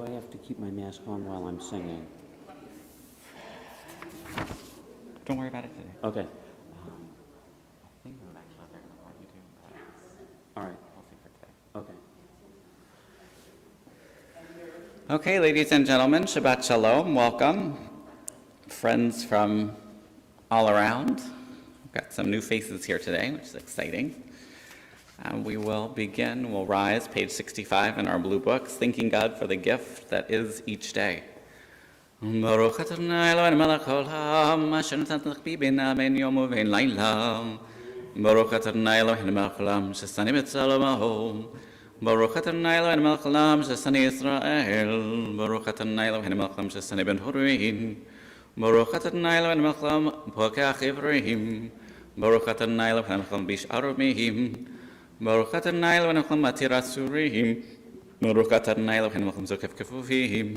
do I have to keep my mask on while I'm singing? Don't worry about it today. Okay. I think I'm actually they're going to want you to, but All right. we'll see for today. Okay. Okay, ladies and gentlemen, Shabbat Shalom, welcome. Friends from all around. We've got some new faces here today, which is exciting. We will begin, we'll rise, page 65 in our blue books, thanking God for the gift that is each day. Baruch Adonai Eloheinu melech haolam, asher natan לך בי בינה בין יום ובין לילה. Baruch Adonai Eloheinu melech haolam, ששני בצלמו. Baruch Adonai Eloheinu melech haolam, ששני ישראל. Baruch Adonai Eloheinu melech haolam, ששני בן הורים. Baruch Adonai Eloheinu melech haolam, פוקח עברים. Baruch Adonai Eloheinu melech haolam, בשאר רבים. Baruch Adonai Eloheinu melech haolam, מתיר אסורים. Baruch Adonai Eloheinu melech haolam, זוקף כפופים.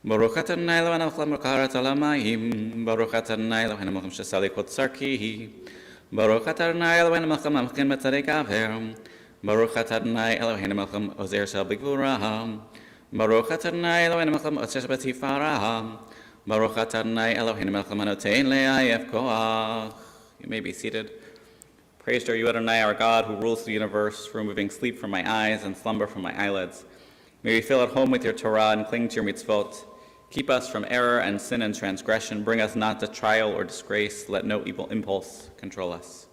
Baruch Adonai Eloheinu melech haolam, מקראת על המים. Baruch Adonai Eloheinu melech haolam, שסל יקוד צרכי. Baruch Adonai Eloheinu melech haolam, המכין בצדק עבר. Baruch Adonai Eloheinu melech haolam, עוזר של בגבורה. Baruch Adonai Eloheinu melech haolam, עושה בתפארה. Baruch Adonai Eloheinu melech haolam, הנותן לעייף כוח. You may be seated. Praised are you, Adonai, our God, who rules the universe, removing sleep from my eyes and slumber from my eyelids. May we feel at home with your Torah and cling to your mitzvot. Keep us from error and sin and transgression. Bring us not to trial or disgrace. Let no evil impulse control us.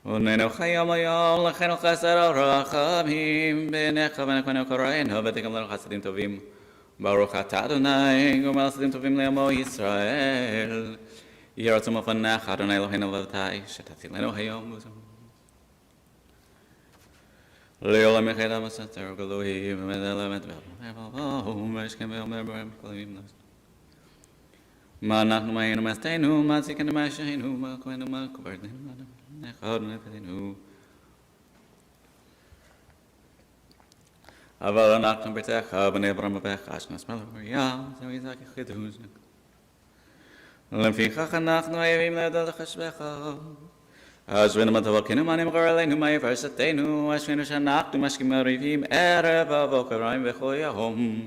Onenu chayom layom, lechenu chesed al-rachamim, b'necha v'nekvenu koreinu, v'tikam lenu chasadim tovim. Baruch atah Adonai, gomel chasadim tovim le'amo Yisrael. Yeh ratzon lefanecha, Adonai Eloheinu levatai, shetatzilenu hayom v'zom. Le'olam echad ha'masater g'elohim, v'medel v'medel v'eshkem v'omer b'rem k'lavim las. Ma nachnu ma'inu ma'asteinu, ma'atzikenu ma'asheinu, ma'akwenu ma'akvardenu, echad nefetenu. אבל אנחנו בתך, בני אברהם אביך, שנס מלך מרים, זהו יזעק יחידוש. לפיכך אנחנו חייבים להודות לך שבחך. אשרינו מה תברכנו, מה נמכור עלינו, מה יפרשתנו, אשרינו שאנחנו משקים מריבים ערב ובוקריים וכל יום.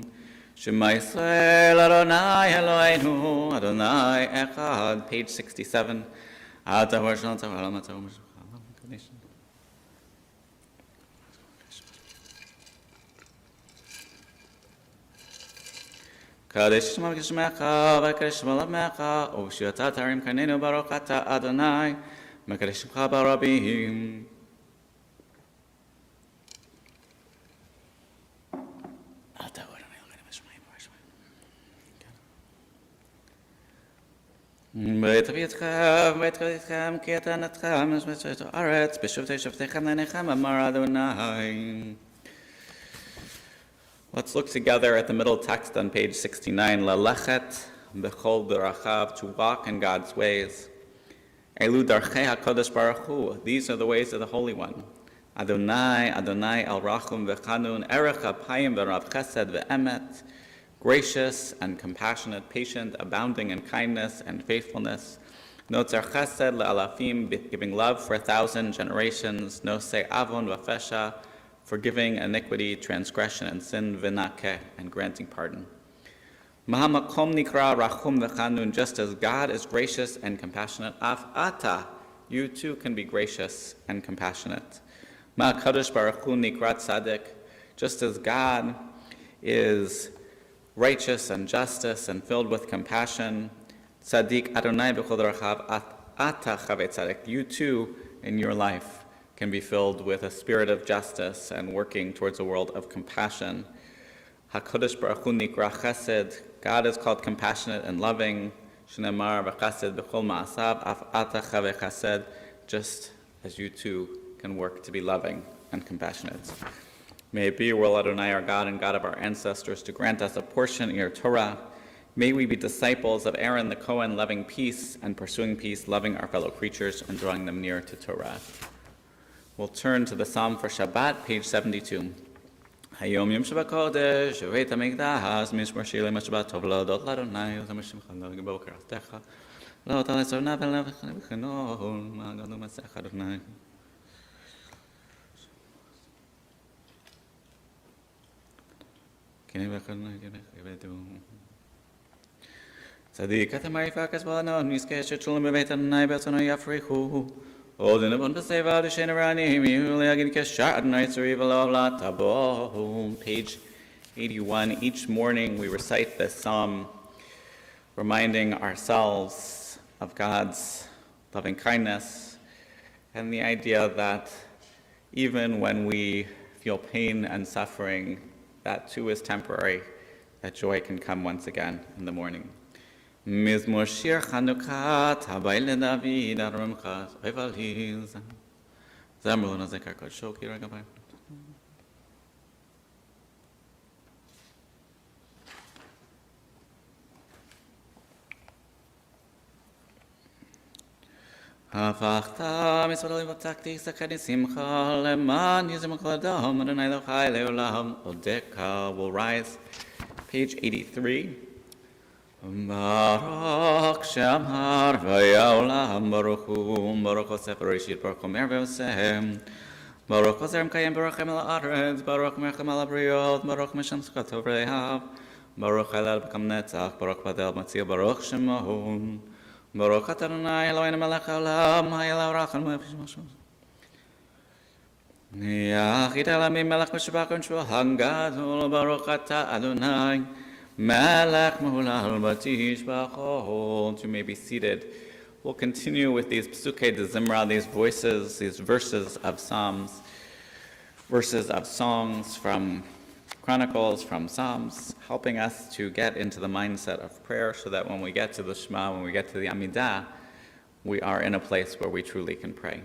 שמע ישראל, אדוני אלוהינו, אדוני אחד. Page 67. הטהור שלנו, טהור עולם, הטהור משלך. קדש שמך כשמך וקדש שמך לעמך ושאתה תרים קננו ברוך אתה אדוני מקדש שמך ברבים. בית אביתכם ובית כלתכם כי אתה נתכם את הארץ בשבתי שבטיכם לעיניכם אמר אדוני. Let's look together at the middle text on page 69, Lalechet bechol derachav, to walk in God's ways. Elu darchei HaKadosh Baruch Hu, these are the ways of the Holy One. Adonai, Adonai el rachum v'chanun, erech apayim v'rav chesed v'emet, gracious and compassionate, patient, abounding in kindness and faithfulness. Notzer chesed le'alafim, giving love for 1,000 generations. Nosei avon v'fesha, forgiving iniquity, transgression, and sin, v'nakeh, and granting pardon. Mahamakom nikra rachum v'chanun, just as God is gracious and compassionate, af ata, you too can be gracious and compassionate. Ma'akadosh baruch hu nikra tzaddik, just as God is righteous and justice and filled with compassion, tzaddik Adonai b'chol derachav, ata chavei tzaddik, you too in your life can be filled with a spirit of justice and working towards a world of compassion. HaKadosh Baruch Hu nikra chesed, God is called compassionate and loving. Shneimar v'chesed b'chol ma'asav, af ata chavei chesed, just as you too can work to be loving and compassionate. May it be your will, Adonai, our God and God of our ancestors, to grant us a portion in your Torah. May we be disciples of Aaron the Cohen, loving peace and pursuing peace, loving our fellow creatures and drawing them near to Torah. We'll turn to the Psalm for Shabbat, page 72. Hayom Yom Shabbat Kodesh, Veit HaMikdash, Mishmar Shilei Shabbat Tov L'Odot L'Adonai, L'Zamar Shimcha L'Boker Atecha, L'Ot Al-Esor Navel L'Vechanol, Ma'agadu Masech Adonai. Tzaddik Katamari Fakas Valano, Niske Shulam Bebet Adonai Betzano Yafrihu. Odin Abon Peseva de Shenarani, Miuliagin Keshat Nights or Evil Tabo. Page 81. Each morning we recite this psalm, reminding ourselves of God's loving kindness and the idea that even when we feel pain and suffering, that too is temporary, that joy can come once again in the morning. Mizmor Shir Chanukat Habayl David Aramchas Evaliz Zamrul Nazekar Shoki Ragabai. Hafachta Misrali Vatakti Sakadi Simcha Leman Yizim Kladam Adonai Lochai Leolam Odeka will rise. Page 83. Baruch Shamar Vayaolam Baruch Hu Baruch Hosef Rishit Baruch Omer Vosem Baruch Hosem Kayim Baruch Emel Aretz Baruch Merchem Al Abriot Baruch Misham Skatov Rehav Baruch Halal Bekam Netzach Baruch Badel Matzil Baruch Shemahon Baruch Adonai Eloheinu Melech Haolam Hayel Rachel Mefishmoshos Yachid Elamim Melech Meshubach Shulchan Gadol Baruch Ata Adonai Melech Mahulal Batish Bachol. You may be seated. We'll continue with these Psukei de Zimra, these voices, these verses of Psalms, verses of songs from Chronicles, from Psalms, helping us to get into the mindset of prayer so that when we get to the Shema, when we get to the Amidah, we are in a place where we truly can pray.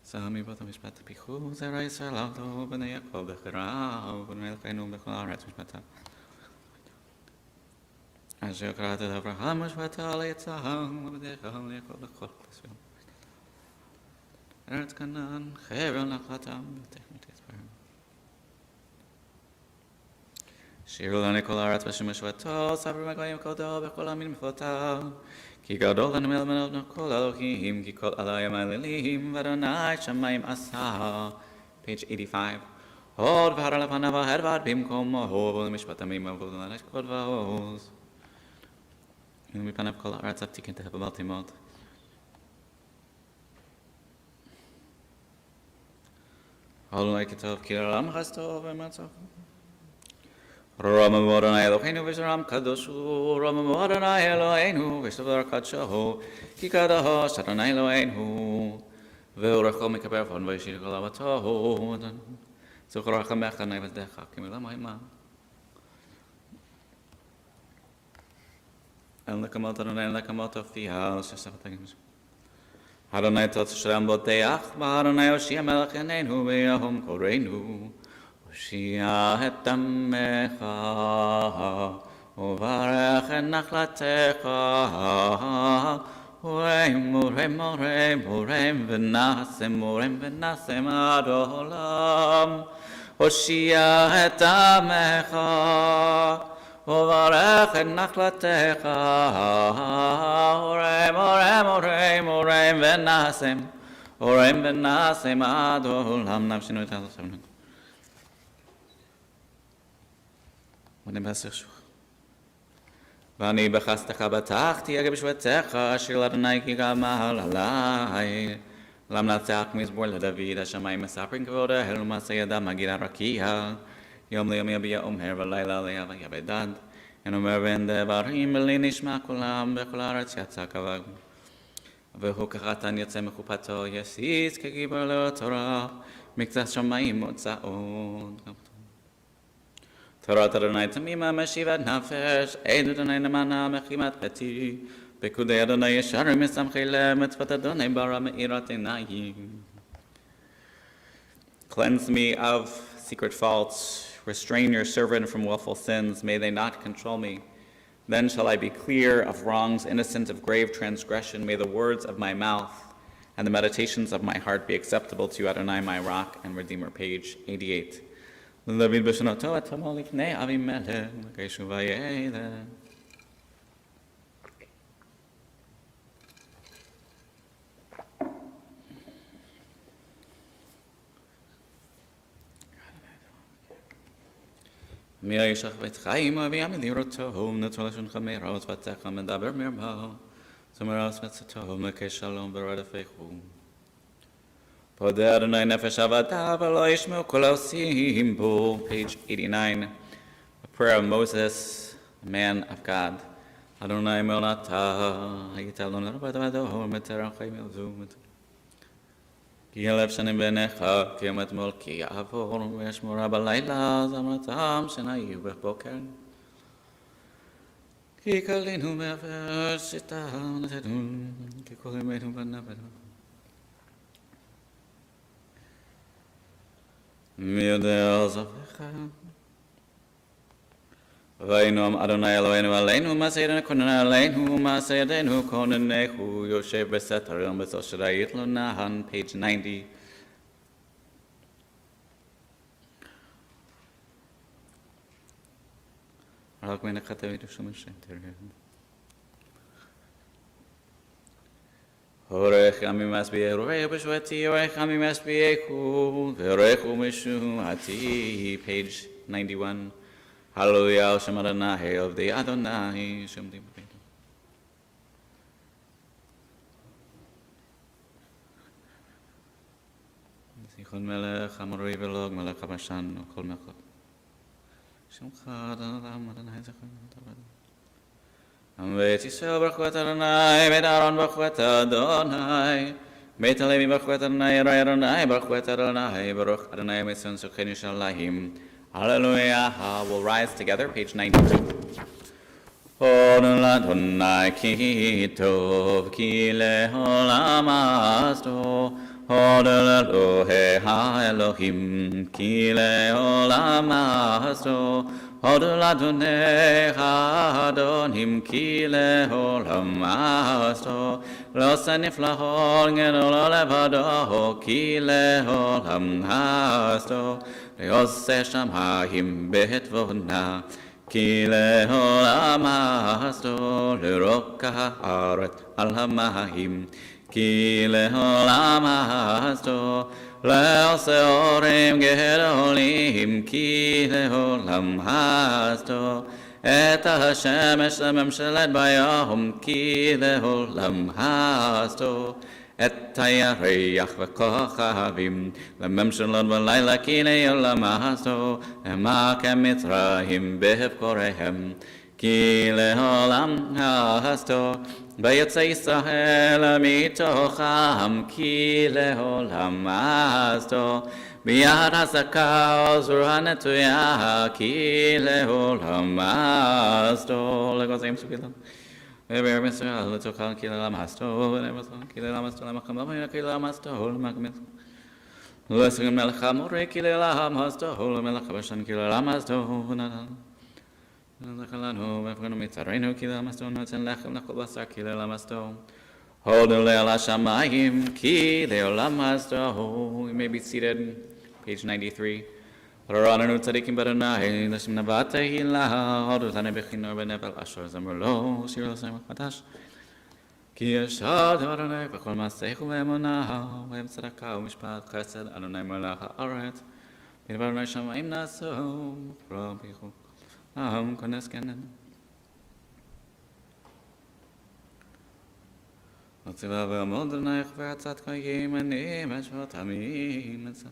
Sami bata mishpat pichu zera Yisrael avdo b'nei Yaakov b'chirav b'nei Elokeinu b'chol haaretz mishpata. Asher karat et Avraham mishpata le'yitzhak v'b'decha le'Yaakov b'chol Yisrael. Eretz Canaan Hebron lachatam v'tech mitzvah. Shiru lani kol haaretz v'shem mishpato sabru megoyim kodo b'chol amin miflotav. Ki gadol hanimel menov kol Elohim, ki kol alayim alilim, v'Adonai shamayim asa. Page 85. Hod v'har lepanav ha'edvad bimkom ha'hov v'mishpatamim v'v'lanash kol v'hoz. In mipanav kol ha'aretz avtikin teheva baltimot. Hod l'nei kitov ki l'olam chastov v'matzov. Rama Adonai Eloheinu v'Shram Kadoshu Rama Adonai Eloheinu v'Shvar Kadshahu Ki Kadosh Adonai Eloheinu v'Orachol Mikaber Von v'Yishir Kol Avatohu Zuchor Chamecha Neivazdecha Kimilam Ha'ima El Nekamot Adonai El Nekamot Ofiyah Sheshavatagim Adonai Tot Shalom Boteach Adonai Oshia Melech Yaneinu v'Yahom Koreinu Shia et damecha, uvarech et nachlatecha, urem, urem, urem, urem, v'nasem ad olam. Shia et damecha, uvarech et nachlatecha, urem, urem, urem, urem, v'nasem ad olam. Nafshinu et al-Sabnu. ואני בחסדך בטחתי, אגב שבתך, אשר לאדוני כי גמל עלי. למנצח מזמור לדוד, השמיים מספרים כבודו, ומעשה ידם מגיד הרקיע. יום ליום יביע אומר, ולילה לילה יבדד. אין אומר ואין דברים, בלי נשמע כולם, בכל הארץ יצא כבוד. והוא כחתן יוצא מחופתו, יסיס כגיבור לתורה, מקצת שמיים מוצאות. Torah Adonai Tamima Meshivat Nafesh, Eid Adonai Namana Mechimat Peti, Bekudei Adonai Yesharim Mesamchele, Mitzvat Adonai Bara Meirat Einayim. Cleanse me of secret faults, restrain your servant from willful sins, may they not control me. Then shall I be clear of wrongs, innocent of grave transgression. May the words of my mouth and the meditations of my heart be acceptable to you, Adonai, my rock and redeemer. Page 88. David b'shonato atamo lifnei Avimelech v'keshu vayelech. מי ישך בית חיים ויעמיד לראותו, נטול לשון חמרות ותך מדבר מרמה, זמר עצמתו מקש שלום ברדפך. פודה אדוני נפש עבדיו ולא ישמעו כל העושים בו. Page 89, a prayer of Moses, a man of God. אדוני מלנתה, היית אלון לרבת ודור, מתרח חיים ילזו. כי אלף שנים בעיניך, כי יום אתמול כי יעבור, וישמורה בלילה, זמרתם שנאיו בבוקר. כי קלינו מעבר שיטה נתנו, כי כל ימינו בנבנו. מי יודע על זבך? ויינום אדוני אלוהינו עלינו, מעשה ידינו כונן עלינו, מעשה ידינו כוננהו, יושב בסתר בצל שדאית לו נהן, page 90. רק מן הכתב שום השנתר. הורך ימים משביעי רואי בשבתי, הורך ימים משביעיכו, והורכו משועתי, page 91. Hallelujah, Shem Adonai, of the Adonai, Shem Dimbeinu. Zichron Melech, Amorei Velog, Melech Habashan, Kol Melech. Shemcha Adonai, Zichron Melech. Beit Yisrael baruch et Adonai, Beit Aaron baruch et Adonai, Beit Levi baruch et Adonai, Rai Adonai baruch et Adonai, Baruch Adonai Mitzvon Suchen Yishalayim. Hallelujah. We'll rise together, page 92. Adonai ki tov ki le'olam asto. Adonai Elohim ki le'olam asto. Adonai Adonim ki le'olam asto. Lo sanif lahol gedol levado ki le'olam asto. Le'oseh shamayim be'tvona ki le'olam asto. Le'roka haaret al hamayim ki le'olam asto. Le'oseh orim gedolim ki le'olam asto. Et hashemesh lememshelet bayom ki le'olam asto. Et הירח וכוכבים, לממשלות בלילה כי לעולם אסתו, המה כמצרים בהבקוריהם, כי לעולם אסתו, ויצא ישראל מתוכם, כי לעולם אסתו, ביד חזקה וזרוע נטויה, כי לעולם אסתו. לגוזים סוגילם. Ever Mr. Little Khan Kila Masto, and everything Kila Masto, Makamama, Kila Masto, Holmakamit. Lessing Melchamore, Kila Masto, Holmelakabashan, Kila Masto, Nakalano, Economitarino, Kila Masto, Nuts and Lacham Nakobasa, Kila Masto. Hold the Leala Shamayim, Kila Masto. You may be seated, page 93. Raranu tzadikim baranai, lashim navata hila, hodu tane bechinor benevel ashor zamurlo, shiro samach matash. Ki yashad baranai, v'chol masechu ve'emunah, ve'em tzedakah u'mishpat chesed, Adonai melech ha'aretz, b'dvaronai shamayim naso, rabbichu, aham kones kenen. Otziva ve'amod Adonai chve'atzat koyim, anim, eshvot hamim, etc.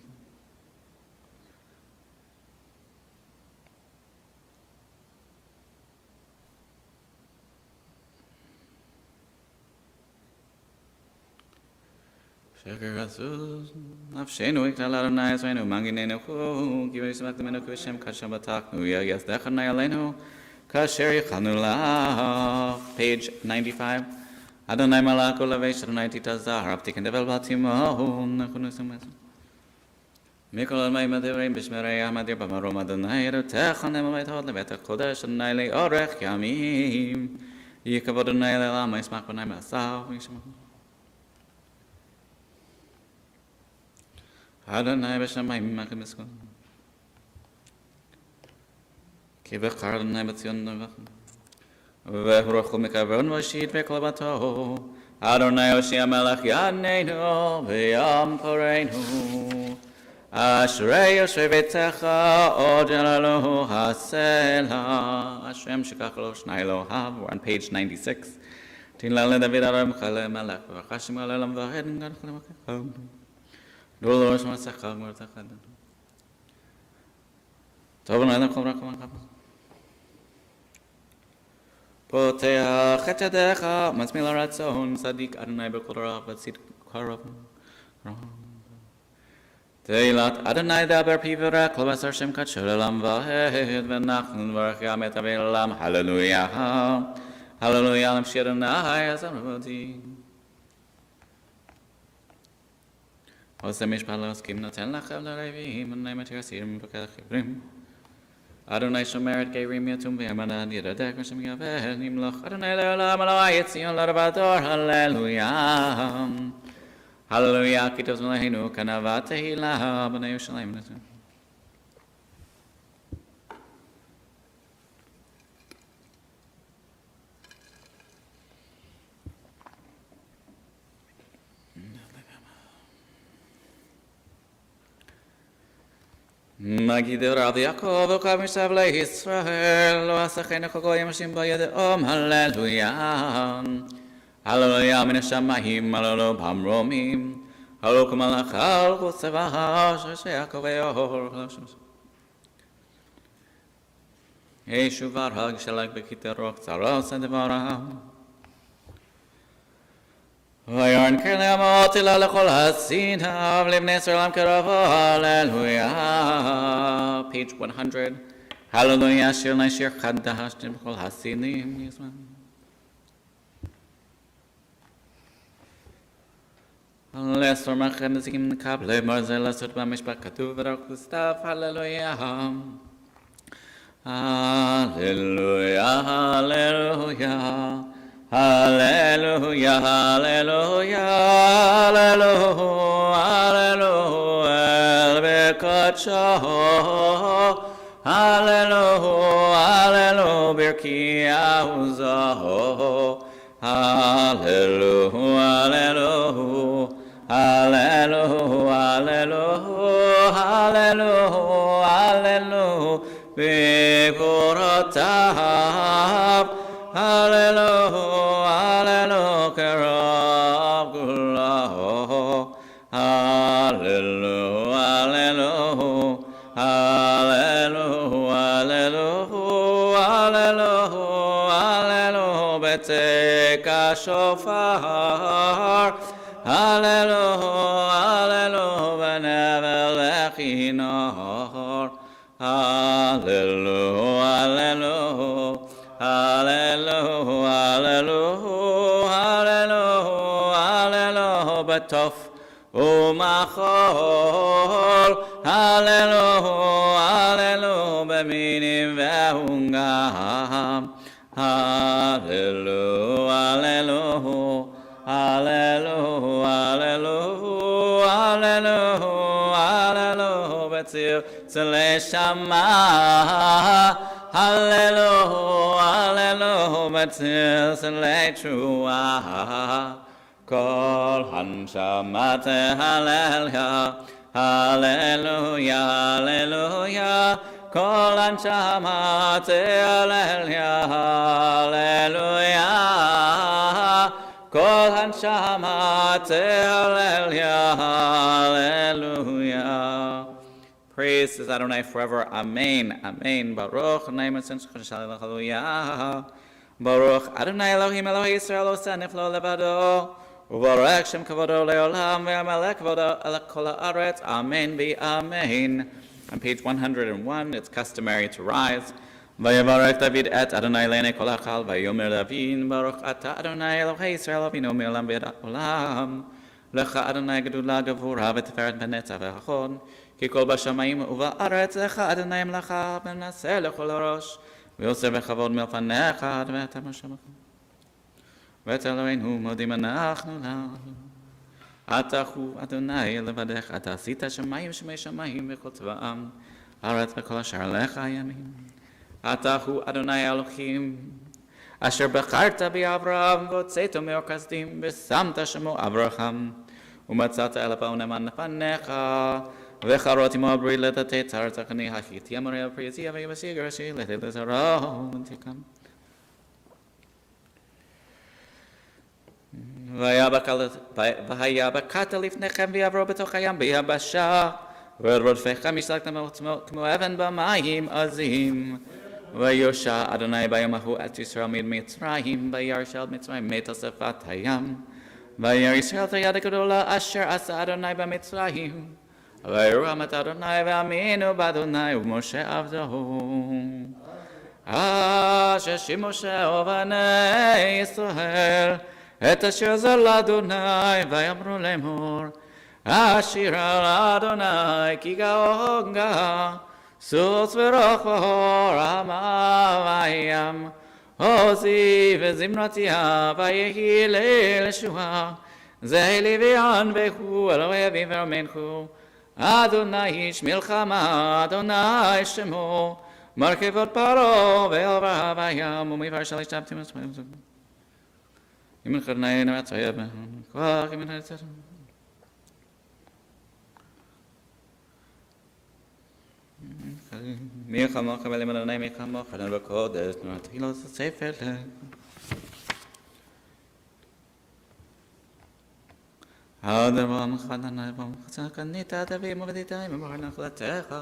Sheker Asus, Nafshenu Iktal Adonai Esreinu, Manginenu Hu, Give Yismak Menu Kishem Kasham Bataknu, Yazdechanai Aleinu, Kasher Yichanu La, page 95. Adonai Malaku Lavesh Adonai Titazar, Aptik and Devel Batimo, Nakunusumas. Mikol Almay Maderim Bishmerei Ahmadir Bamarom Adonai, Techanem Ametod Leveta Kodesh, Adonai Le Orech Yamim, Yikav Adonai Le Lama Yismak Banai Masav, Yishmak. Adonai b'shamayim ma'achem b'skon. Ki b'char Adonai b'tzion nevachim. V'hurochu mekavron v'shit v'klabato. Adonai Hoshea melech yaneinu v'yam koreinu. אשרי יושבי ביתך, עוד יללו הסלע. השם שכך לו שני אלוהיו. We're on page 96. תהילה לדוד הרמך למלך, וברכה שמך לעולם ועד, נגד כל המקום. דור ראש מסך, גמרתך. טוב, נעלם כל ברכה מלכה. פותח את ידיך, מצמיא לרצון, צדיק אדוני בכל רב, וצדיק קרוב. תהילת אדוני דבר פיו ורק, לא בשר שם קדשו לעולם ועד, ואנחנו נברך גם את אבי לעולם, הללויה. הללויה למשיח אדוני, עזרנו אותי. עושה משפט לא הסכים, נותן לכם לרעבים, אדוני מתיר אסירים ופקד חיוורים. אדוני שומר את גרים יתום וימדד ידדק ושם יבל נמלוך. אדוני לעולם אלוהי ציון לדבר דור, הללויה. הללויה, כי טוב זמננו, כנאווה תהילה, בני ירושלים נתן. מגיד רב יעקב וקו משב לישראל, לא אסכנו כל גויים אשים בידעם, הללויה. הללויה מן השמיים, הללו במרומים, הללו כמלאכה על חוץ צבאה, שיעקב ויאור. ישוב הרג שלג בכתרו קצרה עושה דברם. ויורן כלי אמות אלה לכל הסיניו, לבני ישראל קרבו, הללויה. page 100. הללויה, שיר נשיר חדש בכל הסינים. לסור מלכי נזיקים נקבלי ברזל, לעשות במשפט כתוב ורק וסתיו, הללויה. הללויה, הללויה. Hallelujah, hallelujah, hallelujah, hallelujah, bekatshah, hallelujah, hallelujah, birkiyahuzaho, hallelujah, hallelujah, hallelujah, hallelujah, hallelujah, hallelujah, bekoratab, hallelujah. Kerab Gulaho, hallelujah, hallelujah, hallelujah, hallelujah, hallelujah, hallelujah, Beteka shofar, hallelujah, hallelujah, Benevel echinor, hallelujah, hallelujah, hallelujah, hallelujah, Batof umachol, hallelujah, hallelujah, beminim ve'ungam, hallelujah, hallelujah, hallelujah, hallelujah, hallelujah, hallelujah, betzir tzele shama, hallelujah, hallelujah, betzir tzele trua. Kol hanshamate hallelujah, hallelujah, hallelujah. Kol hanshamate hallelujah, hallelujah. Kol hanshamate hallelujah, hallelujah. Praise is Adonai forever. Amen, amen. Baruch name and sense hallelujah. Baruch Adonai Elohim Elohim Yisrael Osanif Lo Levado. Uvarech Shem Kavodo Leolam Ve'amalek Kavodo Elak Kol Haaretz. Amen be Amen. On page 101, it's customary to rise. Vayavarech David et Adonai Lene Kol Hachal Vayomer Davin Baruch Ata Adonai Elohim Yisrael Avinu Me'olam Ve'ad Olam. Lecha Adonai Gedula Gevura V'Tiferet B'Netzav V'Chon. Ki Kol B'Shamayim Uva'aretz Lecha Adonai Melacha V'Naseh Lechol Rosh. ויוסר בכבוד מלפניך עד ואתה בשמך. ואת אלוהינו מודים אנחנו לנו. אתה הוא אדוני לבדך, אתה עשית שמיים שמי שמיים וכל צבאם, ארץ וכל אשר לך הימים. אתה הוא אדוני אלוהים, אשר בחרת בי אברהם והוצאתו מאור כסדים ושמת שמו אברהם, ומצאת אל פאו נאמן לפניך, וחרותי מאוד בריא לתת צער צחני החיתי אמרי הפריזי אבי וסיגר ראשי לתת לזרעו ונתיקם. והיה בקעת לפניכם ויעברו בתוך הים ביבשה ורודפיכם ישלקתם כמו אבן במים עזים. ויושע אדוני ביום ההוא את ישראל ממצרים וירש את מצרים מת על שפת הים וירא ישראל את היד הגדולה אשר עשה אדוני במצרים ויראו את אדוני ואמינו באדוני ובמשה עבדו אשר שימו משה ובני ישראל את אשר זה לאדוני ויאמרו לאמור אשירה לאדוני כי גאון גאה סוס ורוח והור רמה וים עוזי וזמרתיה ויהי לישועה זה לוויין והוא אלוהי אביו וארמנכו אדוני איש מלחמה אדוני שמו מרכבות פרעה ועברה בים ומעבר של השתבתם אם חדנאי נרצה יבן כוח אם נרצה מי חמוך ולמד אדוני מי חמוך חדן בקודש נתחיל לו ספר אדרום חדנאי במחצה קנית תביא מובדיתי ממחר נחלתך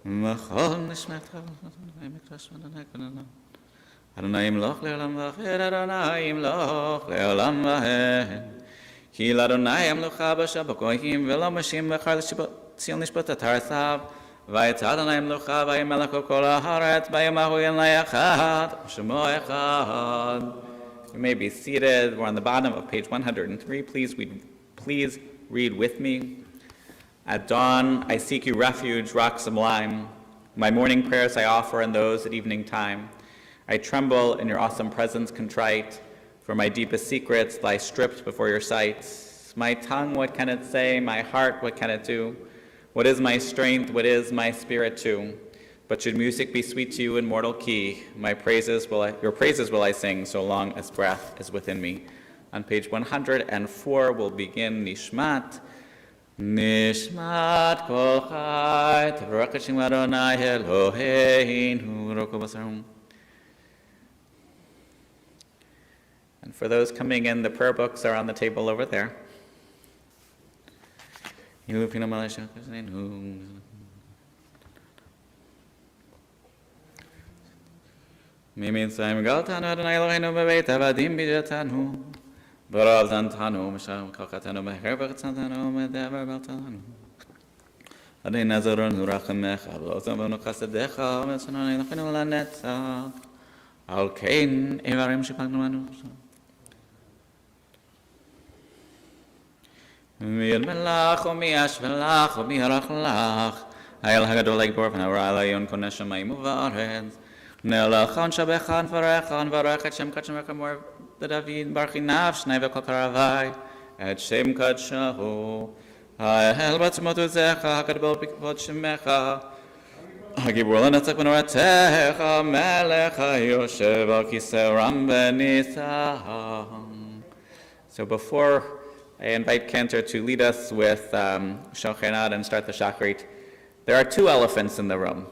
ומכל נשמתך מקדש אדוני כננה אדוני ימלוך לעולם ועד אדוני ימלוך לעולם ועד כי לאדוני המלוכה בשבקויים ולא משים בחר ציון לשפוט את ארציו ויצא אדוני מלוכה וימלך כל הארץ ביום ההוא ילנה אחד ושמו אחד. You may be seated. We're on the bottom of page 103. Please read with me. At dawn I seek you refuge, rock sublime. My morning prayers I offer and those at evening time. I tremble in your awesome presence contrite, for my deepest secrets lie stripped before your sight. My tongue, what can it say? My heart, what can it do? What is my strength? What is my spirit too? But should music be sweet to you in mortal key, your praises will I sing so long as breath is within me. On page 104 we'll begin Nishmat. Nishmat kol chai tevrak Hashem Adonai Eloheinu roko basarum. And for those coming in, the prayer books are on the table over there. ממצרים גאלתנו אדוני אלוהינו בבית עבדים בידתנו ברזנתנו משם כוחתנו מהר ברצוננו מדבר בלתנו אדוני נזרנו רחמך ולא זמנו חסדך ורצוננו אלוהינו לנצח על כן איברים שפגנו לנו מי ידמלך ומי ישבלך ומי ירח לך האל הגדול יגבור פניו לעליון כל נשמים ובארץ נלחן שבחן ורחן ורך את שם קדשם וכמור לדוד ברכי נפשני וכל קרבי את שם קדשו האל בעצמות עוזך הגדול בכבוד שמך הגיבור לנצח בנורתך המלך היושב על כיסא רם ונישא. So before I invite Cantor to lead us with Shochanad and start the Shachrit, there are two elephants in the room.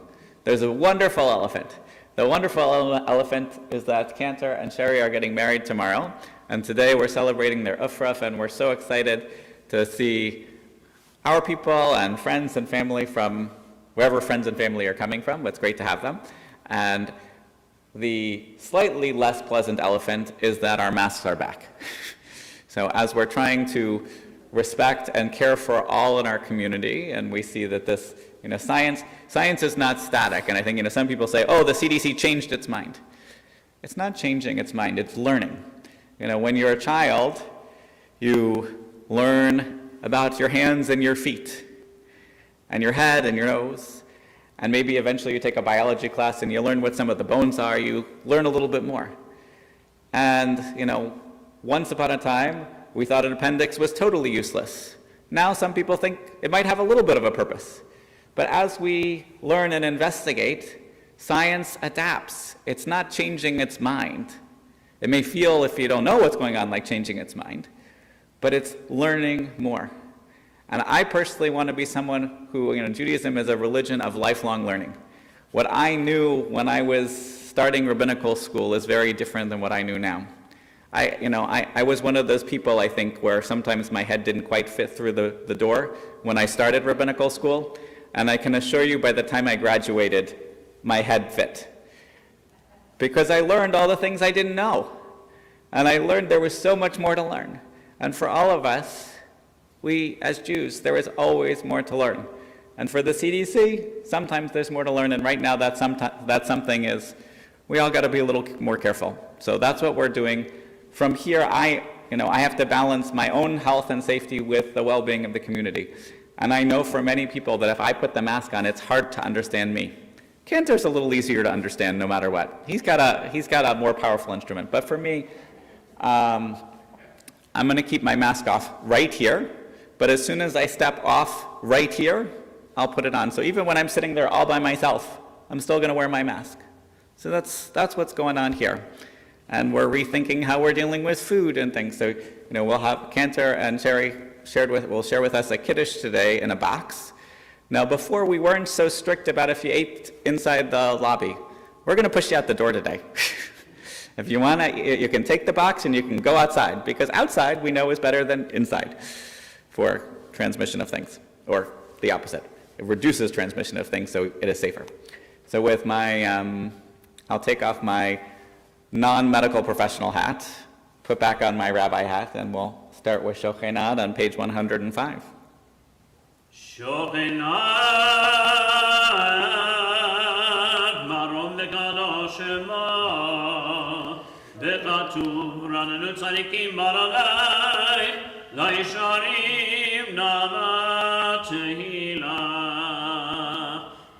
There's a wonderful elephant. The wonderful elephant is that Cantor and Sherry are getting married tomorrow, and today we're celebrating their Ufraf, and we're so excited to see our people and friends and family from wherever friends and family are coming from. It's great to have them. And the slightly less pleasant elephant is that our masks are back. So as we're trying to respect and care for all in our community, and we see that this, science is not static, and I think, some people say, oh, the CDC changed its mind. It's not changing its mind, it's learning. When you're a child, you learn about your hands and your feet, and your head and your nose, and maybe eventually you take a biology class and you learn what some of the bones are, you learn a little bit more. And, once upon a time, we thought an appendix was totally useless. Now some people think it might have a little bit of a purpose. But as we learn and investigate, science adapts. It's not changing its mind. It may feel, if you don't know what's going on, like changing its mind, but it's learning more. And I personally want to be someone who, Judaism is a religion of lifelong learning. What I knew when I was starting rabbinical school is very different than what I knew now. I was one of those people, I think, where sometimes my head didn't quite fit through the door when I started rabbinical school. And I can assure you by the time I graduated, my head fit. Because I learned all the things I didn't know. And I learned there was so much more to learn. And for all of us, we as Jews, there is always more to learn. And for the CDC, sometimes there's more to learn. And right now, that something is, we all got to be a little more careful. So that's what we're doing. From here, I have to balance my own health and safety with the well-being of the community. And I know for many people that if I put the mask on, it's hard to understand me. Cantor's a little easier to understand no matter what. He's got a more powerful instrument. But for me, I'm going to keep my mask off right here. But as soon as I step off right here, I'll put it on. So even when I'm sitting there all by myself, I'm still going to wear my mask. So that's what's going on here. And we're rethinking how we're dealing with food and things. So, we'll have Cantor and Sherry will share with us a kiddush today in a box. Now, before we weren't so strict about if you ate inside the lobby. We're going to push you out the door today. If you want to, you can take the box and you can go outside, because outside we know is better than inside for transmission of things, or the opposite. It reduces transmission of things, so it is safer. So with my, I'll take off my non-medical professional hat, put back on my rabbi hat, and we'll start with Shochenad on page 105. Shochenad, marom v'kadosh shema, v'chatuv ranenu tzadikim baranai, laisharim nava tehila,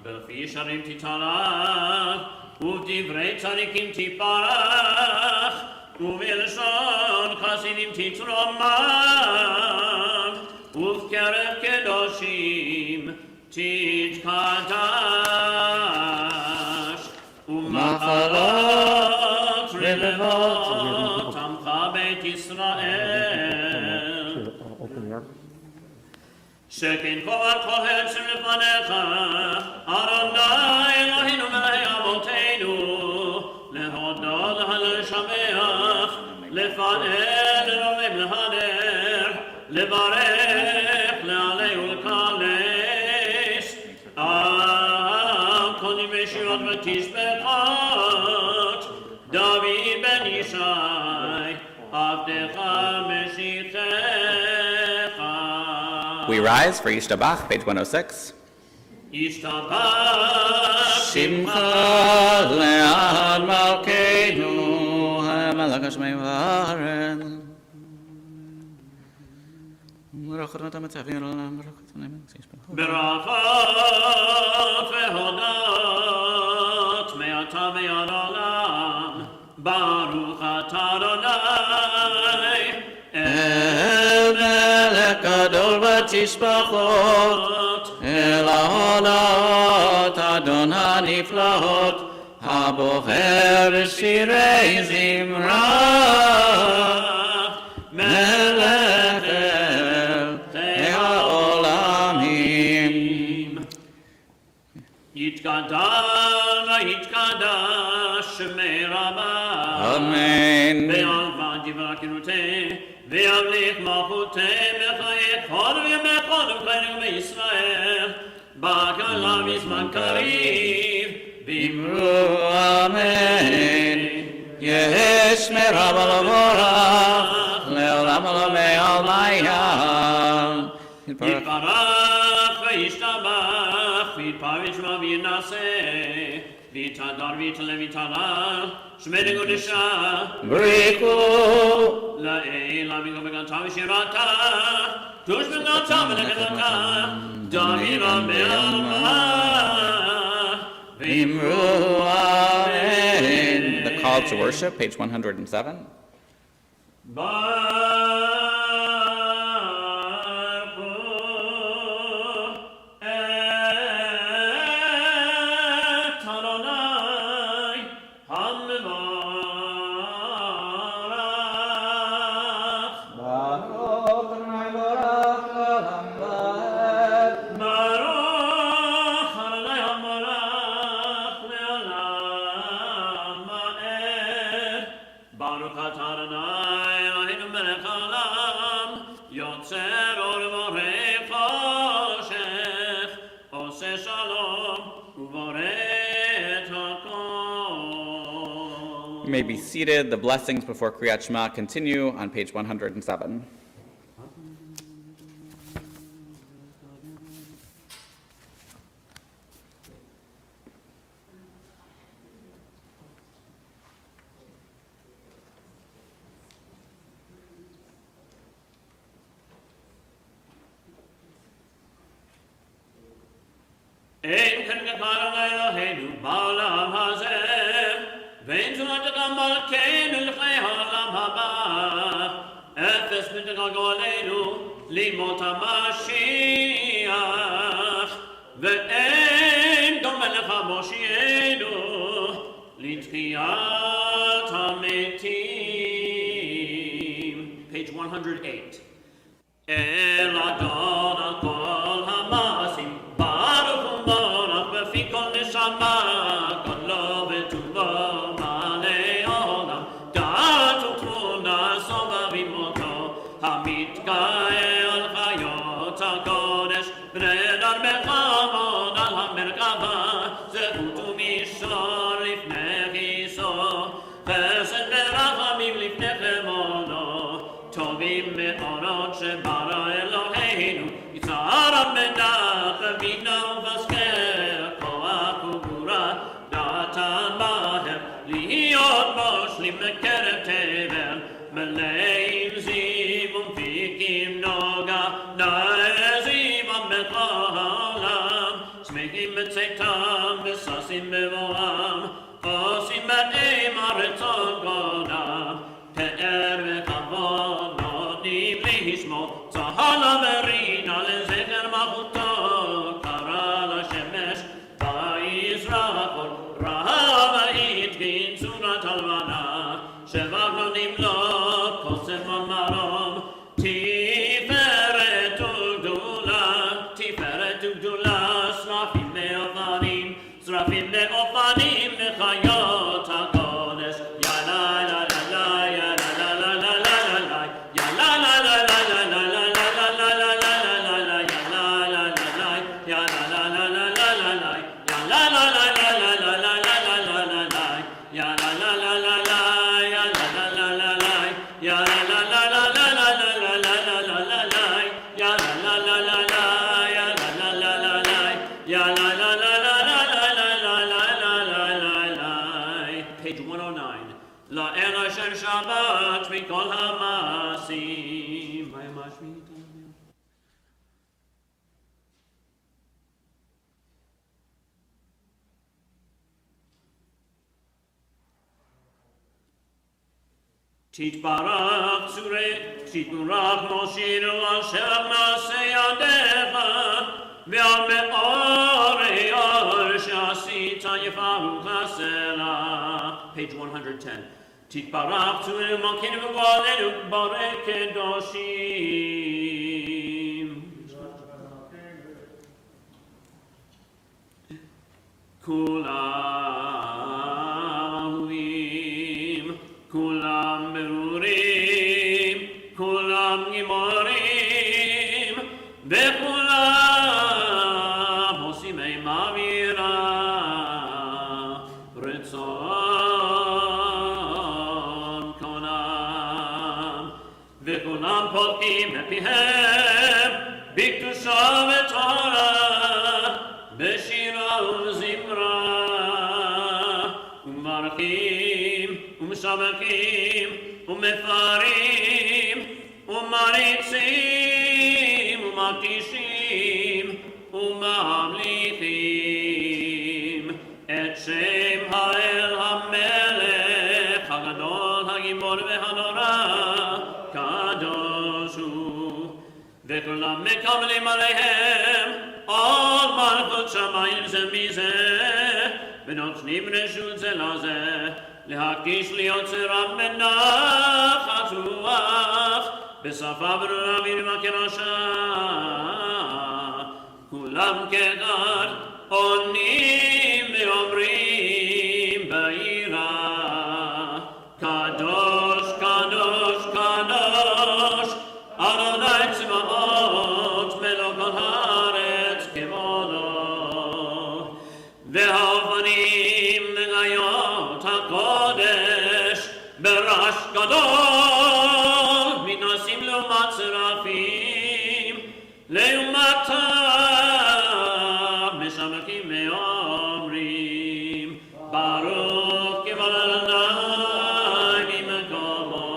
b'fi sharim titarach, uvdivrei tzadikim tiparach, ובלשון חסידים תתרומם, ובקרב קדושים תתקדש, ומחלות רבבות עמך בית ישראל. שכן כל כהן שלפניך, אדוני אלוהינו מלך אבותינו, להודות ולשבח, לפעל לרומם להדר, לברך, להלל ולקדש, קונים בשירות ותשבחות, דוד בן ישי, עבדך משיחך. We rise for Yishtabach, page 106. ישתבח שמך לעד מלכנו, המלך השמי וארץ. ברוך אתה מצווה לעולם, ברוך אתה נמצא. ברכות והודות מעתה ועד עולם, ברוך אתה אדוני אל מלך גדול ותשבחות, אל ההודות אדון הנפלאות, הבוחר בשירי זמרה, מלך אלוהי העולמים. יתקדש ויתקדש שמי רבה, אמן. ועלבד דברכנותי, וימליך מלכותי בחיי כל וימי כל ובחיינו בישראל, בקלה בזמן קריב, אמרו אמן. יש מרבה לבורך, לעולם עולמי עולמיה. יתברך וישתבח, ויתפרש שמו וינשא, ויתהדר ויתעלה ויתעלה, שמי קודשה, בריחו. לעיל עמיקו בגנתה ושירתה, קדוש בגנתה ונגדתה, דוד רבי עלמה, אמרו amen. The call to worship, page 107. ברוך אתה אדוני אלוהינו מלך העולם, יוצר אור ובורא חושך, עושה שלום ובורא את הכל. You may be seated. The blessings before Kriyat Shema continue on page 107. אין כאן כפר אלוהינו בעולם הזה, ואין זולת גם מלכנו לחיי העולם הבא. אפס מתגלגלנו לימות המשיח, ואין דומה לך מושיענו לתחיית המתים. Page 108. אל אדון על כל המעשים, ברוך ומבורך בפי כל נשמה, גדלו וטובו מלא עולם, דעת ותבונה סובבים אותו, המתגאה על חיות הקודש, בני אדם בכבוד על המרכבה, זכות ומישור לפני כיסו, חסד ורחמים לפני חמונו, טובים מאורות שברא אלוהינו, יצר המנח ובינה ובשכל, כוח וגבורה נתן בהם, להיות מושלים בקרב תבל, מלאים זיו ומפיקים נוגה, נעזים עמך העולם, שמחים בצאתם וששים בבואם, עושים בהם הרצון קודם, פאר וכבוד נותנים לשמו, צהל המרינה לזכר מלכותו, קרא לשמש ויזרח אור, ראה והתקין צורת הלבנה, שבח נותנים לו כוסף ומרום, תפארת וגדולה, תפארת וגדולה, שרפים ואופנים, שרפים ואופנים לחיות הקודש, יאללה לה לה לה יאללה לה לה לה לה לה יאללה לה לה לה לה לה לה לה לה לה לה לה יאללה לה לה לה לה לה יאללה לה לה לה לה לה לה יאללה לה לה לה לה לה לה יאללה לה לה לה לה יאללה לה לה לה לה יאללה לה לה לה לה יאללה לה לה לה לה Page 109. לאל אשר שבת מכל המעשים. תתברך צורי, תתברך מושיענו אשר מעשה ידיך, ועל מאורי אור שעשית יפארו חסרה. Page 110. תתברך צורי מלכנו וגואלנו בורא קדושים. כולם אהובים, כולם ברורים, כולם גיבורים, וכולם עושים אימה ויראה, רצון קונם, וכולם פותחים בפיהם בקדושה וטהרה, בשירה וזמרה, ומברכים ומשבחים ומפארים ומריצים ומקדישים וממליכים את שם האל המלך הגדול הגיבור והנורא, קדוש הוא. וכולם מקבלים עליהם על מלכות שמיים זה מזה, ונותנים רשות זה לזה, להקדיש ליוצרם בנחת רוח, בשפה ברורה ונבקר השעה. כולם כאחד עונים ואומרים ביראה, קדוש רעש גדול, מנסים לעומת שרפים, לעומתם משמחים ואומרים, ברוך כבוד אדוני ממקומו.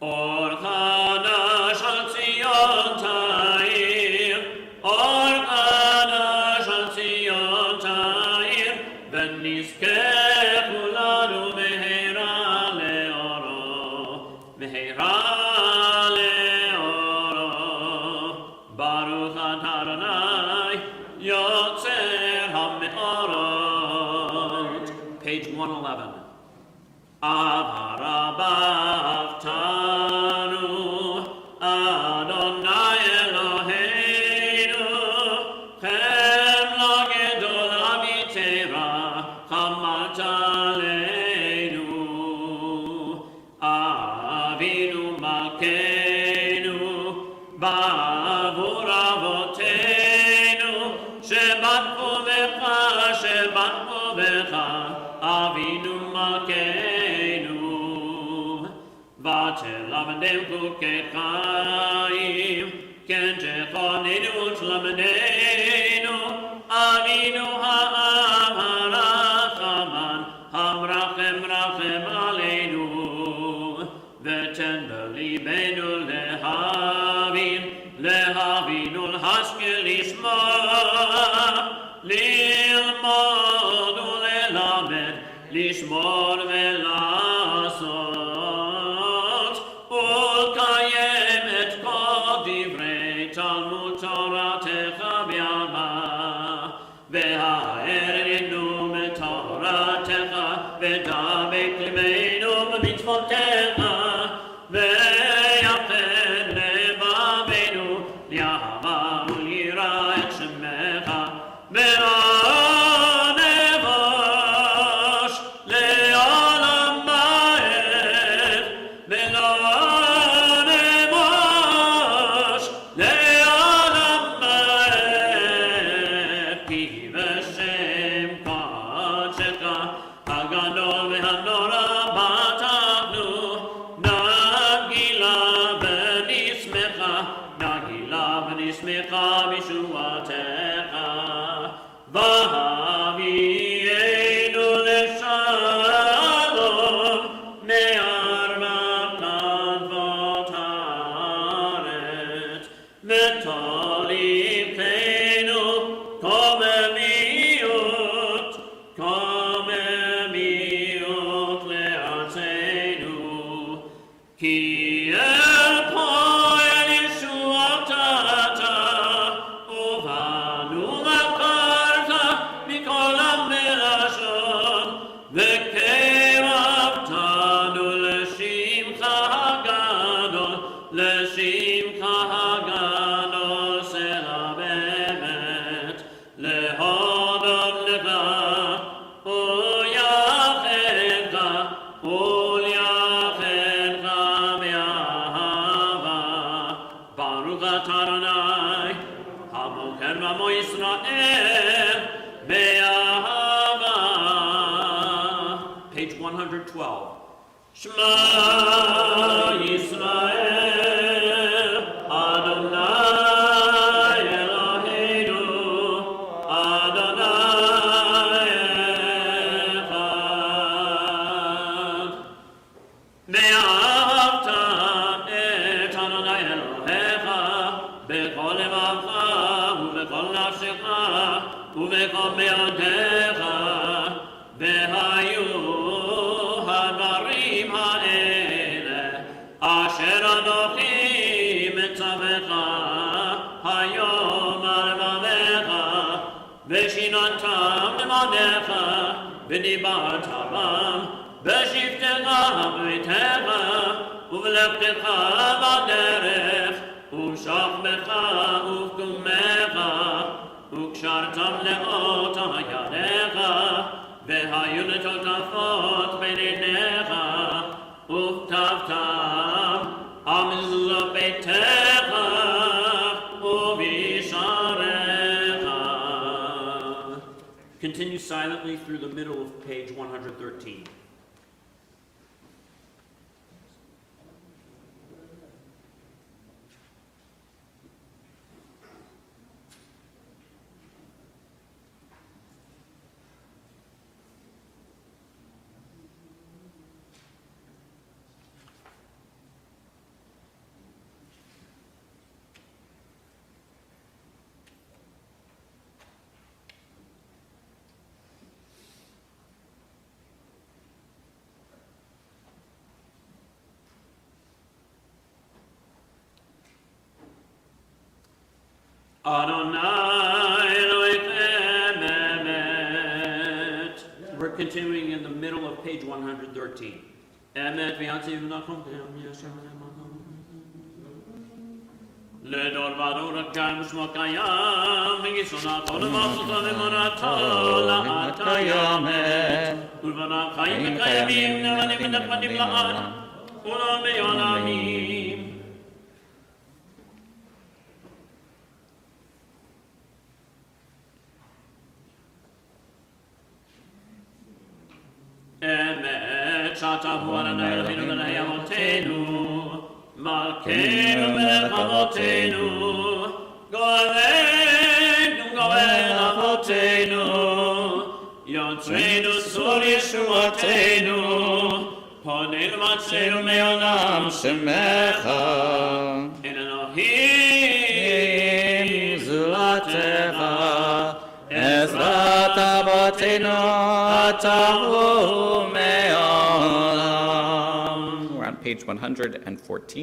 אור חדש על ציון תאיר, אור חדש על ציון תאיר, ונזכה כולנו מהרה לאורו, מהרה לאורו. ברוך אתה אדוני יוצר המאורות. Page 111. אהרבתנו, אדוני אלוהינו, חמלה גדולה מתרח חמלת עלינו. אבינו מלכנו, בעבור אבותינו, שבטחו בך, שבטחו בך, אבינו מלכנו. ותלמדם חוקי חיים, כן תכוננו ותלמדנו, אבינו האב הרחמן, המרחם רחם עלינו. ותן בליבנו להבין ולהשכיל לשמוע, ללמוד וללמד, לשמור ולעשות, ולקיים את כל דברי תלמוד תורתך בעלמא. והארנו מתורתך, ודבק ליבנו במצוותיך, ויפן לבבנו לאהבה וליראה את שמך, ולא נבוש לעולם ועד, ולא נבוש לעולם ועד, כי בשם קודשך הגדול והנורא בטחנו, נגילה ונשמחה בישועתך, והביאנו לשלום מארבע כנפות הארץ, ותוליכנו קוממיות לארצנו, כי אל פועל ישועת אתה, ובנו לקרת מכל המלשון, וקרבתנו לשמך הגדול, לשמך הגדול סלע באמת, להודות לך וליחדך וליחדך באהבה. ברוך אתה אדוני המוכר בעמו ישראל באהבה. Page 112. שמע ישראל אדוני אלוהינו אדוני אחד. ואהבת את אדוני אלוהיך בכל לבבך ובכל נפשך ובכל מאודיך. והיו הדברים האלה אשר אנוכי מצווך היום על לבביך, ושיננתם למענך ודיברת בם בשבתך בביתך ובלכתך בדרך ובשוכבך ובקומך, וקשרתם לאות ידיך, והיו לטוטפות בין עיניך, וכתבתם על מזוזות ביתך ובשעריך. Continue silently through the middle of page 113. Adonai Elohim Emet. We're continuing in the middle of page 113. Emet v'yantiv nachum לדור ודור הקיים שמו קיים וגיסונתו למעשותו ומורתו לעד קיימת ולבניו חיים וקיימים נאמנים ונכבדים לעד ולעולמי עולמים. אמת שאתה הוא אדוני אלוהינו ואלוהי אבותינו מלכנו מלך אבותינו גואלנו גואל אבותינו יוצרנו צור ישועתנו פוננו מצאנו מעולם שמך אין אלוהים זולתך עזרת אבותינו אתה הוא מעולם. We're on page 114.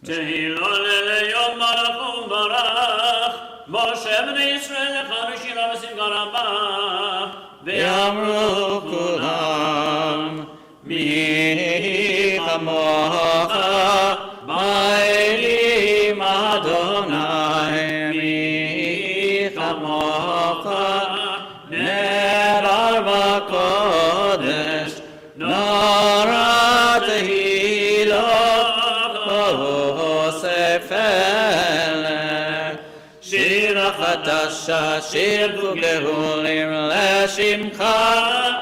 תהילו ליום ברוך וברך משה בני ישראל לך בשירה ושמחה רבה ואמרו כולם מי כמוך באלים אדוני מי כמוך נערר בקודש נורא תהילו שיר חדשה, שיר גאולים לשמך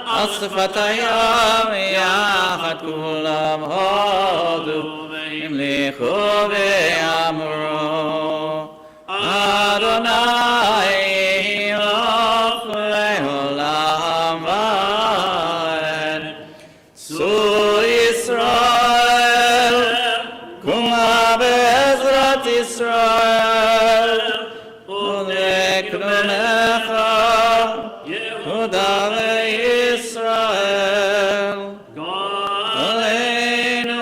על שפת הים יחד כולם הודו המליכו ואמרו אדוני אלוהינו לעולם ועד צור ישראל קומה בעזרת ישראל ולקנונך יהודה וישראל גואלנו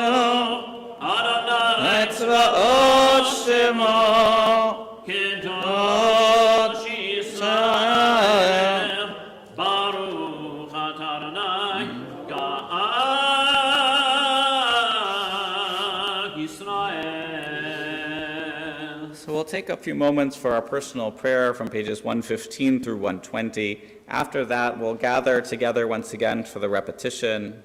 אדוני צבאות שמו קדוש ישראל ברוך אתה אדוני גאל ישראל. So we'll take a few moments for our personal prayer from pages 115 through 120. After that, we'll gather together once again for the repetition.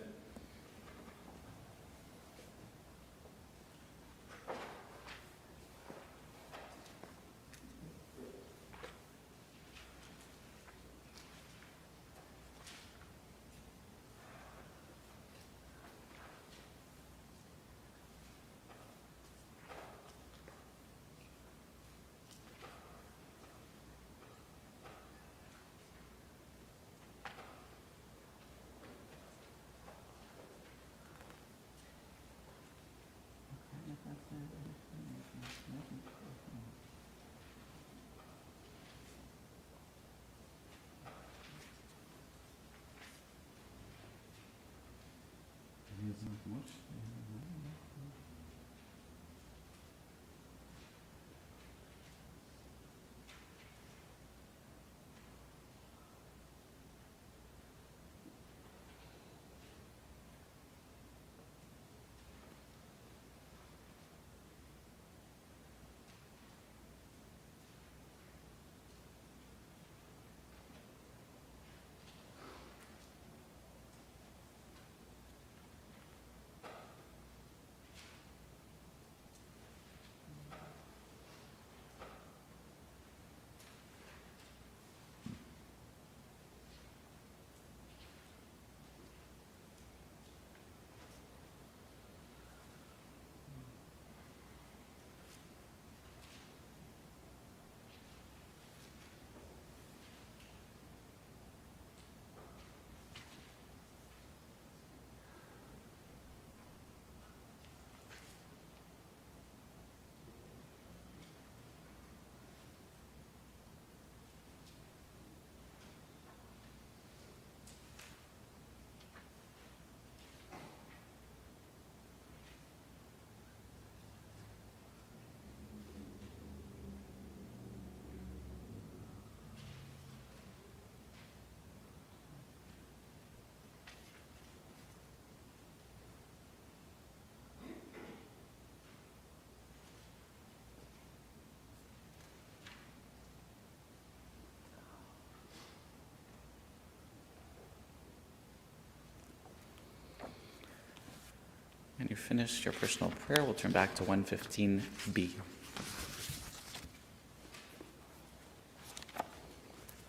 finished your personal prayer, we'll turn back to 115b.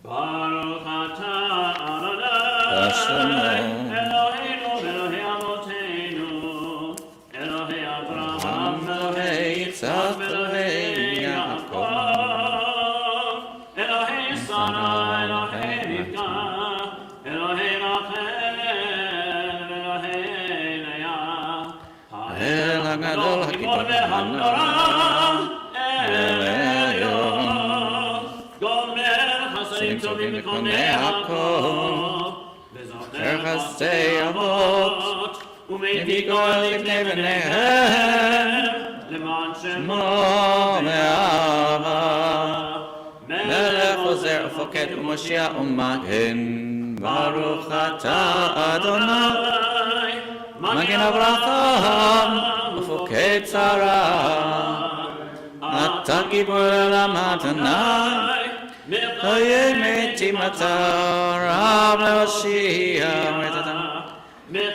Baruch atah Adonai Eloheinu Elohei Avoteinu Elohei Avraham Elohei Yitzchak Elohei Yaakov Elohei Sarah Elohei Rivka Elohei Rachel Elohei Leah El HaGadol HaGibor והנורא טובים וקונה הכל, וזוכר חסדי אבות, ומביא גואל לפני בניהם, למען שמו ואהבה. מלך עוזר ופוקד ומושיע ומגן, ברוך אתה אדוני, מגן אברהם ופוקד שרה, אתה גיבור עולם אדוני, חיי מתים אתה רב להושיע,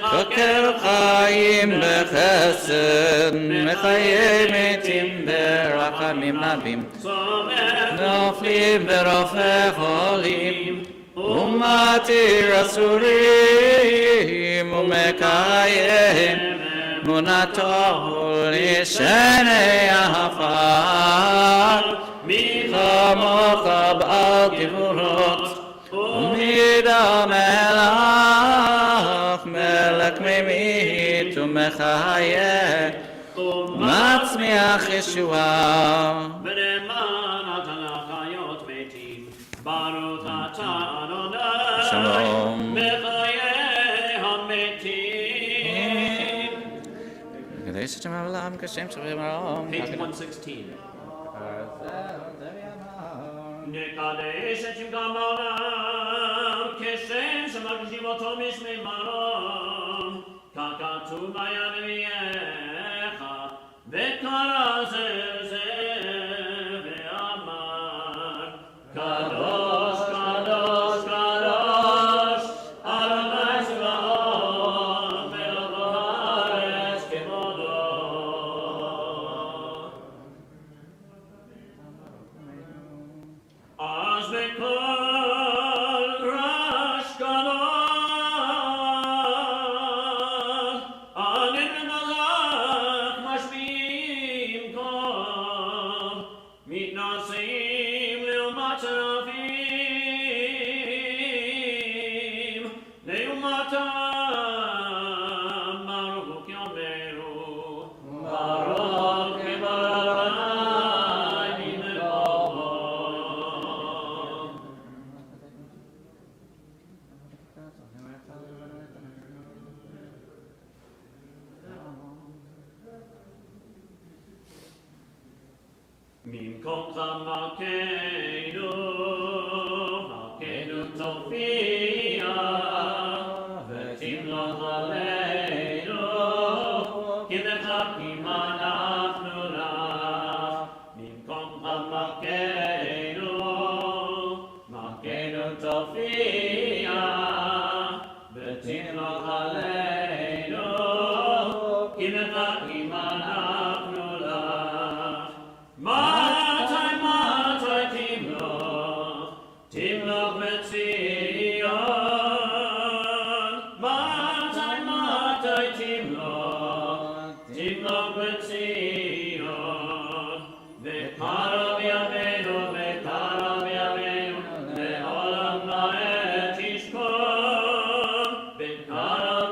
חוקר חיים בחסד, מחיי מתים ברחמים רבים, נופלים ברופא חולים, ומתיר אסורים, ומקיים אמונתו לשני העפר. כמוך בעל גבורות, ומידה מלך, מלך ממית ומחיה, ומצמיח ישועה. ולמען אתה לחיות מתים, ברוך אתה אדוני, שלום. בחיי המתים. כדי שתשמע עולם כשם שווים הרום. Page 116. נקדש את שמך בעולם, כשם שמקדישים אותו משמי מרום, ככתוב ביד אביך, וקרא זה ואמר, קדוש, קדוש, קדוש, אדוני צבאות, מלך הארץ כבודו. אז בכל רעש גדול, ענן ונזק משמיעים קול, מתנשאים לעומת שרפים, לעומתם ברוך יאמרו, ברוך כברכי ממקומו. ממקומך מכנו, מכנו תופיע, ותמלוך עלינו, כי מחכים אנחנו לך. ממקומך מכנו, מכנו תופיע, ותמלוך עלינו, כי מחכים אנחנו לך. מתי תמלוך בציון, מתי תמלוך בציון, וקרוב ימינו, לעולם לעת תשכון, וקרוב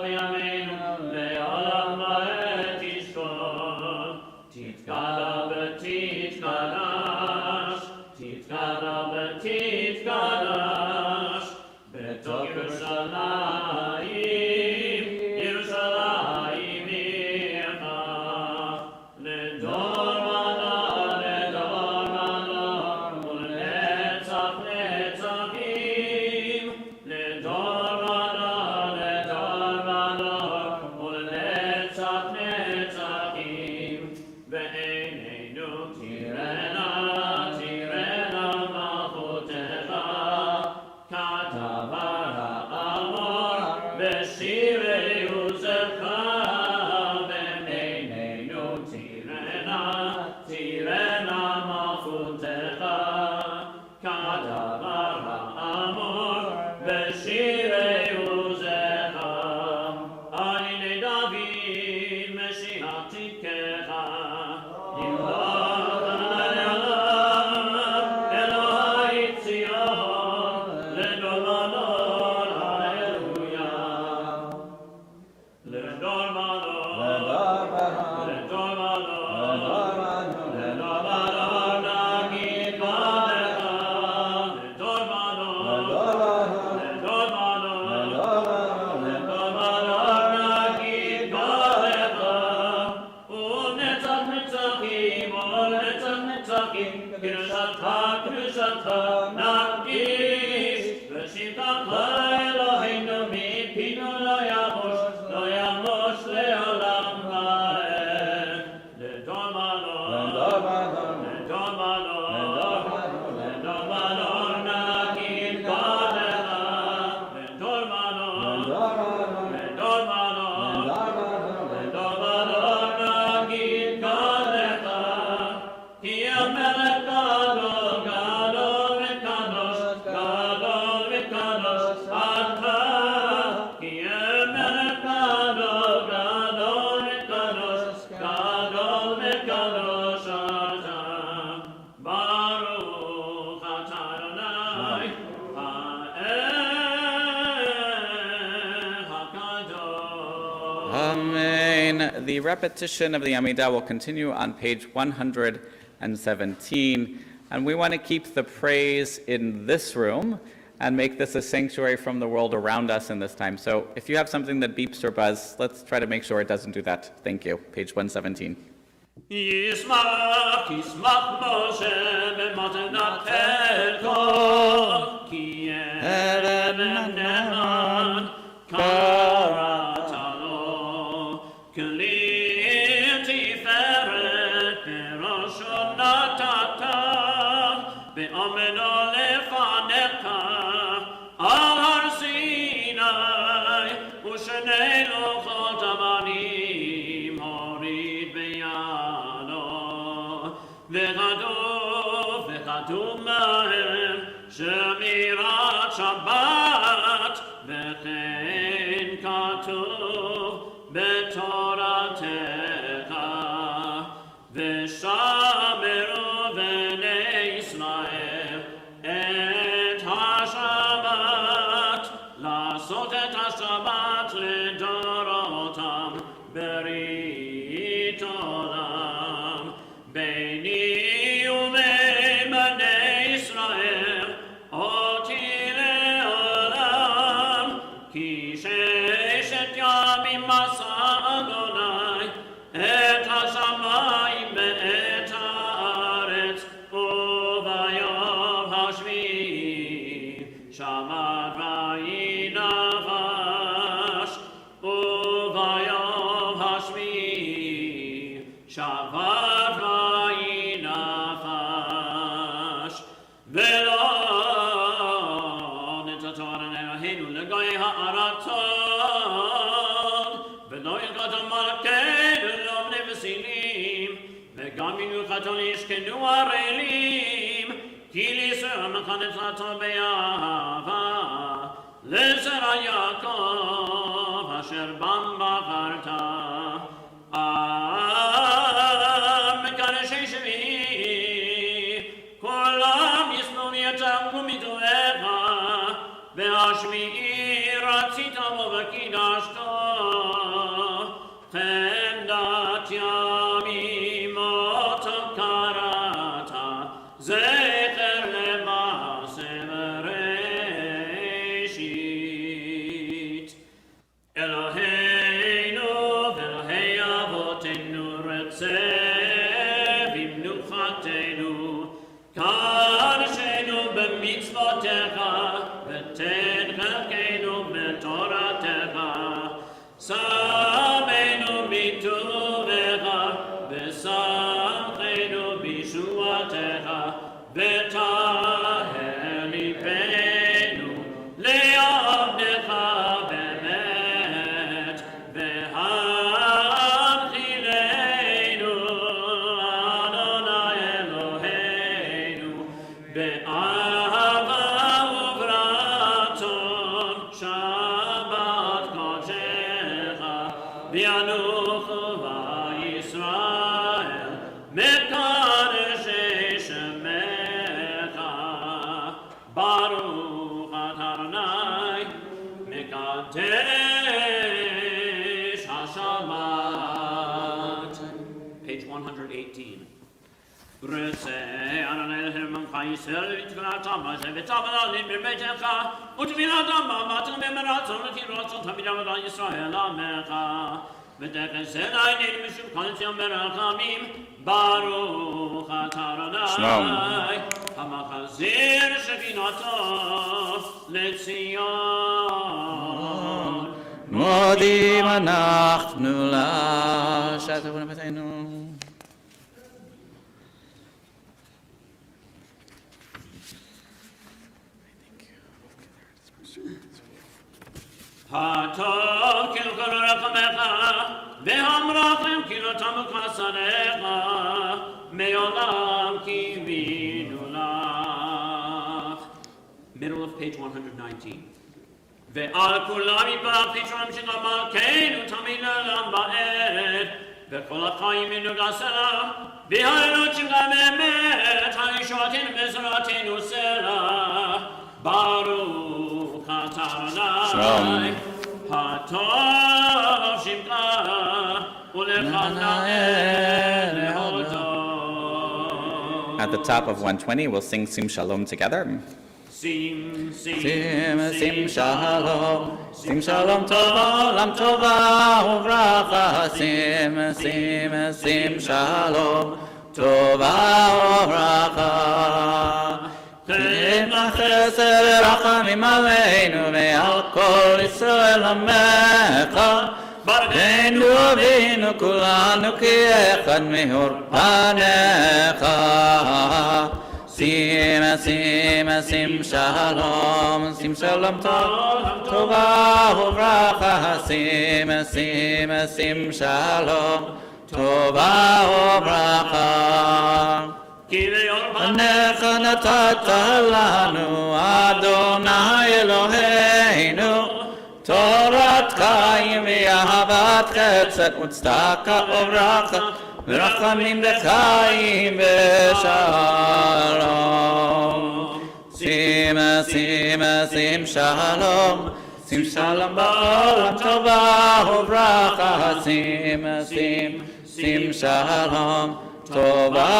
ימינו, לעולם לעת תשכון. תתגלה ותתקדש, בתוך ירושלים, ירושלים עירך, לדור ודור, ולנצח נצחים, לדור ודור, ולנצח נצחים, ועינינו תראנה מלכותך, כתבה רעמות Amen. The repetition of the Amidah will continue on page 117. And we want to keep the praise in this room and make this a sanctuary from the world around us in this time. So if you have something that beeps or buzzes, let's try to make sure it doesn't do that. Thank you. Page 117. ישמח, ישמח משה במתנתך, כי אבן נאמן קראת לו, כלי תפארת בראשו נתת, בעמדו לפניך על הר סיני, ושני לוחות אבנים הוריד בידו, וכתוב מהם שמירת שבת, וכן כתוב בתורתך, ושמרו בני ישראל את השבת, לעשות את השבת לדורותם ברית עולם. ביני ובין בני ישראל אותי לעולם, כי ששת ימים עשה אדוני את השמיים ואת הארץ, וביום השביעי שבת וינפש, וביום השביעי שבת וינפש. ולא נתתו אלוהינו לגוי הארצות, ולא ילקוט מלכנו לא בני וסינים, וגם ינוחתו לישכנו ערלים, כי לישראל מחנצתו באהבה, לזרע יעקב אשר בם בחרת. מקדשי שביעי, כולם ישנאו יצאו מדבריך, והשביעי רצית בו וקידשתו, חמדת ימים אותו קראת, זכר למעשה בראשית. אלוהינו ואלוהי אבותינו רצה במנוחתנו, קדשנו במצוותיך, ותן חלקנו בתורתך, שמנו בטובך, ושמחנו בישועתך, וטהר ליבנו לעבדך באמת, והנחילנו אדוני אלוהינו באהבה וברצון, שבת קודשך וינוחו בישראל מקדשי שמך. ברוך אתה אדוני מקדש השבת. Page 118. רוצה אדוני להרממך ישראל ותפילתם הזה ותעבדלים בביתך, ותפילתם במתן במרצון ותרצון תמיד עבודה ישראל עמך, ותכס אל עינינו משום כל ציון ברחמים. ברוך אתה אדוני המחזיר שכינתו לציון. מודים אנחנו להשת עוונותינו. הטוב כאילו כל רחמך, והמרחם כאילו תמו חסדיך, מעולם קיווינו לך. Middle of page 119. ועל כולם יתברך פתרון של מלכנו תמיד לעולם ועד, וכל החיים ינוגסם, והעלות שלך באמת, הישועתנו בעזרתנו סלע. ברוך אתה אדוני, הטוב שמך At the top of 120, we'll sing Sim Shalom together. Sim, sim, Sim Shalom, Sim Shalom Tova, Lam Tova Uvracha. Sim Shalom, Tova Uvracha. Sim Chesed Rachamim Aleinu Ve'al Kol Yisrael Amecha. Barkeinu Avinu Kulanu Ki Echad Mehor Panecha. Sim Shalom, Sim Shalom Tova Uvracha. Sim Shalom, Tova Uvracha. Panecha natata lanu, Adonai Eloheinu, Torat Chaim v'ahavat chesed u'tzedaka uvracha, v'rachamim v'chaim v'shalom. Sim Shalom, Sim Shalom ba'olam tova uvracha. Sim Shalom, Tova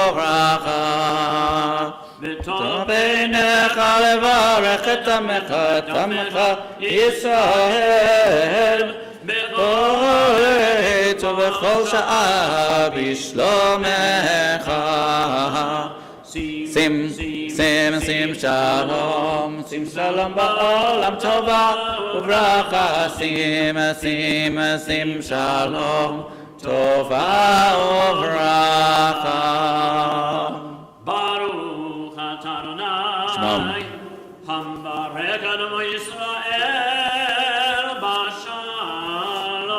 uvracha. V'tovenecha levarech et amecha Yisrael b'oret u'b'chol sha'a b'shlomecha. Sim Shalom ba'olam tova uvracha. Sim Shalom, Tova uvracha. Baruch atah Adonai, hambarech Adonai Yisrael b'shalom.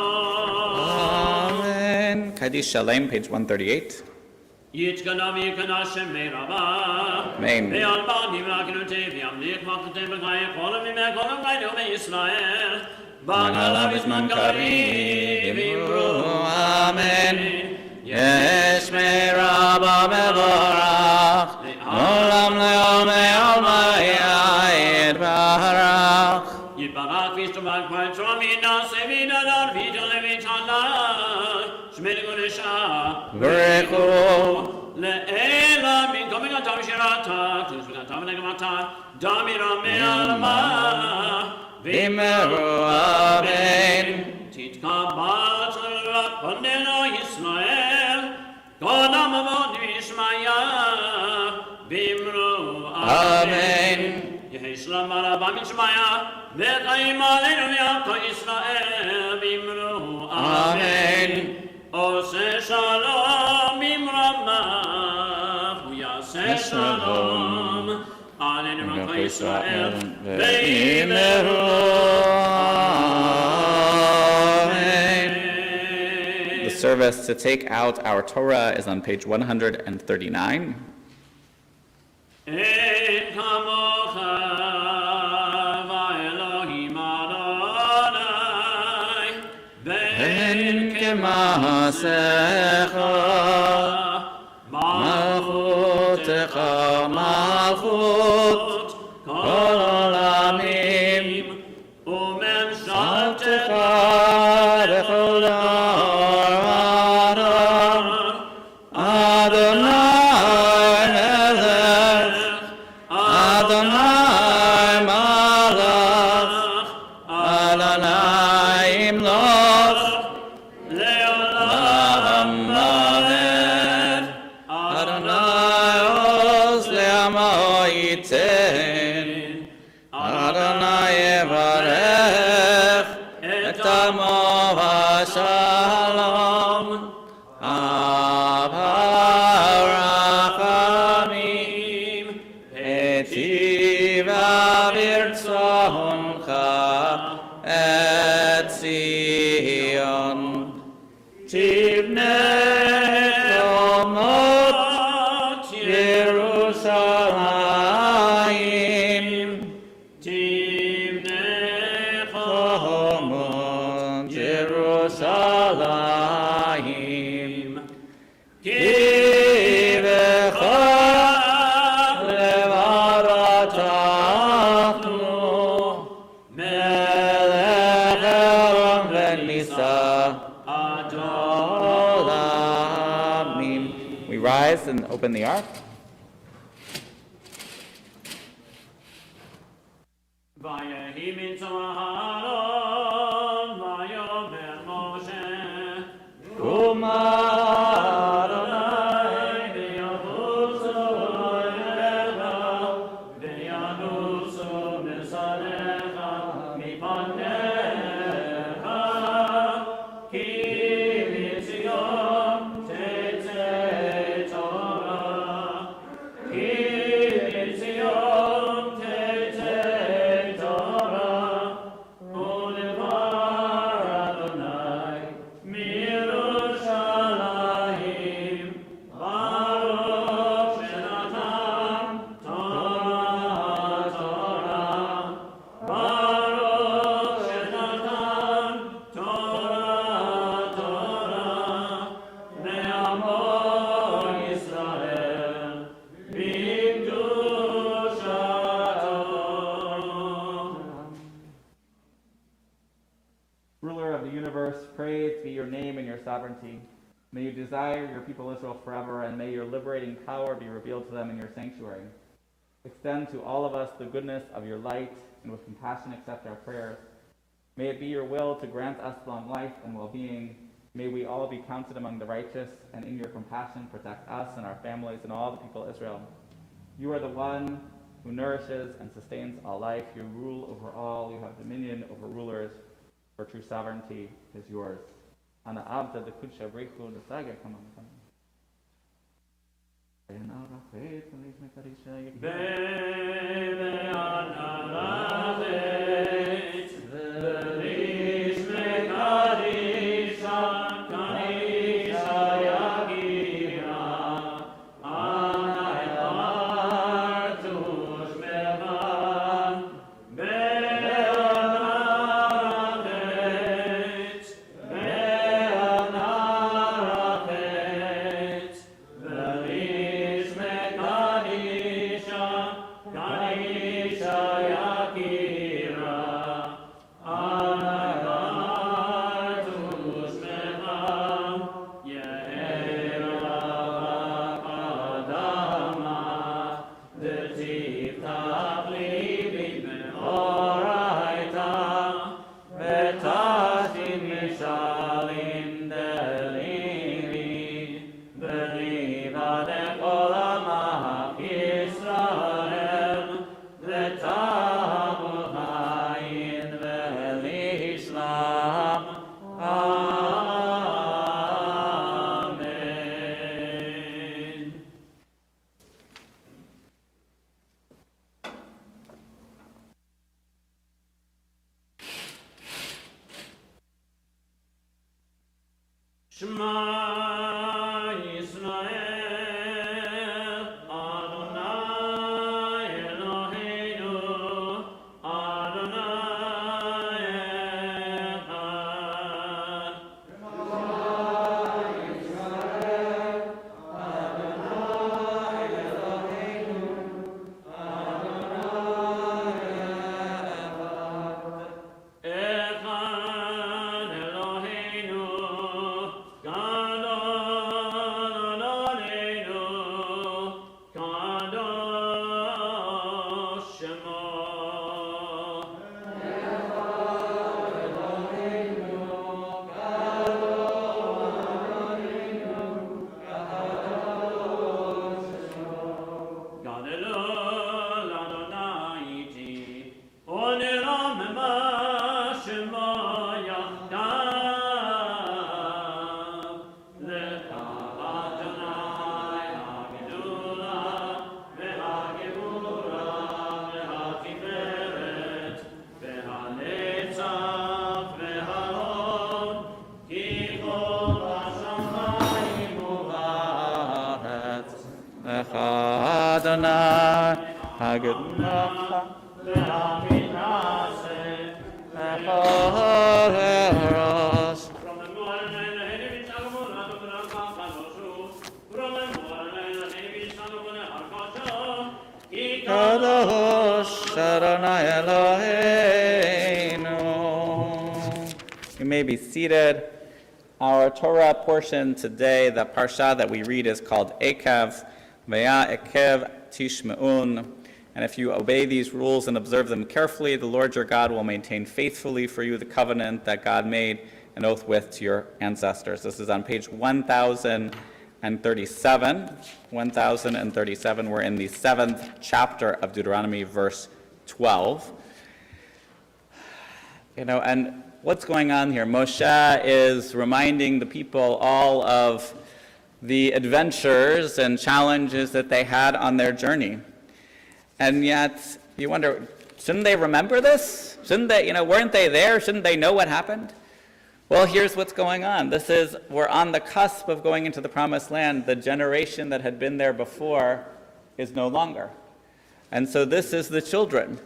Amen. Kaddish Shalem, page 138. Yitzchanav yikana shemei rabah. Amen. Ve'al ba'adim rakenu tevi'amlich machate b'chayim kolam mimeh kolam chayim Yisrael. Ba'alav izman karim v'imru. Amen. Yesh merabah mevorach, olam le'ol me'ayid barach. Yitbarach v'yishtabach v'yitzrom yinaseh v'yidadar v'yidoleh v'yitzalah. Shmei l'godesha. V'rechu. Le'ela min coming on Tom Shirata, Tushka Tom Negamata, Damira Me'alma, V'meru. Amen. Titka Batzara Pandela Yisrael, Kodam Avod Vishmaya, Vimru. Amen. Yehishlam Arabam Vishmaya, V'chaim Aleinu V'yakta Yisrael, Vimru. Amen. Ose Shalom Imramach, Uyaseh Shalom, Aleinu V'yakta Yisrael, V'yimeru. The service to take out our Torah is on page 139. Ein kamocha va'elohim Adonai, Ben kemasecha, malchutecha malchut, kol olamim, u'memshaltecha bechol dor Adonai melech, Adonai malach, Adonai imloch, Le'olam amen. Adonai oz le'amo yiten, Adonai yevarech et amo v'shalom. Avarachamim etiva v'irtzoncha et Zion. Tivnei chomot Yerushalayim. Tivnei Chomot Yerushalayim. Ki v'chol levaratachnu melech Aaron v'Nisa. Adonai rise and open the ark. ויהי מצווה אהרון ויאמר משה Uma אדוני ויבוסו אליך וינוסו משריך מפניך כי מציון תצא תורה כי מציון תצא תורה ולדבר אדוני מירושלים ברוך שנתן תורה ברוך שנתן תורה לעמו ישראל בקדושתו. Ruler of the universe, praised be your name and your sovereignty. May you desire your people Israel forever, and may your liberating power be revealed to them in your sanctuary. Extend to all of us the goodness of your light, and with compassion accept our prayers. May it be your will to grant us long life and well-being. May we all be counted among the righteous, and in your compassion protect us and our families and all the people of Israel. You are the one who nourishes and sustains all life. You rule over all. You have dominion over rulers. For true sovereignty is yours. Ana abda de kudsha brechu de saga come on. בארץ בריש מקדישה קדישה יגיע אנא ארצו שמך בארץ בריש מקדישה קדישה יגיע אנא ארצו שמך יאר אדמה דתפתח ליבי מאורייתא ותשתין משלים דלילי בריבה לכל עמך ישראל לטהור חיין ולשלם אמן. שמע ישראל אדוני אלוהינו אדוני אחד. אחד אלוהינו גדול עלינו קדוש שמו. גדלו לאדוני איתי ונרוממה שמו יחדיו. לך אדוני הגדולה והגבורה והתפארת והנצח וההוד כי כל בשמיים ובארץ לך אדוני הגדולה והמתנשא לכל הראש. Kadosh Adonai Eloheinu. You may be seated. Our Torah portion today, the parsha that we read, is called Ekev, Ve'ya Ekev Tishme'un. And if you obey these rules and observe them carefully, the Lord your God will maintain faithfully for you the covenant that God made an oath with to your ancestors. This is on page 1037. 1037, we're in the 7th chapter of Deuteronomy, verse 12. And what's going on here? Moshe is reminding the people all of the adventures and challenges that they had on their journey. And yet, you wonder, shouldn't they remember this? Shouldn't they, weren't they there? Shouldn't they know what happened? Well, here's what's going on. We're on the cusp of going into the promised land. The generation that had been there before is no longer. And so this is the children.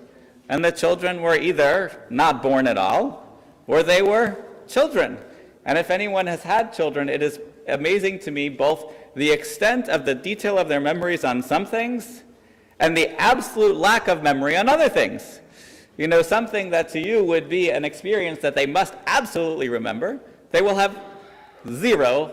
And the children were either not born at all, or they were children. And if anyone has had children, it is amazing to me both the extent of the detail of their memories on some things and the absolute lack of memory on other things. Something that to you would be an experience that they must absolutely remember, they will have zero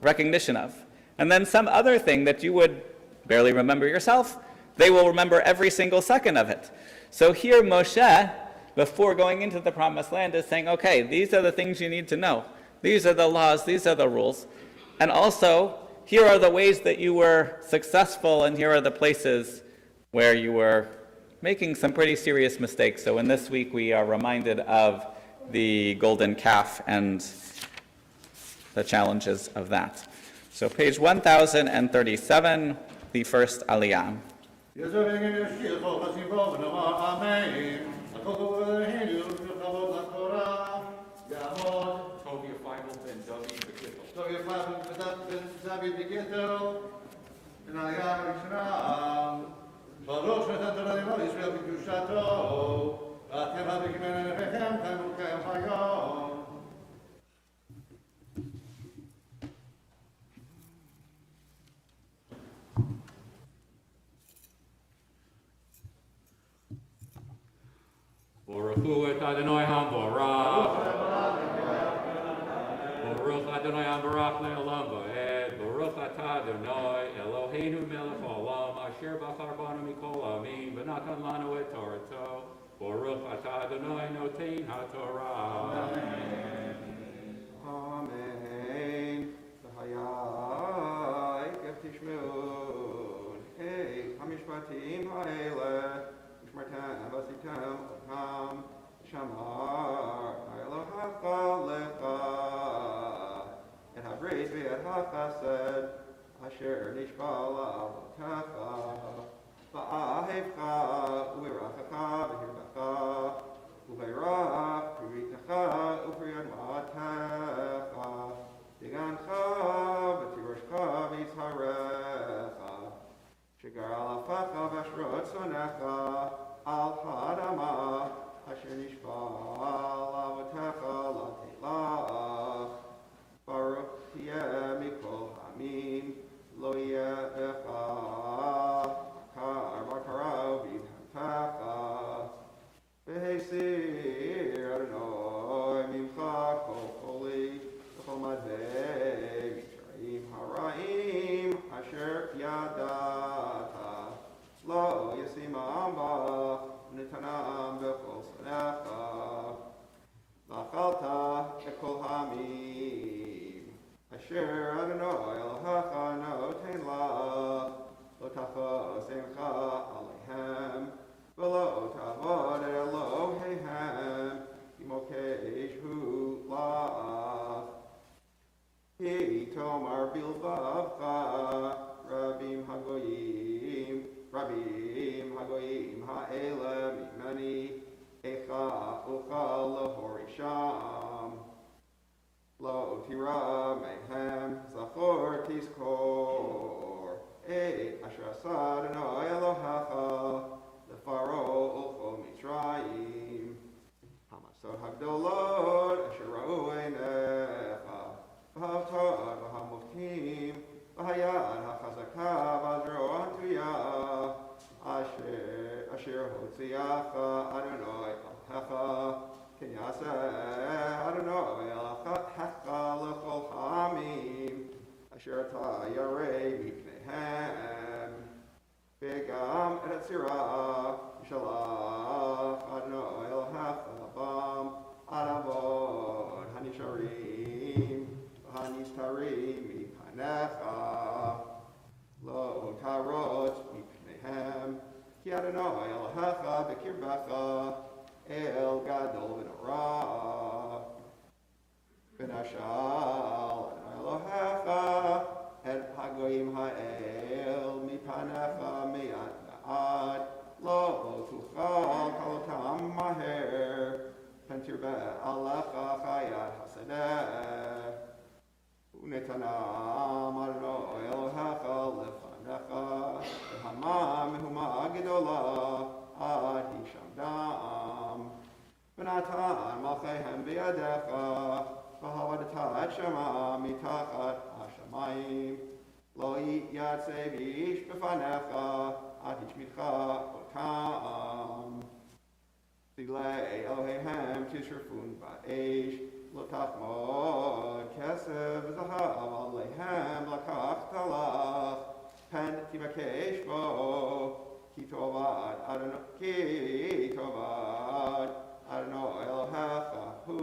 recognition of. And then some other thing that you would barely remember yourself, they will remember every single second of it. So here Moshe, before going into the promised land, is saying, okay, these are the things you need to know. These are the laws, these are the rules. And also, here are the ways that you were successful, and here are the places where you were making some pretty serious mistakes. So in this week, we are reminded of the golden calf and the challenges of that. So page 1037, the first aliyah. ברוך שנתת לנו ישראל בקדושתו, ואתם הבאים אליכם כמוכם היום. Baruch et Adonai HaMorach. Baruch Adonai HaMorach le'olam va'ed. Baruch atah Adonai Eloheinu melech haolam asher bachar banu mikol amim v'natan lanu et Torato. Baruch atah Adonai notein haTorah. Amen. Amen. V'hayai kef tishmeun. Hey, hamishpatim ha'ele. Mishmartem v'asitem otam. Shamar Elohecha lecha. Et habrit v'et hachased. Asher nishba la'avotecha. Va'ahevcha u'irachacha v'hirbacha. U'veirach p'ritecha u'p'riyad ma'atecha. Tigancha v'tiroshcha v'yitzarecha. Shigar alafecha v'ashrot sonecha. Al ha'adama asher nishba la'avotecha la'teilach. Baruch tiyeh mikol hamim. Lo yeh echa. Kar bakara v'yithatecha. V'heisir Adonai mimcha kol choli. V'chol madei mitzrayim hara'im. Asher yadata. Lo yasimam bach. Nitanam b'chol sanecha. V'achalta ekol hamim. Asher Adonai Elohecha noten lach. Lo tachos eincha aleihem. V'lo tavod et Eloheihem. Ki mokesh hu lach. Ki tomar bilvavcha. Rabim hagoyim ha'ele mimeni. Echa ucha lehorisham. Lo tira mehem zachor tizkor. Asher asad Adonai Elohecha lefaro ulchol Mitzrayim. Hamasot hagdolot asher ra'u einecha. V'havtod v'hamuftim v'hayad hachazaka v'azro antuya. Asher hotziacha Adonai Elohecha. Ken yaseh Adonai Elohecha lechol Torata Yarei Mipnehem Begam Et Sirah Shalach Adonai Elohecha Bam Aravod Hanisharim Hanistarim Mipanecha Lo Tarot Mipnehem Ki Adonai Elohecha Bekirbecha El Gadol V'Norah V'Nashal Elohecha Et Hagoyim Ha'el Mipanecha Me'at Na'ad Lo Tuchal Kalotam Maher Pentirbe Alecha Chayat Hasadeh Unetanam Adonai Elohecha Lefanecha V'Hamam Mehuma Gedolah Ad Hishamdam V'Natan Malcheihem B'Yadecha V'Havadat Shema Mitachat HaShamayim Lo Yatzeh V'ish B'Fanecha Ad Hishmitcha Otam Dilei Eloheihem Tishrafun Ba'esh Lo Tachmod Kesef Zahav Aleihem Lakach Talach Pen Tivakesh Bo Ki Tovad Adonai Elohecha Hu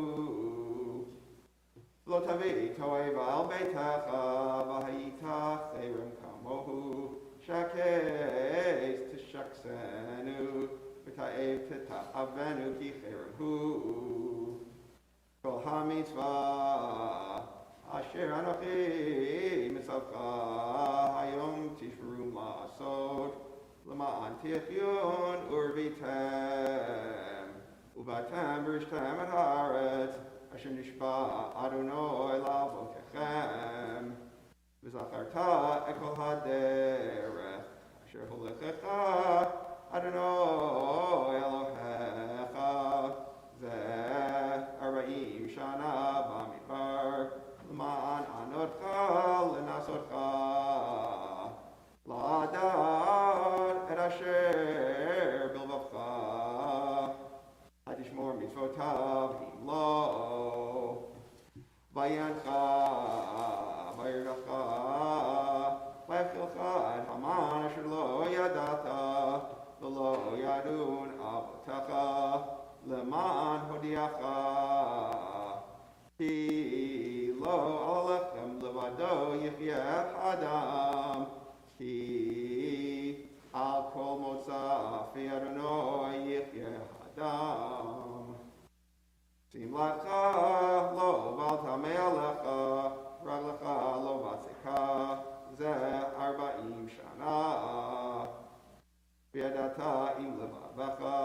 Lo Tavi Toev Al Beitecha V'Hayitach Cherem Kamohu Shakes Tishaksenu V'Ta'ev Tita'avenu Ki Cherem Hu Kol HaMitzvah Asher Anochi Mitzavcha Hayom Tishru Ma'asot L'ma'an Tichyun Urvitem Uvatem V'Rishtem Et Haaretz Asher Nishba Adonai Lavotechem V'Zacharta Et Kol HaDerech Asher Holechecha Adonai Elohecha Zeh Arbaim Shana Bamidbar L'ma'an Anotcha L'nasotcha La'adad Et Asher Bilvavcha Hadishmor Mitzvotav Himlo Vayancha Vayirgacha Vayachilcha Et Haman Asher Lo Yadata V'Lo Yadun Avotecha L'ma'an Hodiacha Ki Lo Alechem Levado Yichyeh Adam Ki Al Kol Motza Fi Adonai Yichyeh Adam Sim Lecha Lo Val Tamei Alecha Raglecha Lo Vatzeka Zeh Arba'im Shana V'yadata Im Levavecha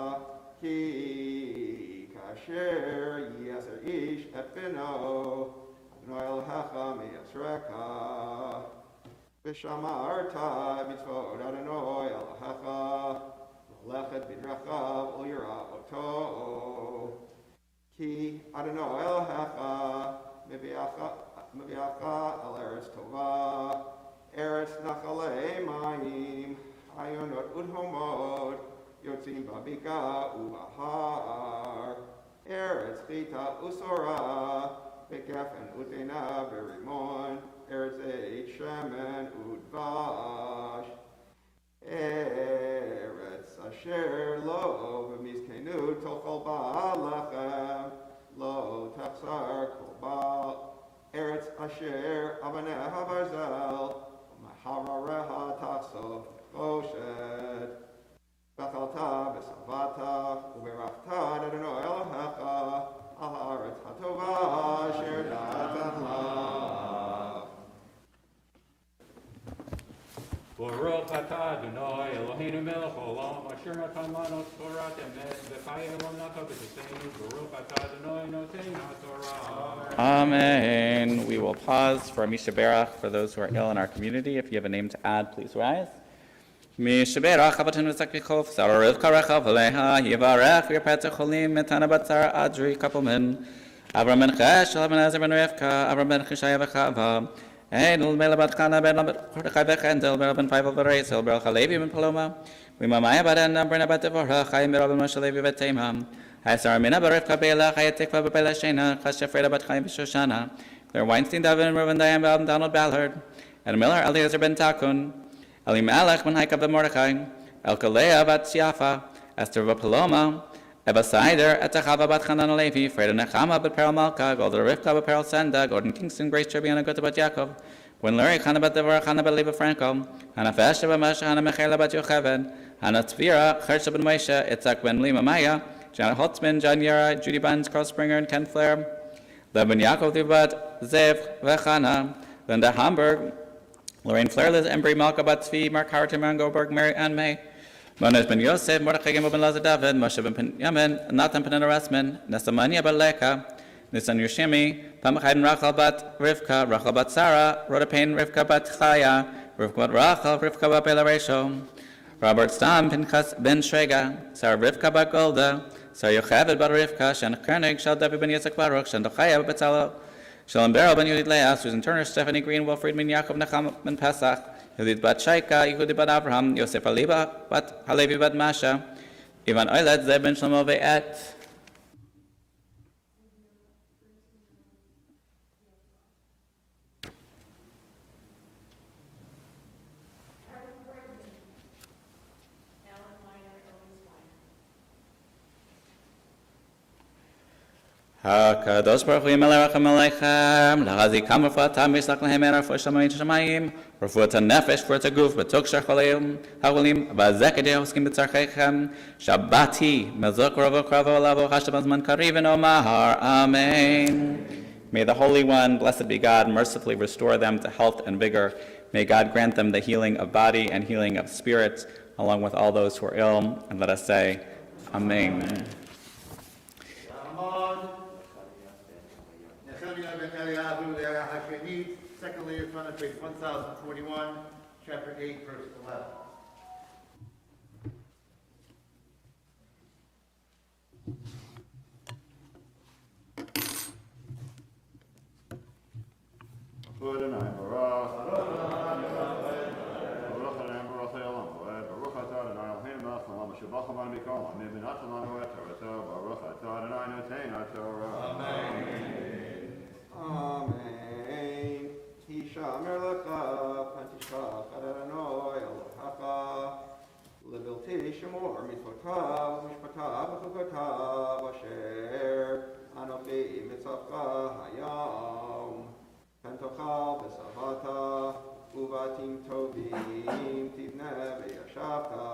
Ki Kasher Yeser Ish Et Beno Adonai Elohecha Meyasrecha V'shamarta Mitzvot Adonai Elohecha L'lechet B'drachav U'yira Oto Ki Adonai Elohecha Meviacha Al Eretz Tova Eretz Nachalei Mayim Ayonot Udhomot Yotzim Babika Ubahar Eretz Chita Usora Bekefen Utena Berimon Eretz Eit Shemen Udvash Eretz Asher Lo V'mizkenu Tochol Ba'alachem Lo Tachsar Kol Ba'al Eretz Asher Abaneh HaBarzel Maharareha Tachsov Choshet Bechalta B'Savata U'berachta Adonai Elohecha Al Haaretz HaTova Asher Natan Lach Baruch atah Adonai Eloheinu melech haolam asher natan lanu Torat emet v'chayim lo nata b'tseinu Baruch atah Adonai notein haTorah. Amen. We will pause for Mishaberach for those who are ill in our community. If you have a name to add, please rise. Mishaberach abatin v'zakrichov Zararev karechav aleha Yivarech v'yirpetzer cholim Metana batzar adri kapelmen Avram ben Chesh Avram ben Ezer ben Rivka Avram ben Chishaya v'chava Einul melabat Chana ben Mordechai v'chendel Beryl ben Feivel v'reisel Beryl Chalevi ben Paloma V'mamaya baden Brina bat Devorah Chayim Beryl ben Moshe Levi v'teimam Haisar Mina Berivka Beila Chayatikva b'Beila Shena Chas Shefreda bat Chayim v'Shoshana Claire Weinstein Davin Reuven Diane Donald Ballard and Miller Eliezer ben Takun, Elimelech ben Haika ben Mordechai, Elkalea bat Siafa, Esther bat Paloma, Eva Sider, Etachava bat Chanan Levi, Freda Nechama bat Perel Malka, Golda Rivka bat Perel Senda, Gordon Kingston, Grace Tribbiana Gutta bat Yaakov, When Larry Chana bat Devar, Chana bat Leva Franco, Hana Fesha bat Masha, Hana Mechela bat Yocheved, Hana Tvira, Chersha ben Moshe, Itzak ben Lima Maya, Janet Holtzman, John Yara, Judy Bunns, Carl Springer, and Ken Flair, Levin Yaakov bat Zev, Vechana, Linda Hamburg, Lorraine Flair, Liz Embry, Malka bat Tzvi, Mark Howard, Timran Goldberg, Mary Ann May, Moses ben Yosef, Mordechai Gimel ben Lazar David, Moshe ben Pinyamin, Natan ben Rasman, Nesamania bat Leka, Nisan Yershimi, Pamachai ben Rachel bat Rivka, Rachel bat Sarah, Rodapain Rivka bat Chaya, Rivka bat Rachel, Rivka bat Bela Resho, Robert Stam, Pinchas ben Shrega, Sarah Rivka bat Golda, Sarah Yocheved bat Rivka, Shan Kernig, Shal David ben Yitzhak Baruch, Shan Dochaya bat Betzalel, Shalom Beryl ben Yudit Leah, Susan Turner, Stephanie Green, Wilfried ben Yaakov, Nacham ben Pesach, Yudit bat Shaika, Yehudi bat Abraham, Yosef Aliba bat Halevi bat Masha, Ivan Oiled, Zeb ben Shlomo ve'et. HaKadosh Baruch Hu Yimelech Aleichem, Lahazikam Refuatam Yislach Lehem Erer for Shamayim Shamayim, Refuat HaNefesh for Taguf, Betuk Shar Choleim, Hagulim, Bazekadeh Hoskim B'tzarcheichem, Shabbati, Mezok Ravo Kravo Lavo, Hashem Azman Kariv and Omahar, Amen. May the Holy One, blessed be God, mercifully restore them to health and vigor. May God grant them the healing of body and healing of spirit, along with all those who are ill, and let us say, Amen. Secondly, it's on page 1041, chapter 8, verse 11. Amen. Hishamer lecha, pantishach Adonai Elohecha, levilti shemor mitzvotav, mishpatav, v'chukotav, asher anochi mitzavcha hayam, pentochal v'savata, uvatim tovim tibne v'yashavta,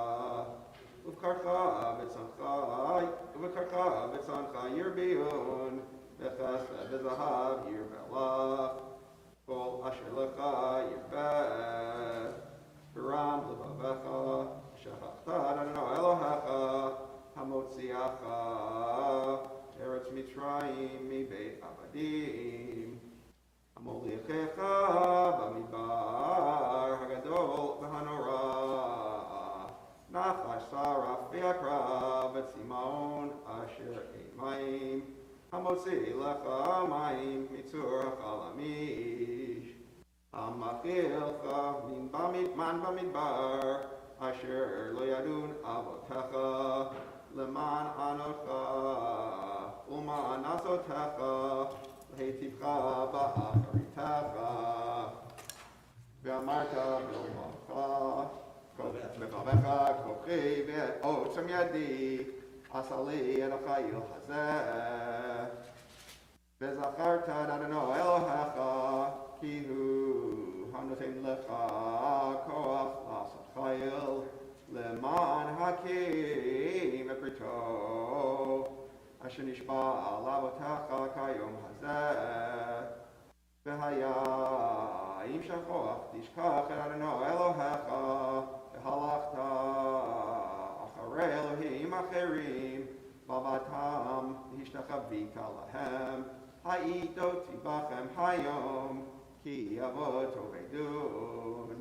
uvkarcha v'tzancha yirbiun, v'chesed v'zahav yirvelach, Kol asher lecha yirbeh, Biram levavecha, Shechachta Adonai Elohecha, Hamotziacha, Eretz Mitzrayim mibeit avadim, Hamolichecha b'midbar hagadol v'hanora, Nachash saraf v'yakra v'tzimaon asher eimayim, Hamotzi lecha mayim mitzur hachalamish, Hamachilcha min bamidbar, asher lo yadun avotecha, leman anocha, uman asotecha, lehitivcha ba'acharitecha, ve'amarta b'lomacha, kol ve'et levavecha, kochi ve'et otzam yadi, Asali Elochayil Hazeh, Vezacharta Adonai Elohecha, Kihu Hanoten Lecha Koach Lasat Chayil, Leman Hakim Eprito, Asher Nishba Lavotecha Kayom Hazeh, Vehaya Im Shachoach Tishkach Adonai Elohecha, Vehalachta Elohim acherim, vavatam hishtachavita lahem, ha'ito tibachem hayom, ki avot tovedun.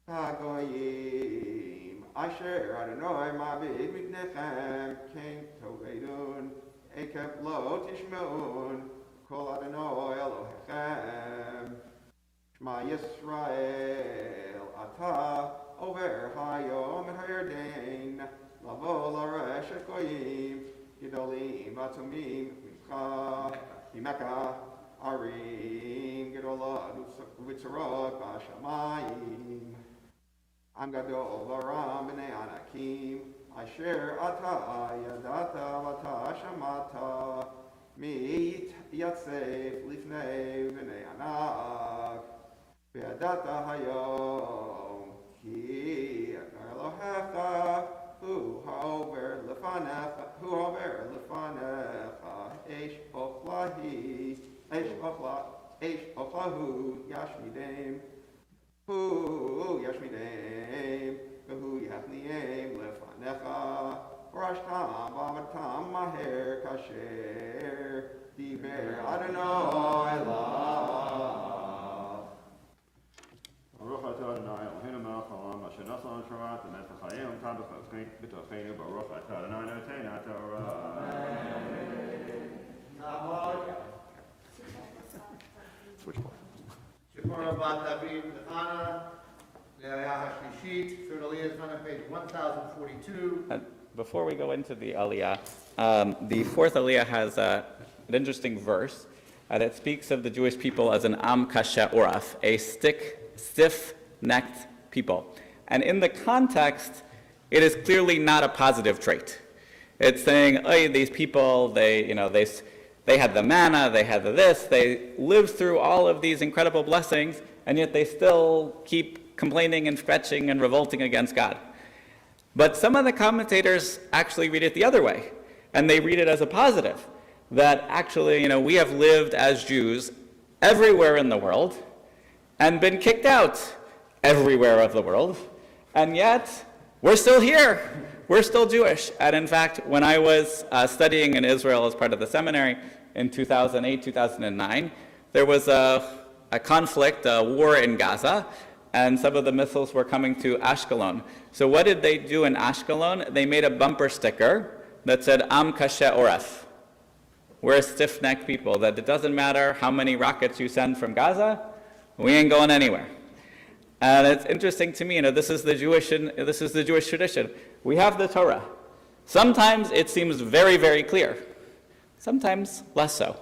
Hagoyim, asher Adonai ma'avid mitnechem, king tovedun, ekef lo tishmeun, kol Adonai Elohechem. Shema Yisrael, ata, over hayom and hayardain, lavo laresh ekoyim, gidolim atumim, mimcha, mimeka, Arim Gedolah Vitzarot Bashamayim. Am Gadol Varam Bnei Anakim. Asher Ata Yadata Vata Shamata. Meet Yatsef Lifnei Bnei Anak. Ve'adata Hayom. Ki Elohecha. Hu Haover Lefanecha. Hu Haover Lefanecha. Eish Ochlahi. Eish Ochlahu Yashmidem. Hu Yashmidem. Hu Yachniim Lefanecha. Rashtam Bavatam Maher Kasher. Diber Adonai La. ברוך אתה אדוני אלוהינו מלך העולם אשר נשא לנו תורה ומת וחיים ומטע בתוכנו ברוך אתה אדוני נותן התורה. Shipura Bat David Nechana, Le'ayah HaShlishit, third Aliyah is on page 1042. Before we go into the Aliyah, the fourth Aliyah has an interesting verse that speaks of the Jewish people as an Am Kasha Oraf, a stiff-necked people. And in the context, it is clearly not a positive trait. It's saying, oh, these people, they had the manna, they had the this, they lived through all of these incredible blessings, and yet they still keep complaining and scratching and revolting against God. But some of the commentators actually read it the other way, and they read it as a positive, that actually, we have lived as Jews everywhere in the world, and been kicked out everywhere of the world, and yet we're still here. We're still Jewish. And in fact, when I was studying in Israel as part of the seminary in 2008, 2009, there was a conflict, a war in Gaza, and some of the missiles were coming to Ashkelon. So what did they do in Ashkelon? They made a bumper sticker that said, Am Kashe Oref. We're a stiff-necked people, that it doesn't matter how many rockets you send from Gaza, we ain't going anywhere. And it's interesting to me, this is the Jewish tradition. We have the Torah. Sometimes it seems very, very clear. Sometimes less so.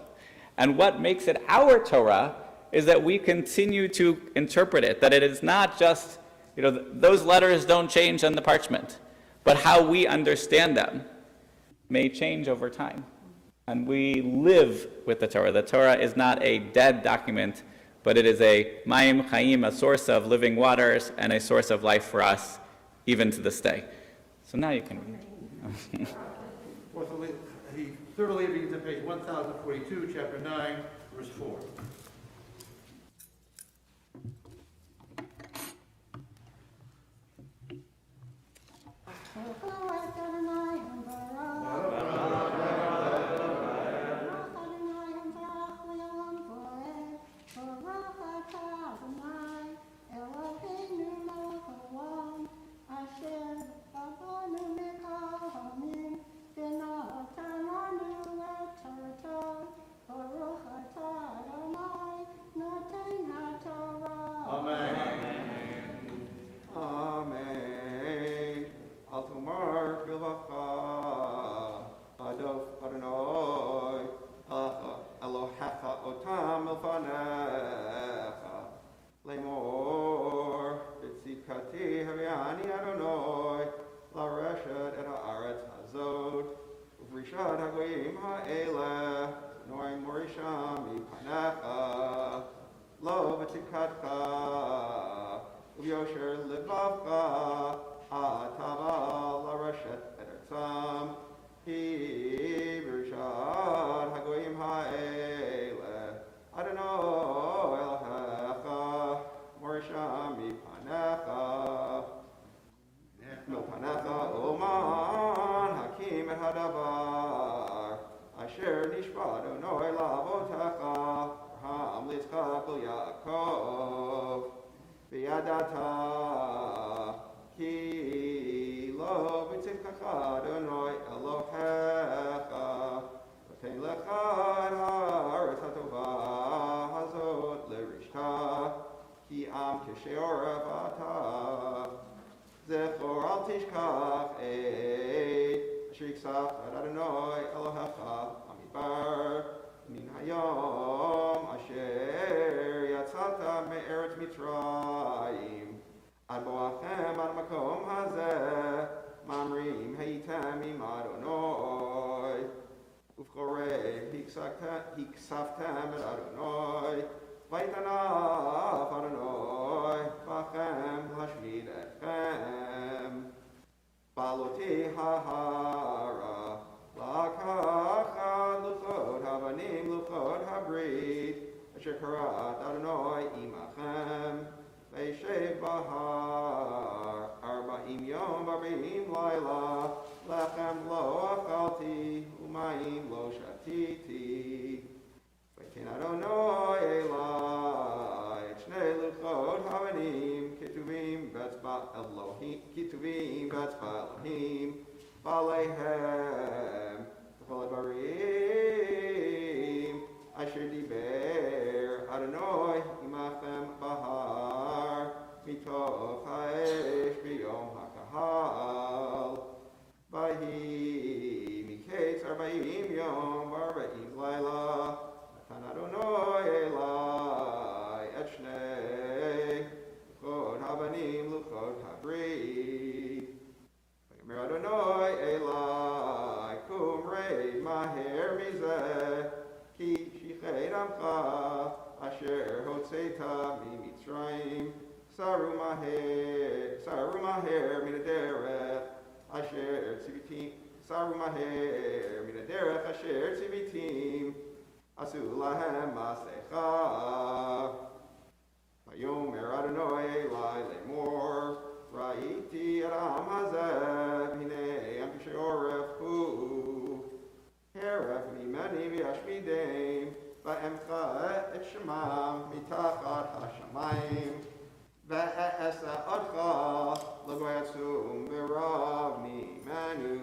And what makes it our Torah is that we continue to interpret it, that it is not just, those letters don't change on the parchment, but how we understand them may change over time. And we live with the Torah. The Torah is not a dead document, but it is a Mayim Chaim, a source of living waters, and a source of life for us, even to this day. So now you can read. Third Aliyah begins on page 1042, chapter 9, verse 4. Adonai Elohecha Amidbar Min Hayom Hiksaftem et Adonai, Vaitanaf Adonai, Bachem Hashmid Etchem, Baloti Hahara, Lakacha Luchot Havanim Luchot Habrit, Asher Karat Adonai Imachem, Veishev Bahar, Arba'im Yom Arba'im Laila, Lechem Lo Achalti, Umayim Lo Shatiti, V'kein Adonai Elai, Shnei Luchot Havanim, Ketuvim Betzba Elohim, Ketuvim Betzba Elohim, Balehem, V'chol Barim, Asher Diber, Adonai Imachem Bahar, Mitoch Ha'esh B'yom HaKahal, Vahi Miketz Arba'im Yom V'arba'im Laila, Natan Adonai Elai et Shnei Luchot Havanim Luchot Habrit, V'yomer Adonai Elai Kum Rei Maher Mizeh Ki Shichet Amcha Asher Hotzeita Mitzrayim Saru Maher Min Haderech Asher Tzivitim Saru Maher Min Haderech Asher Tzivitim Asu Lahem Masecha Vayomer Adonai Elai Lemor Ra'iti et Am Hazeh Hinei Am Kisheoref Hu Heref Mimeni V'Ashmideim Va'emcha et Shemam Mitachat HaShamayim Va'esa Odcha L'goyatzum V'rav Mimenu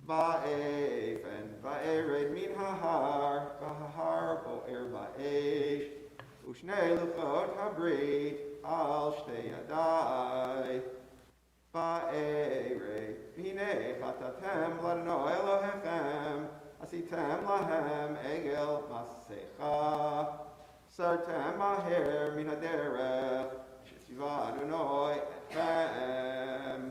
Va'efen Va'ered Min Hahar V'Hahar Bo'er Ba'esh U'shnei Luchot Habrit Al Shtei Yadai Va'ered Minei Chatatem L'Adonai Elohechem Asitem Lahem Egel Masecha Sartem Maher Min Haderech Sheshiva Adonai Etchem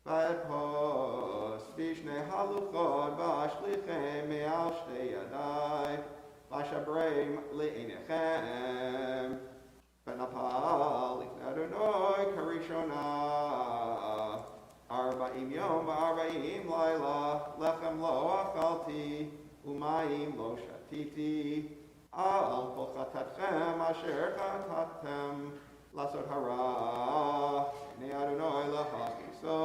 Va'edpos Vishnei Haluchot V'ashlichem Me'al Shtei Yadai V'ashabreim Le'inechem V'napal Lifnei Adonai Karishona Arba'im Yom V'arba'im Laila Lechem Lo Achalti Umayim Lo Shatiti Al Kol Chatatchem Asher Chatatem Lasot Hara Bnei Adonai L'Hachiso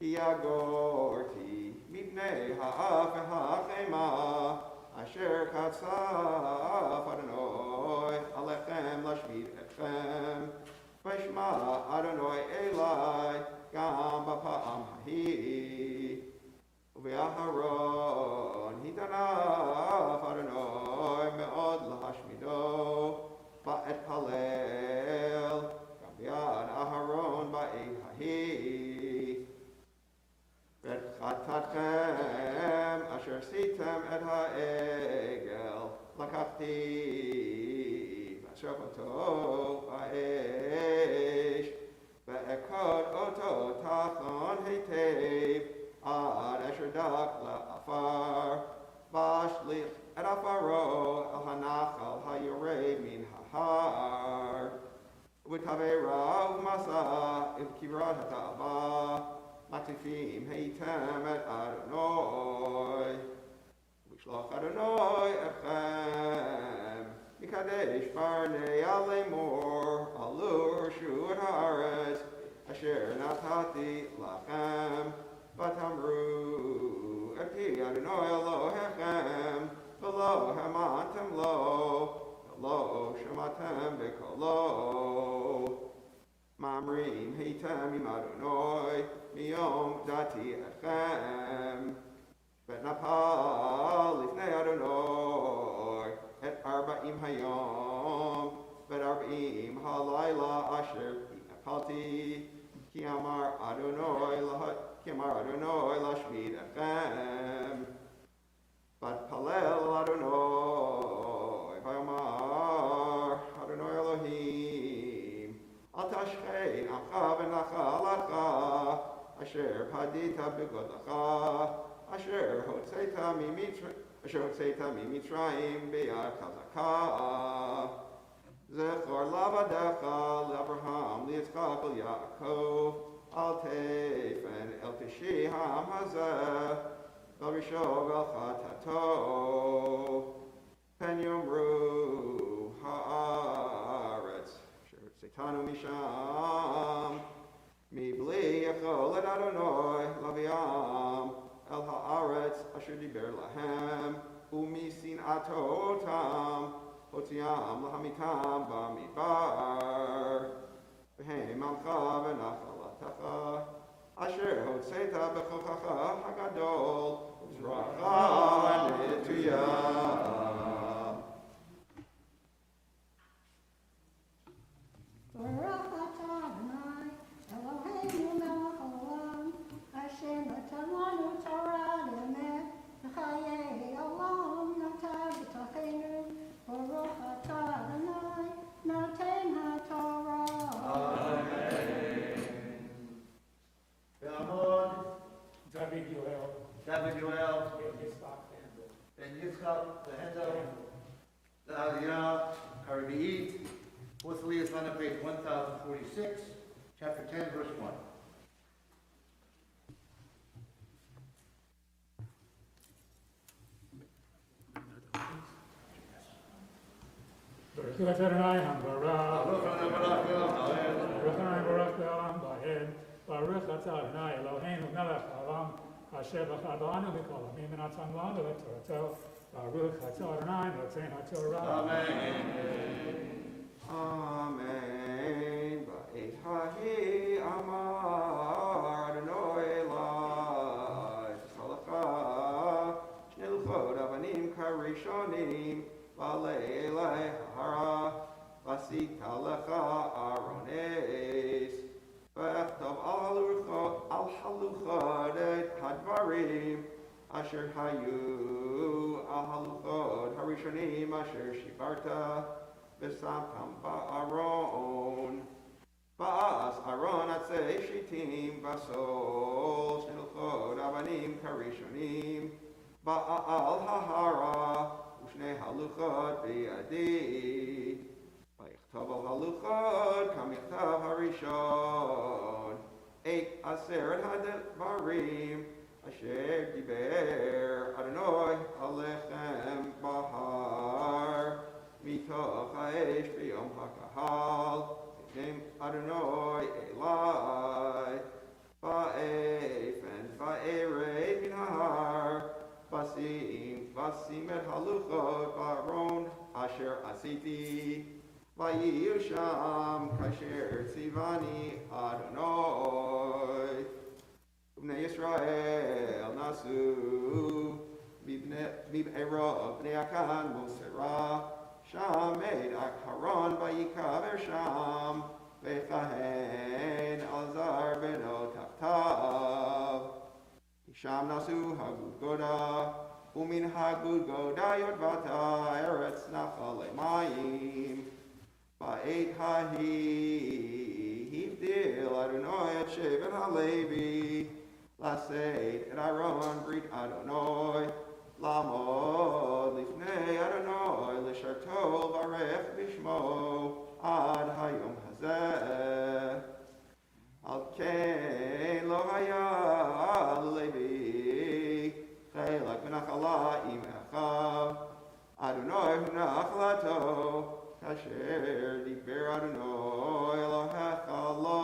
Hiagorti Mipnei Ha'af V'Ha'chema Asher Chatzaf Adonai Alechem Lashmid Etchem V'shma Adonai Elai Gam B'Pa'am Hahi Uve'aharon Hitanaf Adonai Me'od L'Hashmido Ba'et Palel Gam B'yad Aharon Ba'ed Hahi V'et Chatatchem Asher Sitem Et Ha'egel Lakachti V'ashochoto Ba'esh Ve'ekod Oto Tachon Heitev Ad Asher Dak La'afar V'ashlich Et Afaro Al Hanachal HaYored Min Hahar V'tavera U'masa V'kibrat HaTa'ava Matifim Heitem Et Adonai V'shloch Adonai Echem Mikadesh Barnei Alemor Alur Shu Et Haaretz Asher Natati Lachem V'tamru Eti Adonai Elohechem V'lo Hamantem Lo V'lo Shematem B'kolo Mamrim Heitem Im Adonai Miyom Dati Etchem V'napal Lifnei Adonai Et Arba'im Hayom V'arba'im Halayla Asher Napalti Ki Amar Adonai Lashmid Echem V'atpalel Adonai V'yomar Adonai Elohim Al tashchein amcha v'nacha alacha Asher padita b'godlacha Asher Hotzeita Mimitzrayim B'yad Chazakah. Zechor Lavadecha L'Abraham L'Yitzchak L'Yaakov Al Tefen El Tishiham Hazeh El Rishov El Chatato Pen Yomru Haaretz Asher Hotzeitanu Misham Mibli Yechol Et Adonai Laviam El Haaretz Asher Diber Lahem Umisin Atotam Hotiam Lahamitam Bamidbar V'hem Amcha V'nachalatecha Asher Hotzeita B'chochacha Hagadol Uzracha Netuyah. Baruch atah Adonai, Eloheinu melech haolam, asher natan lanu Torah le'emet, v'chayei olam natan b'tochenu. Baruch atah Adonai, noten haTorah. Ve'amod, David Yoel, David Yoel, Yitzchak Handel. Ben Yitzchak, the Hendel, the Aliyah, Harabi'it, Fourth Aliyah is on page 1046, chapter 10, verse 1. Baruch Adonai HaBarak, Baruch Adonai Barak Le'olam Ba'ed, Baruch atah Adonai Eloheinu melech haolam, asher b'char b'anu mikol hamim v'natan lanu et Torato. Baruch atah Adonai noten haTorah. Amen. Ba'et hahi amar Adonai elai Salaka Shnei luchot avanim karishonim V'alei elai hara V'asita lecha arones V'echtav al haluchot et hadvarim Asher hayu al haluchot harishonim Asher shibarta V'samtam ba'aron Ba'as aron atzei shitim V'asol Shnei luchot avanim karishonim Ba'al hahara U'shnei haluchot biyadi V'yichtav al haluchot Kamichtav harishon Eit aseret hadvarim Asher diber Adonai alechem bahar Mitoch ha'esh b'yom ha'kahal V'hem Adonai elai Va'efen va'ered min ha'har Vasim et haluchot ba'aron Asher asiti Vayiyu sham kasher tzivani Adonai Bnei Yisrael nasu B'nei Akan Mosera Sham made Akharon vayikaver Sham V'chahen Alzar beno Taftav Sham nasu Hagud Goda Umin Hagud Goda Yodvata Eretz Nachal Mayim Ba'et hahi Hivdil Adonai et Shevet HaLevi Laseit et Aaron Brit Adonai Lamod Lifnei Adonai Lisharto Varech Bishmo Ad Hayom Hazeh Al Ken Lo Haya Levi Chelak V'Nachala Im Echav Adonai Hu Nachlato Kasher Diber Adonai Elohecha Lo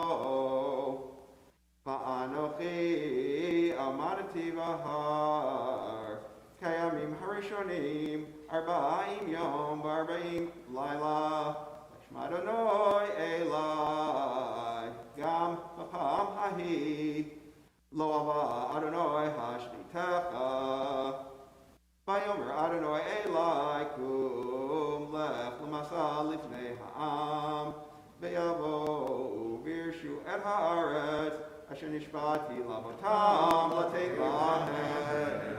Va'anochi Amadati V'har Kayamim Harishonim Arba'im Yom V'Arba'im Laila Shema Adonai Elai Gam V'Pam Hahi Lo Ava Adonai Hashnitecha Vayomer Adonai Elai Kum Lech L'Masa Lifnei Ha'am Ve'yavo Virshu Et Haaretz Asher Nishbati Lavotam Latei Lahem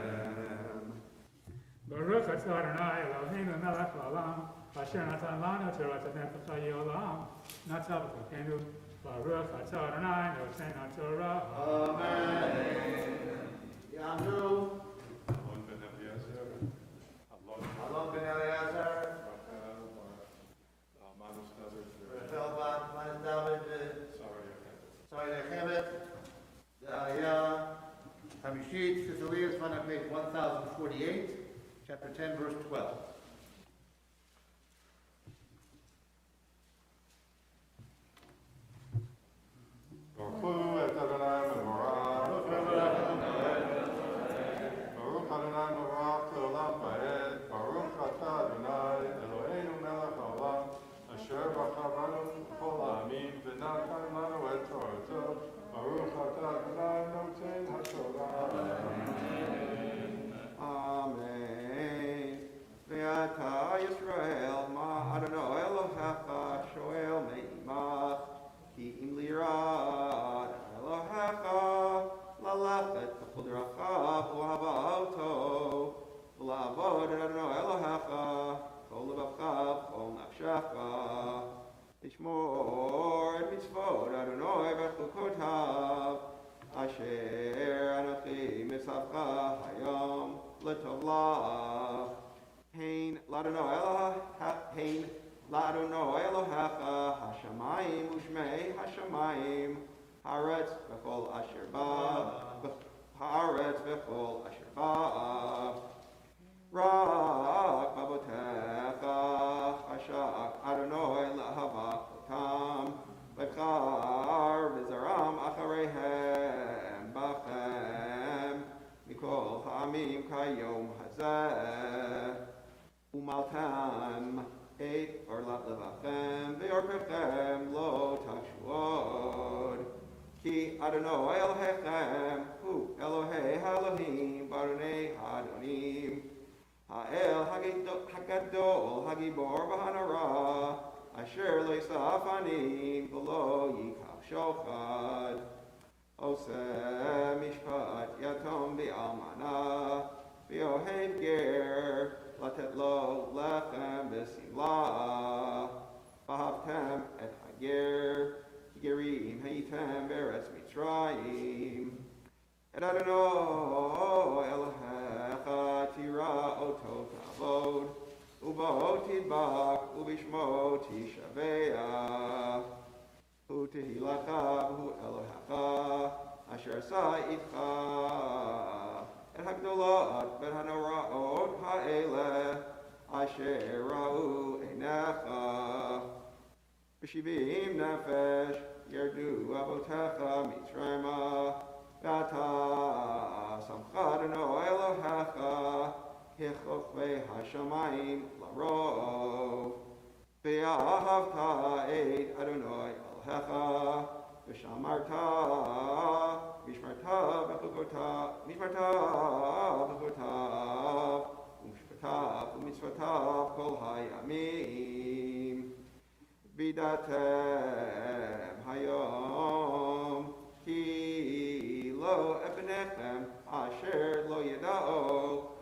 Baruch atah Adonai Eloheinu melech haolam, asher natan lanu Torah v'chayei olam, natan b'tochenu. Baruch atah Adonai noten haTorah. Amen. Yamnu chapter 10, verse 12. Baruch et Adonai mevorach. Baruch Adonai mevorach le'olam va'ed. Baruch atah Adonai Eloheinu melech haolam asher bachar banu kol ha'amim v'natan lanu et torato. Baruch atah Adonai noten haTorah. Amen. Ve'ata Yisrael ma Adonai Elohecha shoel me'imach ki im lirad Elohecha lalachet b'chol derachav u'hava'oto v'la'avod et Adonai Elohecha kol levavcha v'chol nafshecha tishmor et mitzvot Adonai v'chukotav asher anochi mitzavcha hayom l'tov lach hein l'Adonai Elohecha hashamayim u'shmei hashamayim haaretz v'chol asher ba haaretz v'chol asher ba rak bavotecha chashak Adonai l'havachotam v'char v'zaram achareihem bachem mikol ha'amim kayom hazeh umaltam et orlat levachem ve'orpechem lo tashuod ki Adonai Elohechem hu Elohei Elohim baronei hadonim ha'el hagadol hagibor v'hanara asher lo yisafanim v'lo yikav shochad oseh mishpat yatom v'almana v'ohev ger latet lo lechem v'simla v'havtem et hager gerim hayitem beretz mitzrayim et Adonai Elohecha tira oto kavod ubo tidbak ubishmo tishavea hu tehilacha hu Elohecha asher sa itcha et hagdolot bet hanoraot ha'eleh asher ra'u einecha b'shivim nefesh yerdu avotecha mitzrayma v'ata samcha Adonai Elohecha hichochvei hashamayim larov ve'ahavta et Adonai Elohecha v'shamarta mishmarta v'chukotav u'mishpatav kol hayamim vidatem hayom ki lo ebnechem asher lo yada'o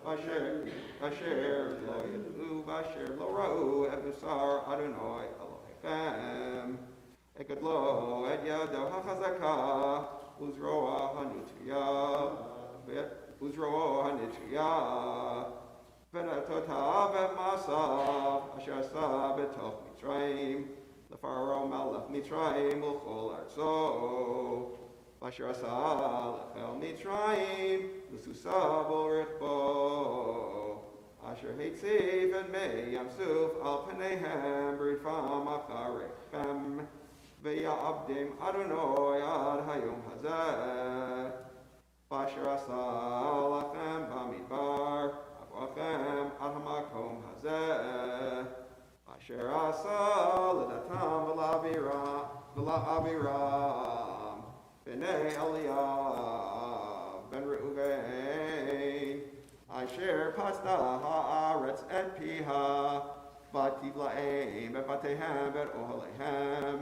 asher lo yada'u asher lo ra'u ebusar Adonai Elohechem ekadlo et yado hachazaka uzroa hanituya v'natotav v'masav asher asa b'toch Mitzrayim l'Pharaoh malach Mitzrayim u'chol arzo v'asher asa l'chel Mitzrayim l'susa b'orechbo asher hitziv et mei yamsuf al paneihem b'rifam acharechem v'ya'abdim Adonai ad hayom hazeh v'asher asa lachem b'midbar avochem ad hamakom hazeh asher asa l'datam v'la'aviram b'nei Eliyav ben Reuven asher pasta ha'aretz et piha v'tiv la'em v'batehem v'ohalehem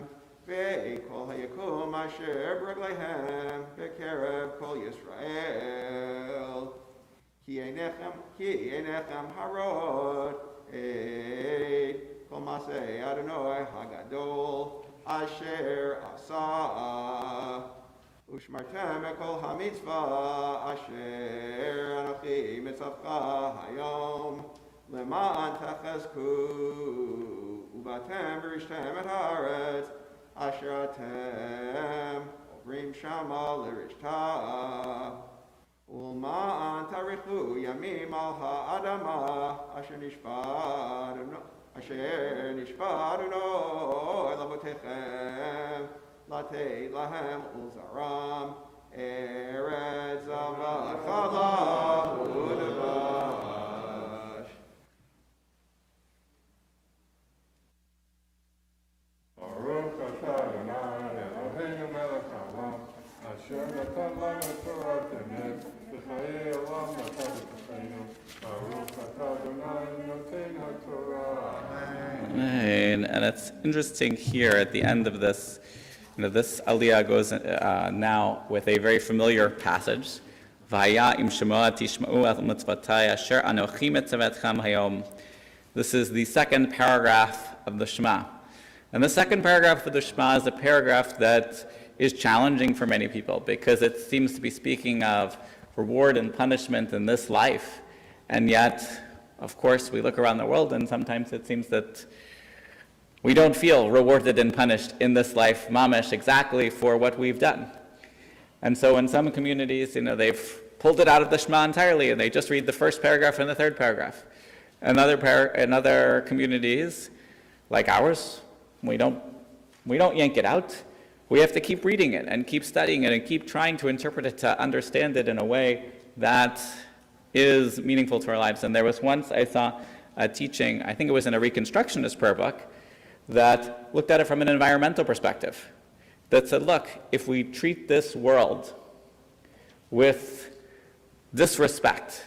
ve'kol hayakum asher b'regleihem v'kerev kol Yisrael ki einechem harod et kol maseh Adonai hagadol asher asa ushmartem ekol hamitzvah asher anochi mitzavcha hayom למען תחזקו ובאתם ורשתם את הארץ אשר אתם עוברים שמה לרשתה ולמען תאריכו ימים על האדמה אשר נשבענו אל אבותיכם לתת להם ולזרעם ארץ זבת חלב ודבש. Baruch atah Adonai Eloheinu melech haolam asher natan lanu Torah emet v'chayei olam natan b'tachenu. Baruch atah Adonai noten haTorah. And it's interesting here at the end of this, this aliyah goes now with a very familiar passage. V'haya im shemoah tishma'u et mitzvotai asher anochi mitzavetchem hayom. This is the second paragraph of the Shema. And the second paragraph of the Shema is a paragraph that is challenging for many people because it seems to be speaking of reward and punishment in this life. And yet, of course, we look around the world and sometimes it seems that we don't feel rewarded and punished in this life, mamish, exactly for what we've done. And so in some communities, they've pulled it out of the Shema entirely and they just read the first paragraph and the third paragraph. In other communities, like ours, we don't yank it out. We have to keep reading it and keep studying it and keep trying to interpret it to understand it in a way that is meaningful to our lives. And there was once I saw a teaching, I think it was in a Reconstructionist prayer book, that looked at it from an environmental perspective, that said, look, if we treat this world with disrespect,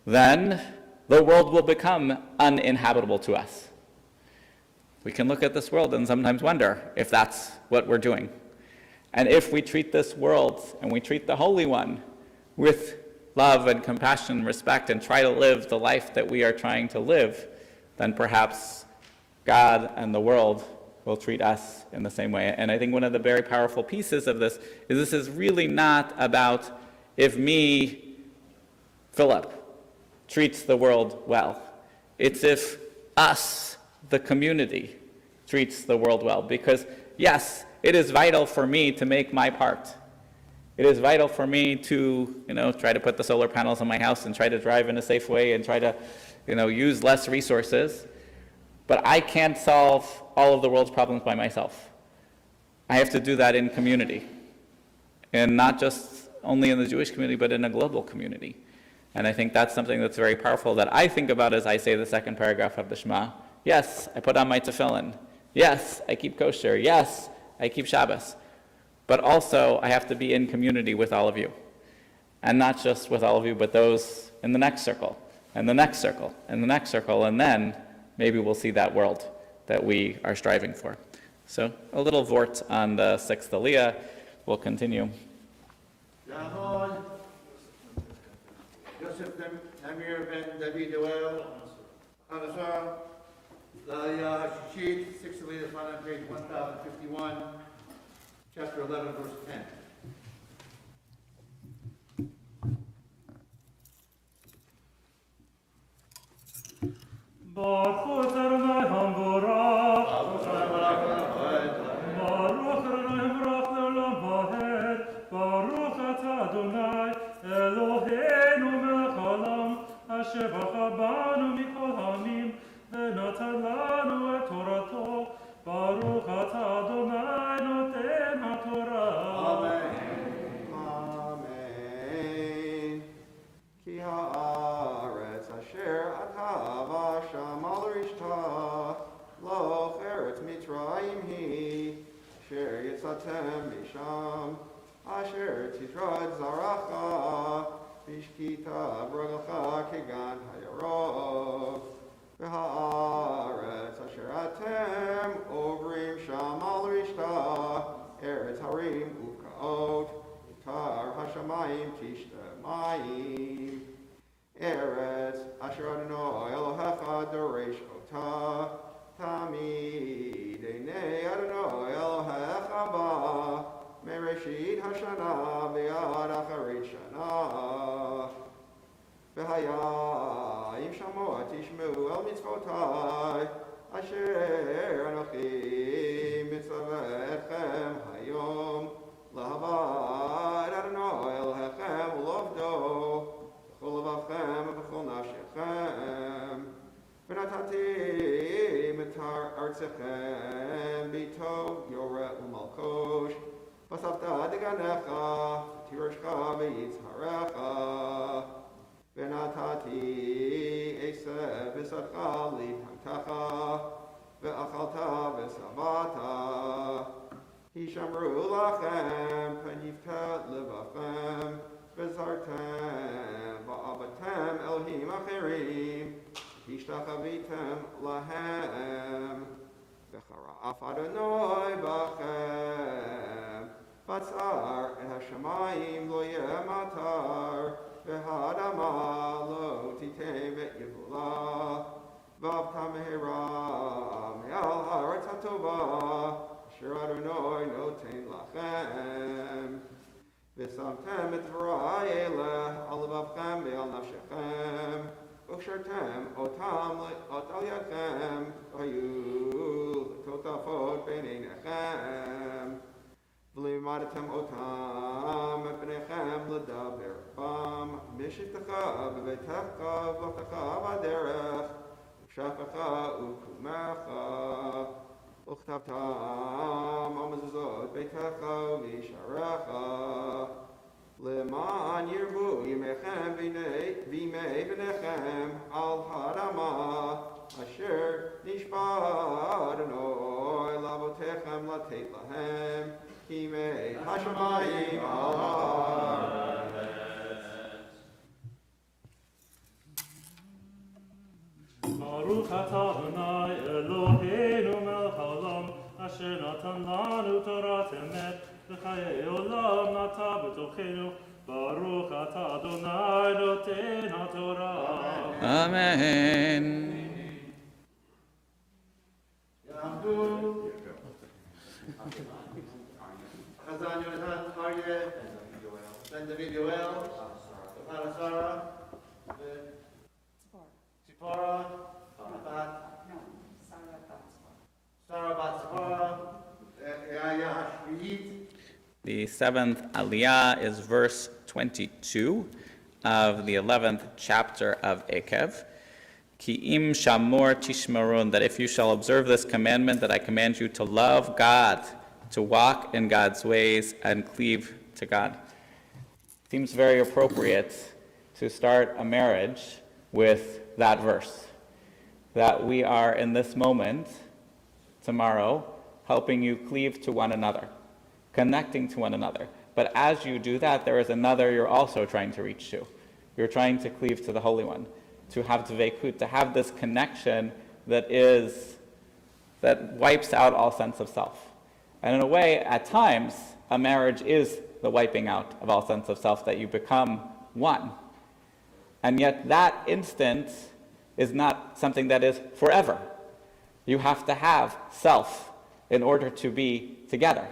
then the world will become uninhabitable to us. We can look at this world and sometimes wonder if that's what we're doing. And if we treat this world and we treat the Holy One with love and compassion and respect and try to live the life that we are trying to live, then perhaps God and the world will treat us in the same way. And I think one of the very powerful pieces of this is really not about if me, Philip, treats the world well. It's if us, the community, treats the world well. Because yes, it is vital for me to make my part. It is vital for me to, try to put the solar panels on my house and try to drive in a safe way and try to, use less resources. But I can't solve all of the world's problems by myself. I have to do that in community. And not just only in the Jewish community, but in a global community. And I think that's something that's very powerful that I think about as I say the second paragraph of the Shema. Yes, I put on my tefillin. Yes, I keep kosher. Yes, I keep Shabbos. But also, I have to be in community with all of you. And not just with all of you, but those in the next circle, and the next circle, and the next circle, and then maybe we'll see that world that we are striving for. So, a little vort on the sixth aliyah. We'll continue. Yahon, Yosef Namir ben David Doel, Hanasar, La'aliyah Hashishit, 6th aliyah, found on page 1051, chapter 11, verse 10. Baruch Adonai Hamborach, Baruch Adonai Hamborach le'olam va'ed, Baruch atah Adonai Eloheinu melech haolam, asher bachar banu mikol ha'amim, ve'natan lanu et torato, Baruch atah Adonai noten ha'torah. Amen. Amen. Ki ha'aretz asher atah v'asham al rishta, lo cheretz Mitzrayim hi, asher yitzatem misham, asher titrad zaracha, v'shkita b'raglecha kegan hayarov, v'ha'aretz asher atem ovrim sham al rishta, eretz harim u'kaot, Tar hashamayim tishtamayim, Eretz asher Adonai Elohecha doresh ota, Tamid einei Adonai Elohecha ba, Mereshit hashana v'yad acharit shana, v'haya im shamoa tishmu el mitzvotai, asher anochi mitzavetchem hayom, L'havad Adonai Elohechem lo Lechem. V'natati mitar artzechem b'tov yoreh u'malkosh. V'savta deganecha tiroshcha v'yitzharecha. V'natati esev v'sadcha libhamtecha. V'achalta v'savata. Hishamru lachem penifta levachem. V'zartem v'abatem Elohim acherim. Hishtachvitem lahem. V'chara'af Adonai bachem. V'tzar et hashamayim lo yeh matar. V'hadama lo titem et yevula. V'avta mehira me'al haaretz hatova. Asher Adonai noten lachem. V'samtem et dvarai eleh al levavchem ve'al nafshechem. Ukshartem otam al yadchem. Hayu totafot b'neinechem. V'limadatem otam et b'nechem l'daber bam. Mishivtecha b'veitecha v'lotecha v'aderech. U'shafecha u'kumecha. Uchtavtam amazazot beitecha v'isharecha. Leman yirvu yimechem v'imei v'nechem al hadama. Asher nishba Adonai lavotechem latet lahem. Himei hashamayim al Baruch atah Adonai Eloheinu melech haolam, asher natan lanu Torah emet, v'chayei olam nata b'tochenu. Baruch atah Adonai noten haTorah. Amen. Yamdu. Chazan Yonatan Aryeh. Ben David Yoel. Yochana Sarah. Tzipora. Sarah Bat Tzipora. Yahya Hashviyit. The seventh Aliyah is verse 22 of the 11th chapter of Ekev. Ki im shamor tishmarun, that if you shall observe this commandment, that I command you to love God, to walk in God's ways, and cleave to God. Seems very appropriate to start a marriage with that verse. That we are in this moment, tomorrow, helping you cleave to one another, connecting to one another. But as you do that, there is another you're also trying to reach to. You're trying to cleave to the Holy One, to have dveikut, to have this connection that wipes out all sense of self. And in a way, at times, a marriage is the wiping out of all sense of self, that you become one. And yet that instant is not something that is forever. You have to have self in order to be together.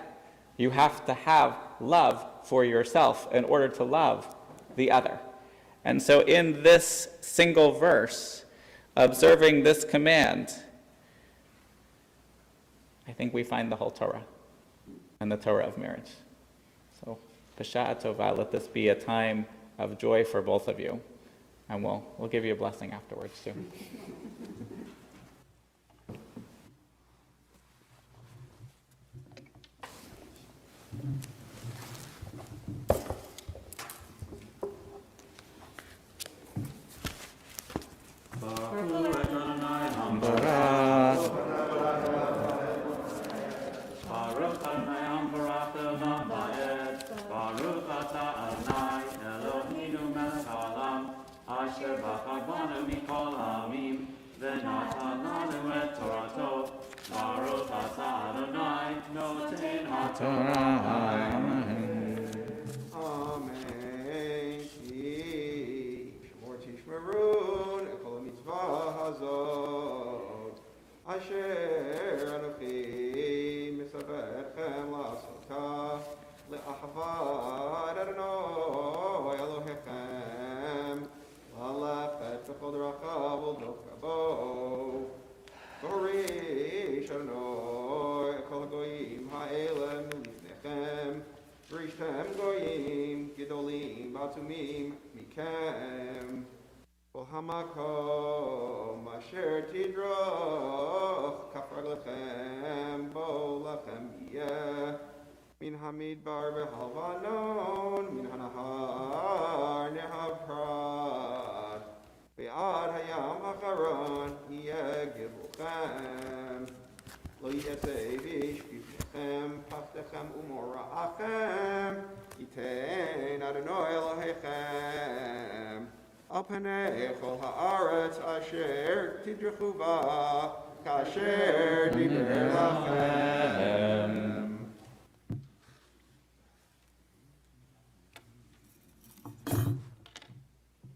You have to have love for yourself in order to love the other. And so in this single verse, observing this command, I think we find the whole Torah and the Torah of marriage. So, B'sha'a Tova, let this be a time of joy for both of you. And we'll give you a blessing afterwards too. Kol hamakom asher tidroch kafar lechem bo lechem yeh min hamidbar v'halvanon min hanahar nehavprat ve'ad hayam hacharon yeh givulchem lo yaseh vish bifnechem pachtechem umora'achem yitein Adonai Elohechem Al panei chol haaretz asher tidrechu ba kasher diber lachem.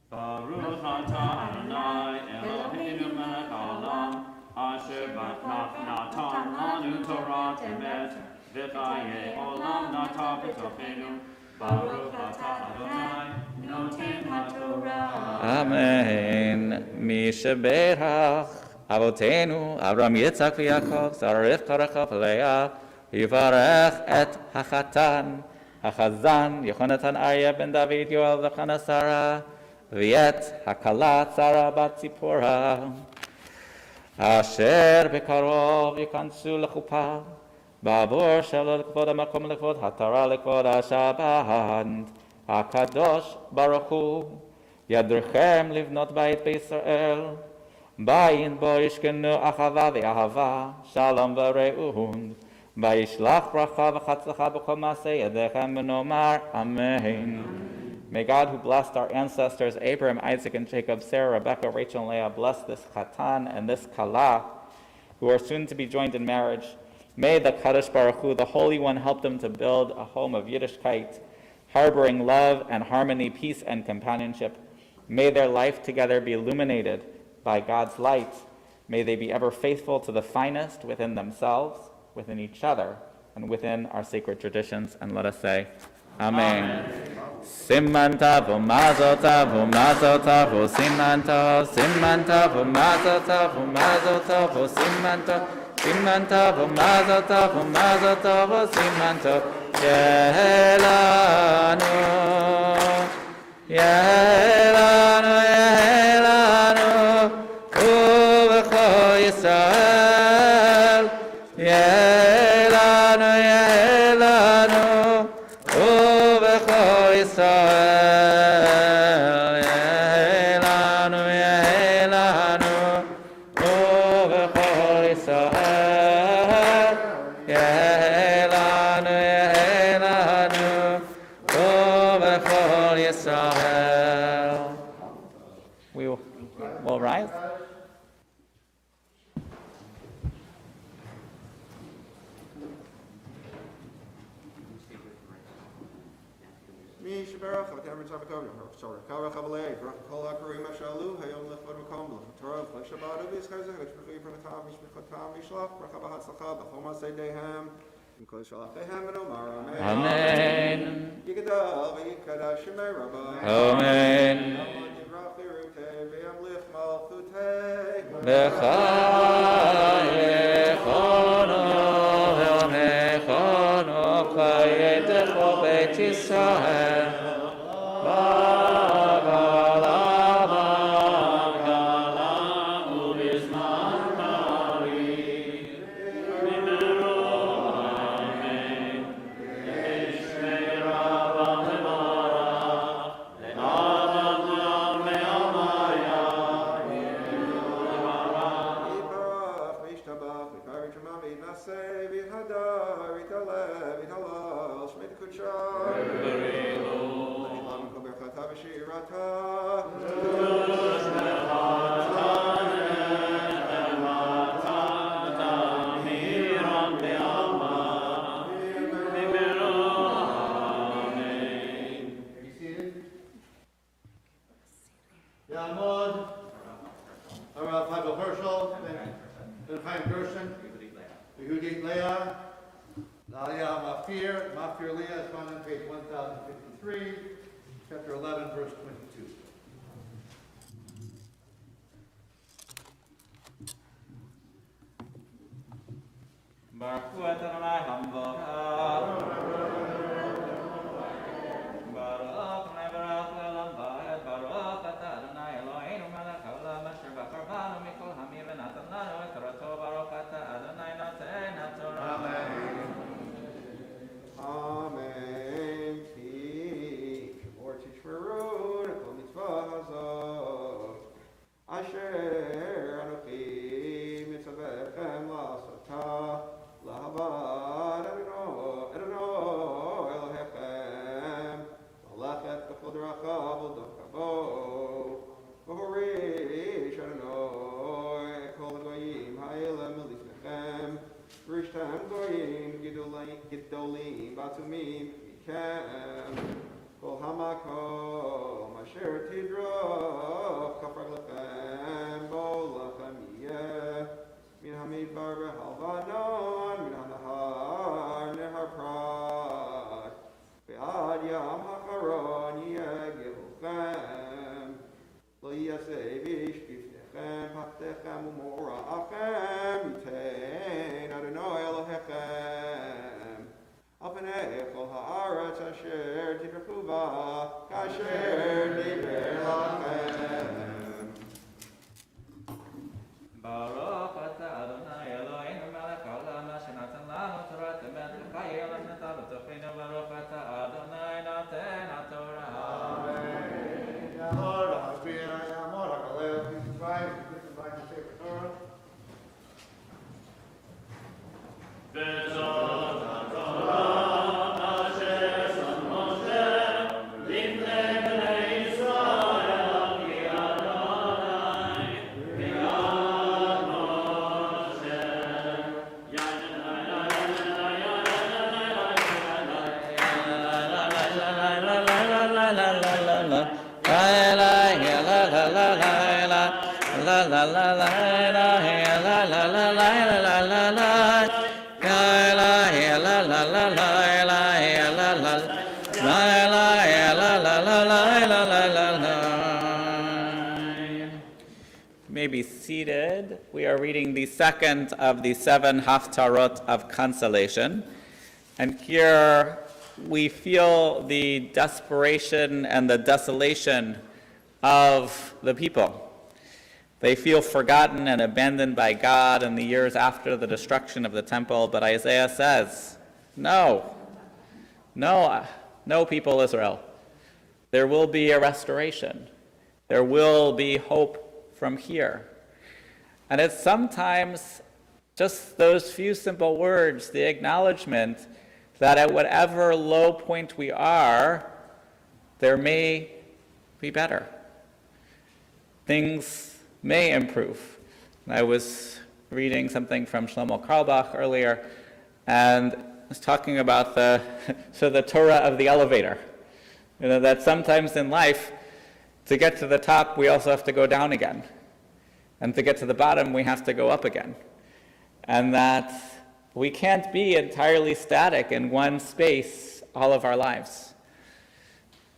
Baruch atah Adonai Eloheinu melech haolam asher natan lanu Torah emet v'chayei olam nata b'tochenu. Baruch atah Adonai noten haTorah. Amen. Mishaberach Avotenu Avram Yitzchak v'Yaakov Sarif Karachav Leah Yivarech et Hachatan Hachazan Yechonatan Aryeh ben David Yoel v'Chana Sarah V'yet Hakalat Sarah bat Zipporah Asher bekarov yikansu lechupa Ba'avur shelo lekvod hamakom lekvod hatara lekvod hashabbat HaKadosh Baruch Hu Yadrechem livnot bayit b'Yisrael Bayin bo yishkenu achava v'ahava Shalom v're'un Vayishlach bracha v'chatzlacha b'kol ma'aseh yadechem v'nomar Amen. May God, who blessed our ancestors Abraham, Isaac, and Jacob, Sarah, Rebecca, Rachel, and Leah, bless this Chatan and this Kala, who are soon to be joined in marriage. May the Kadosh Baruch Hu, the Holy One, help them to build a home of Yiddishkeit, harboring love and harmony, peace and companionship. May their life together be illuminated by God's light. May they be ever faithful to the finest within themselves, within each other, and within our sacred traditions. And let us say, Amen. Siman tov u'mazel tov u'mazel tov u'siman tov siman tov u'mazel tov u'mazel tov u'siman tov siman tov u'mazel tov u'mazel tov u'siman tov Yehelanu Yehelanu Yehelanu u'v'chol Yisrael Yehelanu Yehelanu u'v'chol Yisrael Yehelanu Yehelanu u'v'chol Yisrael Yehelanu Yehelanu u'v'chol Yisrael. We will rise. Mishaberach v'kamer tzavakov sorry Kalach Avalei Baruch Kol HaKarim Ashalu Hayom Lechvod Makom Torah V'Shabbat V'Yizchazeh V'Shmechli V'Natam V'Shmechotam V'Shlach Bracha B'Hatzlacha B'Chol Masei Dehem V'Kol Shalachtehem V'Nomar Amen. Amen. Yigadal V'Yikadash Shemei Rabbi Amen. Yamod Yivrach V'Yirutei V'Yamlich Malchutei V'chayechono v'onechono chayetecho beit Yisrael B'gala b'gala u'bizman karim B'meru amen B'shnei Rabban levarach le'adam le'amaya Yibarach V'Yishtabach V'Kari Shema V'Yinaseh V'Yihadar V'Yitalev V'Yitalal Shmei T'Kudsha Le'ilam Kol Berchata V'Shirata Be seated. Yamod, Arav Pavel Herschel, Ben Chaim Gershon, Yehudit Leah, Nalya Mafir Leah is found on page 1053, chapter 11, verse 22. Baruch Hu et Adonai Hamvocha Baruch Nevarach Le'olam Va'ed Baruch et Adonai Eloheinu גדולים ועצומים מכם. כל המקום אשר תדרוך כף רגליכם בו לכם יהיה. מן המדבר והלבנון, מן הנהר, נהר פרת. ועד ים האחרון יהיה גאולכם. לא יעשה איש בפניכם, פחדכם ומוראכם, ייתן אדוני אלוהיכם. על פני כל הארץ אשר תדרכו בה, כאשר דיבר לכם. ברוך אתה אדוני אלוהינו מלך העולם אשר נתן לנו תורת אמת לחיי עולם נטע בתוכנו ברוך אתה אדוני נותן התורה. Yamor, Hasbira, Yamor, Akaleo, please rise, please invite the sacred Torah. Bezot HaTorah asher son Moshe lifnei bnei Yisrael ki Adonai b'yad Moshe. May be seated. We are reading the second of the 7 Haftarot of consolation. And here we feel the desperation and the desolation of the people. They feel forgotten and abandoned by God in the years after the destruction of the temple, but Isaiah says, no, people Israel. There will be a restoration. There will be hope from here. And it's sometimes just those few simple words, the acknowledgement that at whatever low point we are, there may be better. Things may improve. I was reading something from Shlomo Karlbach earlier, and was talking about the Torah of the elevator. You know, that sometimes in life, to get to the top, we also have to go down again. And to get to the bottom, we have to go up again. And that we can't be entirely static in one space all of our lives.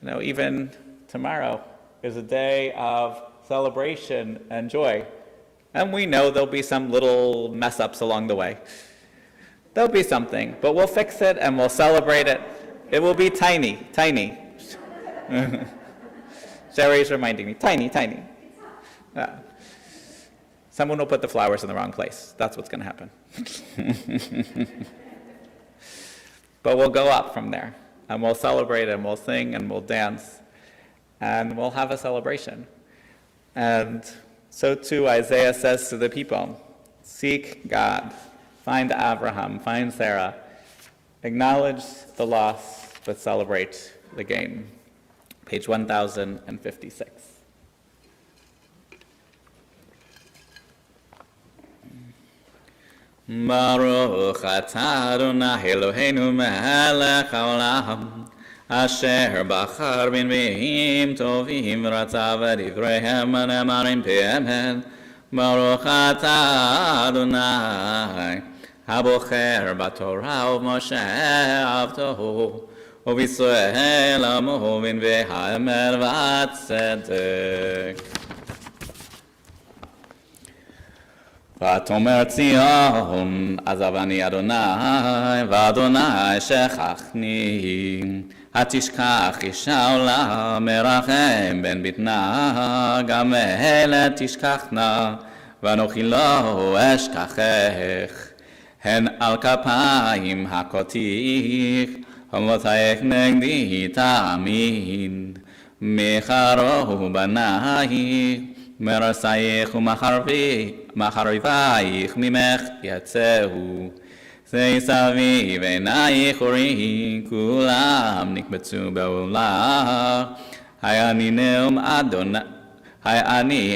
You know, even tomorrow is a day of celebration and joy. And we know there'll be some little mess-ups along the way. There'll be something, but we'll fix it and we'll celebrate it. It will be tiny. Sherry's reminding me, tiny. Yeah. Someone will put the flowers in the wrong place. That's what's going to happen. But we'll go up from there, and we'll celebrate, and we'll sing, and we'll dance, and we'll have a celebration. And so too Isaiah says to the people, seek God, find Abraham, find Sarah, acknowledge the loss, but celebrate the gain. Page 1056. Baruch atah Adonai Eloheinu melech haolam asher bachar b'nbiim tovim v'ratzav v'divreihem הנאמרים באמת. Baruch atah Adonai הבוחר בתורה ובמשה עבדו ובישראל עמו בנביאי האמת והצדק. ותאמר ציון עזב אני אדוני ואדוני שכחני. התשכח אישה עולה מרחם בן בטנה גם אלה תשכחנה ואנוכי לא אשכחך. הן על כפיים הכותיך חומותייך נגדי תמיד. מחרוב בנייך מרסייך ומחריבייך ממך יצאו. זה סביב עינייך אורי כולם נקבצו בעולה. היי אני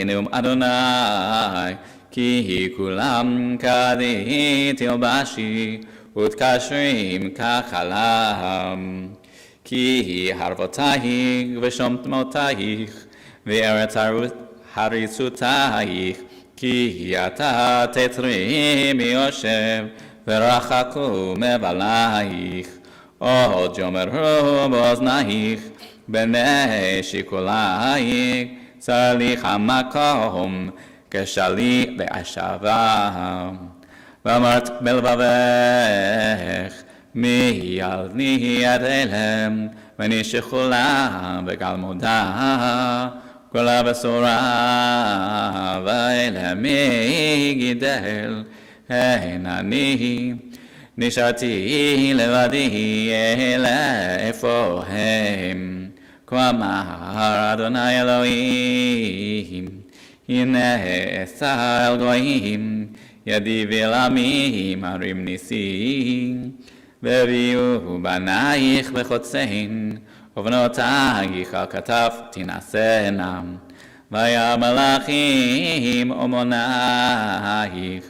נאום אדוני כי כולם כדי תלבשי ותקשרים כחלם. כי הרבותייך ושוממותייך וארץ הריצותייך, כי אתה תתרי מיושב ורחקו מבלייך. עוד יאמרו באוזנייך בני שיקולייך, צריך המקום כשלי בהשבה. ואמרת בלבבך מי ילדני יד אלם, ונשכו לה בגלמודה כל הבשורה, ואלם מי גידל הן אני. נשארתי לבדי איפה הם, כה אמר אדוני אלוהים, הנה אשא אל גויים, ידי ולעמים הרים ניסים. והביאו בנייך בחוצן, ובנותייך על כתף תנשאנה. והיה מלאכים אומנייך,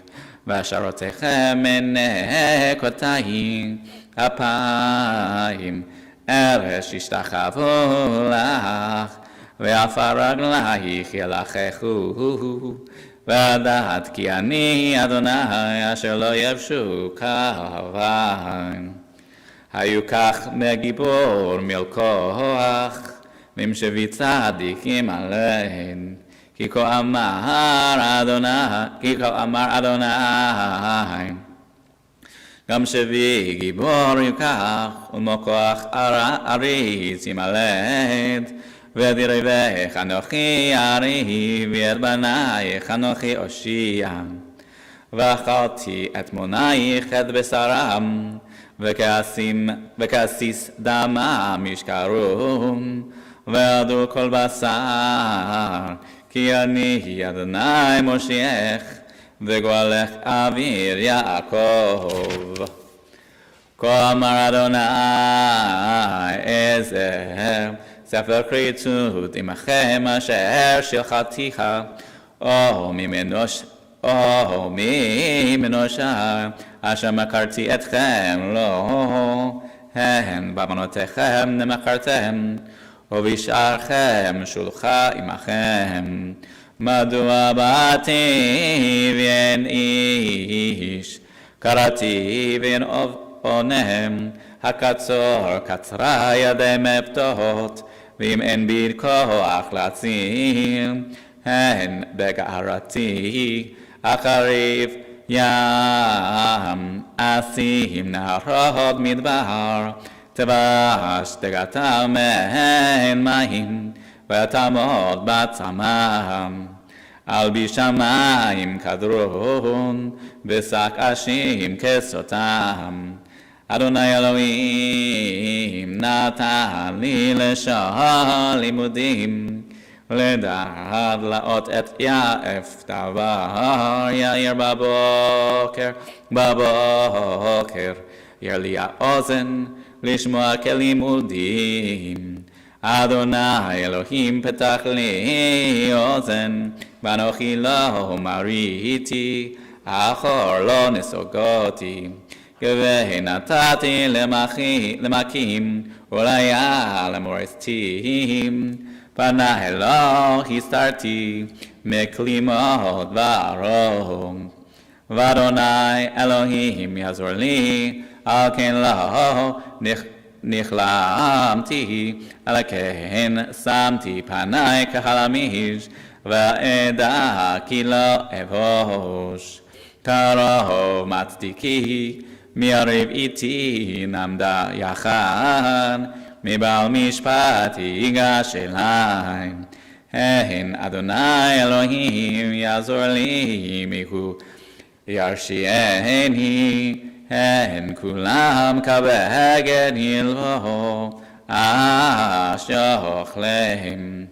והשרותיכם מנקותייך, אפיים ארש ישתחוו לך, ועפר רגלייך ילחכו. וידעת כי אני אדוני אשר לא יבשו כבן. היו כך מגיבור מלכוח, ומשבי צדיקים עליהן. כי כה אמר אדוני, גם שבי גיבור ייקח, ומכוח אריץ ימלט. ואת יריבך אנוכי אריב, ואת בנייך אנוכי אושיע. ואכלתי את מונייך את בשרם, וכסיס דמם ישכרו, וידעו כל בשר, כי אני אדוני מושיעך, וגואלך אוויר יעקב. כה אמר אדוני עזר, ספר כריתות עמכם אשר שלחתיך, או ממנושה, אשר מכרתי אתכם לו, הן בבנותיכם נמכרתם, ובשערכם שולחה עמכם. מדוע באתי ואין איש, קראתי ואין עונם, הקצור קצרה ידי מפתות, ואם אין בי כוח להציל, הן בגערתי החריף ים, אשים נהרות מדבר, תבש דגתה מהן מים, ותעמוד בצמם. על בי שמיים כדרון, בשק אשים כסותם. אדוני אלוהים נתן לי לשעה לימודים, לדעת לאות את יעף דבר יאיר בבוקר, יאיר לי האוזן לשמוע כלימודים. אדוני אלוהים פתח לי אוזן, ואנוכי לא מריתי, אחור לא נסוגותי. ונתתי למכים, ולהיה למורשתים. פנה אלוה הסתרתי, מכלימות וארום. ואדוני אלוהים יעזור לי, על כן לא נכלמתי, על כן שמתי פני כחלמיש, ואדע כי לא אבוש. קרוב מצדיקי, מי יריב איתי נעמדה יחד, מבעל משפט ייגש אלי. הן אדוני אלוהים יעזור לי, מיהו ירשיעני. הן כולם כבגד ילבו, אשוך להם.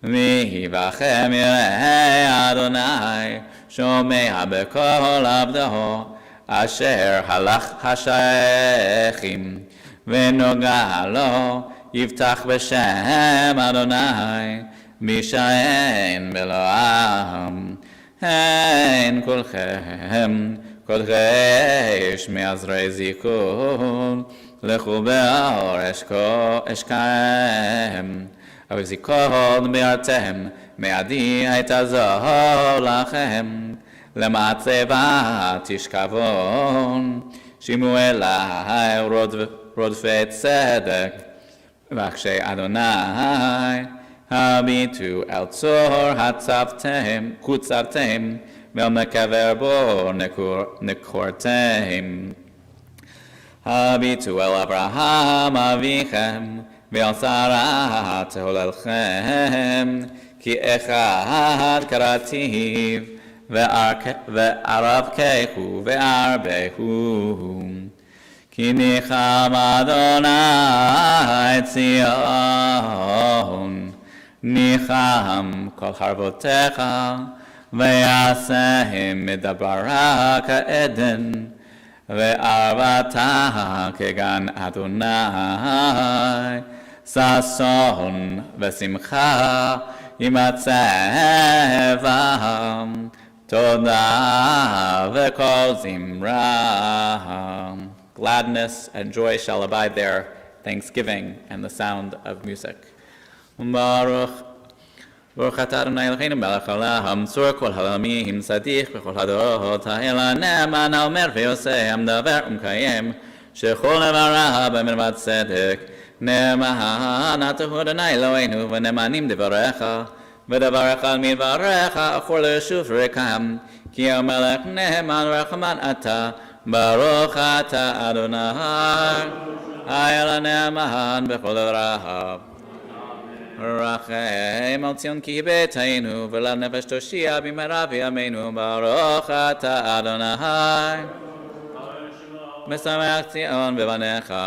ויבכם יראה אדוני, שומע בקול עבדו, אשר הלך השייכים, ונוגע לו, יבטח בשם אדוני, משען בלועם. הן כולכם, כל חיש מעזרי זיכון, לכו באור אשכם. אבל זיכון בארצם, מעדי הייתה זו לכם. למצבה תשכבון, שימו אליי רודפי צדק, בקשי אדוני, הביטו אל צור קוצרתם, ואל מקבר בו נקורתם. הביטו אל אברהם אביכם, ואל שרה תהוללכם, כי אחד קראתיו, וערבקהו וערבהו. כי ניחם אדוני ציון, ניחם כל חרבותיך, ויעשהם מדברה כעדן, וערבתה כגן אדוני, ששון ושמחה ימצא בם, תודה וכל זמרה. Gladness and joy shall abide there, thanksgiving and the sound of music. Baruch atah Adonai Eloheinu melech haolam, tzur kol haolamim, tzaddik b'chol hadorot, ha'ela ne'eman ha'omer ve'oseh, ha'medaber u'mekayem, shechol devarav b'mirvat tzedek. Ne'eman atahu Adonai Eloheinu, v'ne'emanim devarecha, v'devarecha al midvarecha, achor le'shuv rekam, ki ha'melech ne'eman rechaman atah, Baruch atah Adonai, ha'ela ne'eman b'chol devarav. Rachem al Tzion ki beitenu, v'lav nefesh toshia b'mehera b'yameinu. Baruch atah Adonai, mesamech Tzion b'banecha.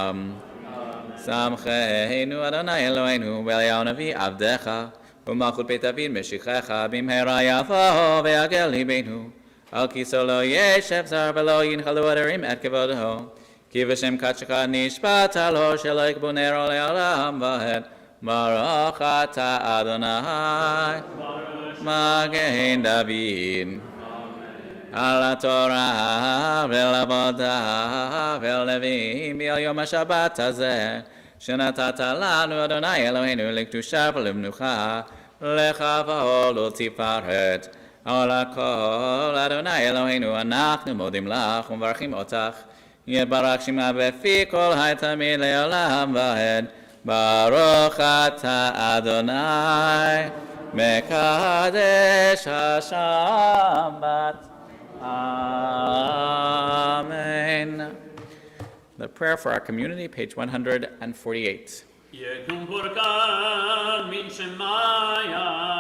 Samcheinu Adonai Eloheinu, v'eliyahu navi avdecha, u'malchut beit David meshichecha, b'mehera yavo v'yagel libeinu. Al kiso lo yeshev zar v'lo yinchalu adarim et kevodo, ki v'shem kadshecha nishpat lo shelo yikbu nero le'olam v'ed. Baruch atah Adonai, Magen David. Al Torah ve'al avodah ve'al levim ve'al yom HaShabbat hazeh, shenatata lanu Adonai Eloheinu lekdusha v'lemnucha, lechavod u'tifaret. Al hakol Adonai Eloheinu anachnu modim lach u'mvarchim otach, yitbarach shema befi kol haytamid le'olam v'ed. Baruch atah Adonai, Mekadesh HaShabbat. Amen. The prayer for our community, page 148. Yekum Purkan min Shemaya.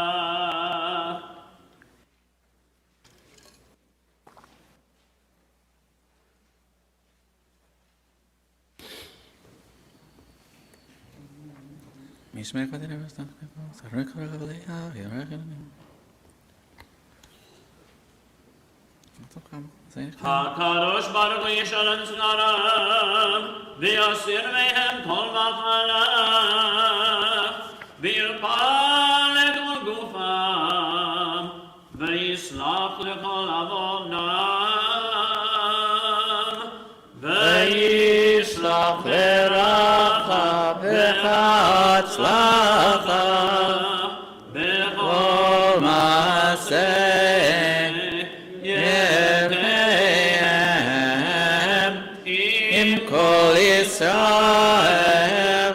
HaKadosh Baruch Hu yishalom tznaram, v'yasir mehem kol machana, v'yirpal lekol gufam, v'yislach lekol avonam, v'yishlach v'racha v'chatzlacha, v'chol maaseh yedehem, im kol Yisrael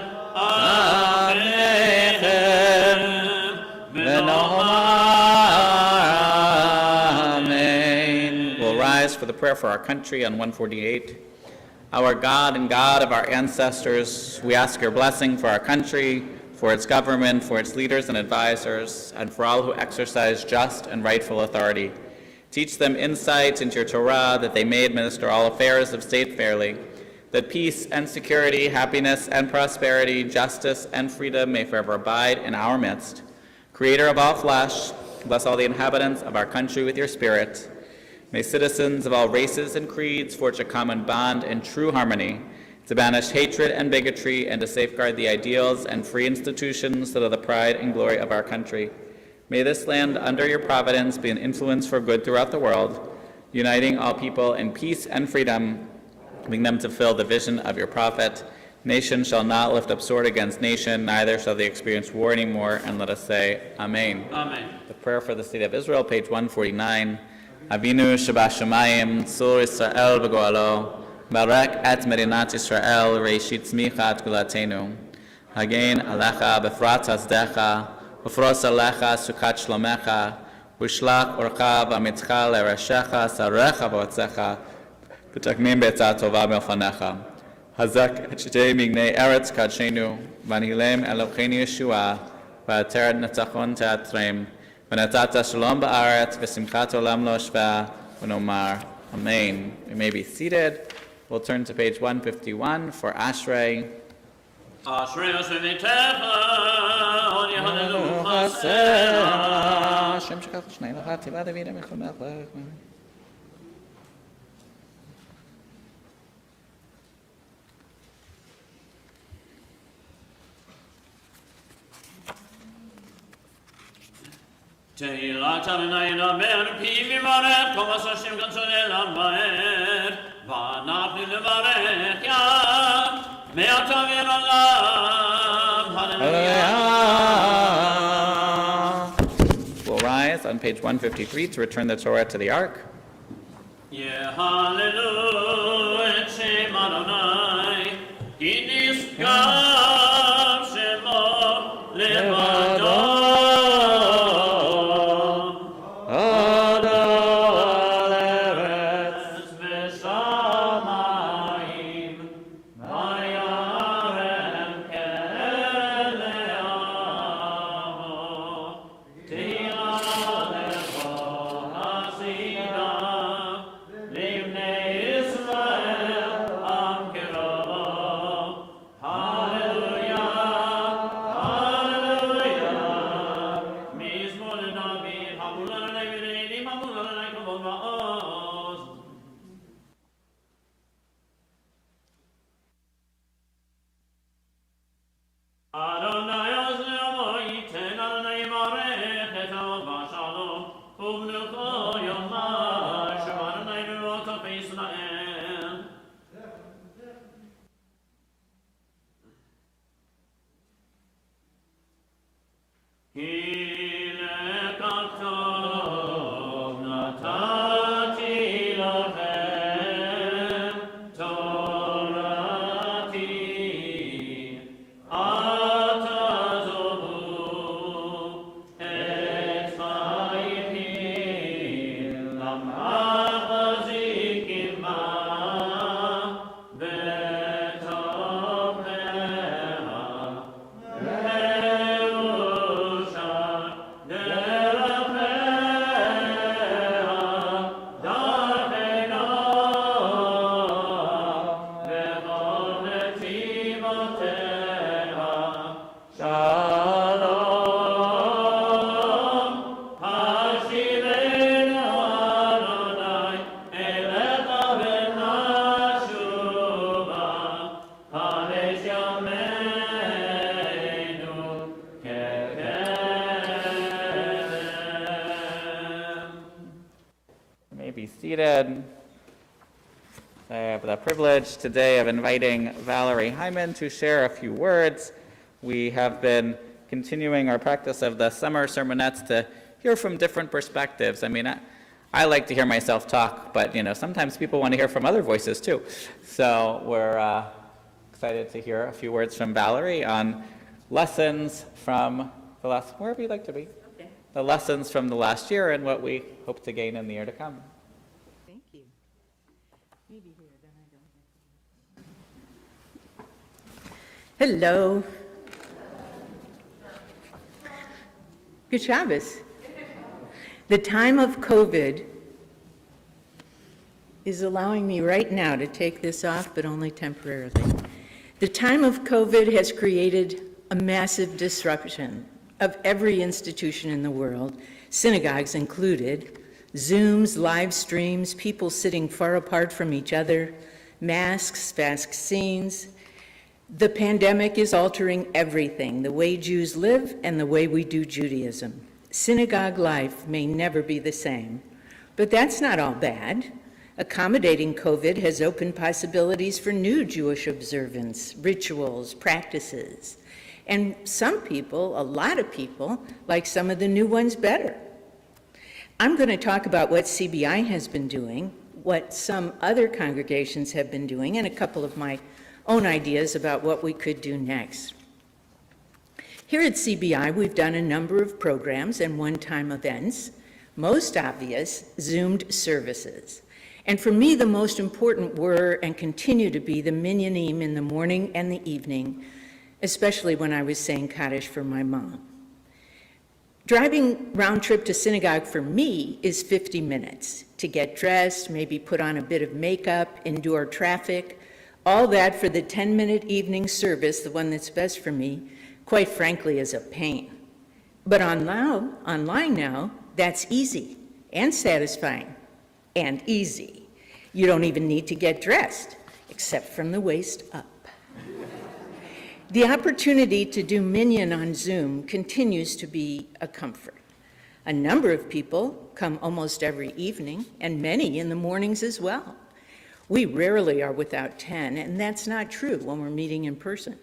amechem, v'nomar amen. We'll rise for the prayer for our country on 148. Our God and God of our ancestors, we ask your blessing for our country, for its government, for its leaders and advisors, and for all who exercise just and rightful authority. Teach them insight into your Torah, that they may administer all affairs of state fairly, that peace and security, happiness and prosperity, justice and freedom may forever abide in our midst. Creator of all flesh, bless all the inhabitants of our country with your Spirit. May citizens of all races and creeds forge a common bond in true harmony, to banish hatred and bigotry and to safeguard the ideals and free institutions that are the pride and glory of our country. May this land under your providence be an influence for good throughout the world. uniting all people in peace and freedom, giving them to fill the vision of your prophet. Nation shall not lift up sword against nation, neither shall they experience war anymore. And let us say, Amen. Amen. The prayer for the state of Israel, page 149. Avinu Shabashamayim, Tzur Yisrael B'Goalo, Barak et Medinat Yisrael, Reishit Tzmichat Gulatenu. Hagein Alecha Befrat Hazdecha, Ufros Alecha Sukat Shlomecha, Ushlach Orcha V'Amitzcha L'Ereshecha, Sarecha V'Otzecha, V'Takmim Be'etzah Tova Milfanecha. Hazak et Shetei Mignei Eretz Kadshenu, V'Nihilem Eloheinu Yeshua, V'Ateret Netzachon Teatrem, V'Natata Shalom Ba'aretz, V'Simchat Olam Lo Shva, V'Nomar. Amen. We may be seated. We'll turn to page 151 for Ashrei. Ashrei V'Techa, Honi Hallelu Chasera. Shem Shekach Shnei Lachat Tiva David Amichel Melech. Tehillat Adonai Yidber pi mivarech kol asher Hashem Gadol Baer v'anachnu nevarech Yah me'ata v'olam. Hallelujah. We'll rise on page 153 to return the Torah to the Ark. Yehalelu et Shem Adonai ki niskav shemo levado. Seated. I have the privilege today of inviting Valerie Hyman to share a few words. We have been continuing our practice of the summer sermonettes to hear from different perspectives. I mean, I like to hear myself talk, but sometimes people want to hear from other voices too. So we're excited to hear a few words from Valerie on lessons from the last, wherever you'd like to be. Okay. The lessons from the last year and what we hope to gain in the year to come. Thank you. Maybe here, then I don't. Hello. Good Shabbos. The time of COVID is allowing me right now to take this off, but only temporarily. The time of COVID has created a massive disruption of every institution in the world, synagogues included, Zooms, live streams, people sitting far apart from each other, masks, vaccines. The pandemic is altering everything, the way Jews live and the way we do Judaism. Synagogue life may never be the same, But that's not all bad. Accommodating COVID has opened possibilities for new Jewish observance, rituals, practices. And some people, a lot of people, like some of the new ones better. I'm going to talk about what CBI has been doing, what some other congregations have been doing, and a couple of my own ideas about what we could do next. Here at CBI, we've done a number of programs and one-time events, most obvious, Zoomed services. And for me, the most important were and continue to be the minyanim in the morning and the evening, especially when I was saying Kaddish for my mom. Driving round trip to synagogue for me is 50 minutes to get dressed, maybe put on a bit of makeup, endure traffic, all that for the 10-minute evening service, the one that's best for me, quite frankly, is a pain. But online now, that's easy and satisfying and easy. You don't even need to get dressed, except from the waist up. The opportunity to do minyan on Zoom continues to be a comfort. A number of people come almost every evening, and many in the mornings as well. We rarely are without 10, and that's not true when we're meeting in person.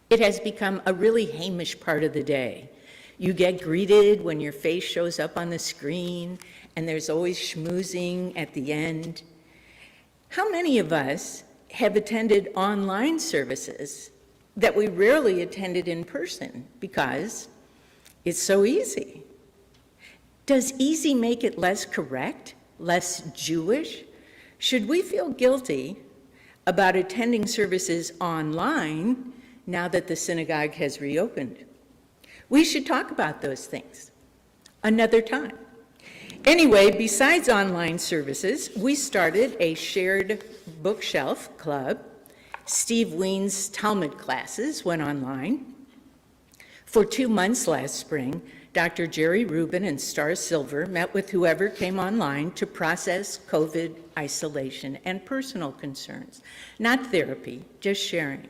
It has become a really Hamish part of the day. You get greeted when your face shows up on the screen, and there's always schmoozing at the end. How many of us have attended online services that we rarely attended in person because it's so easy? Does easy make it less correct, less Jewish? Should we feel guilty about attending services online now that the synagogue has reopened? We should talk about those things another time. Anyway, besides online services, we started a shared bookshelf club. Steve Ween's Talmud classes went online. For 2 months last spring, Dr. Jerry Rubin and Star Silver met with whoever came online to process COVID isolation and personal concerns. Not therapy, just sharing.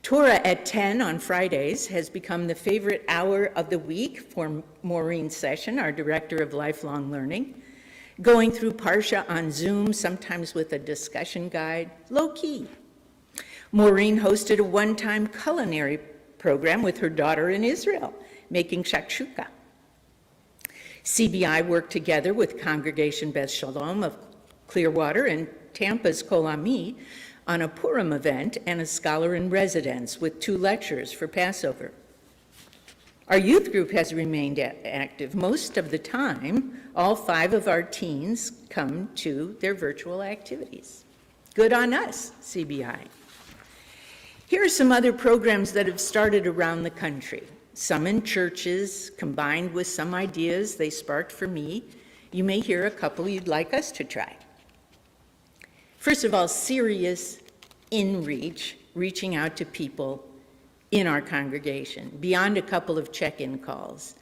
Torah at 10 on Fridays has become the favorite hour of the week for Maureen Session, our Director of Lifelong Learning. Going through Parsha on Zoom, sometimes with a discussion guide, low-key. Maureen hosted a one-time culinary program with her daughter in Israel, making shakshuka. CBI worked together with Congregation Beth Shalom of Clearwater and Tampa's Kol Ami on a Purim event and a scholar in residence with 2 lectures for Passover. Our youth group has remained active most of the time. All 5 of our teens come to their virtual activities. Good on us, CBI. Here are some other programs that have started around the country. Some in churches, combined with some ideas they sparked for me. You may hear a couple you'd like us to try. First of all, serious in-reach, reaching out to people in our congregation, beyond a couple of check-in calls.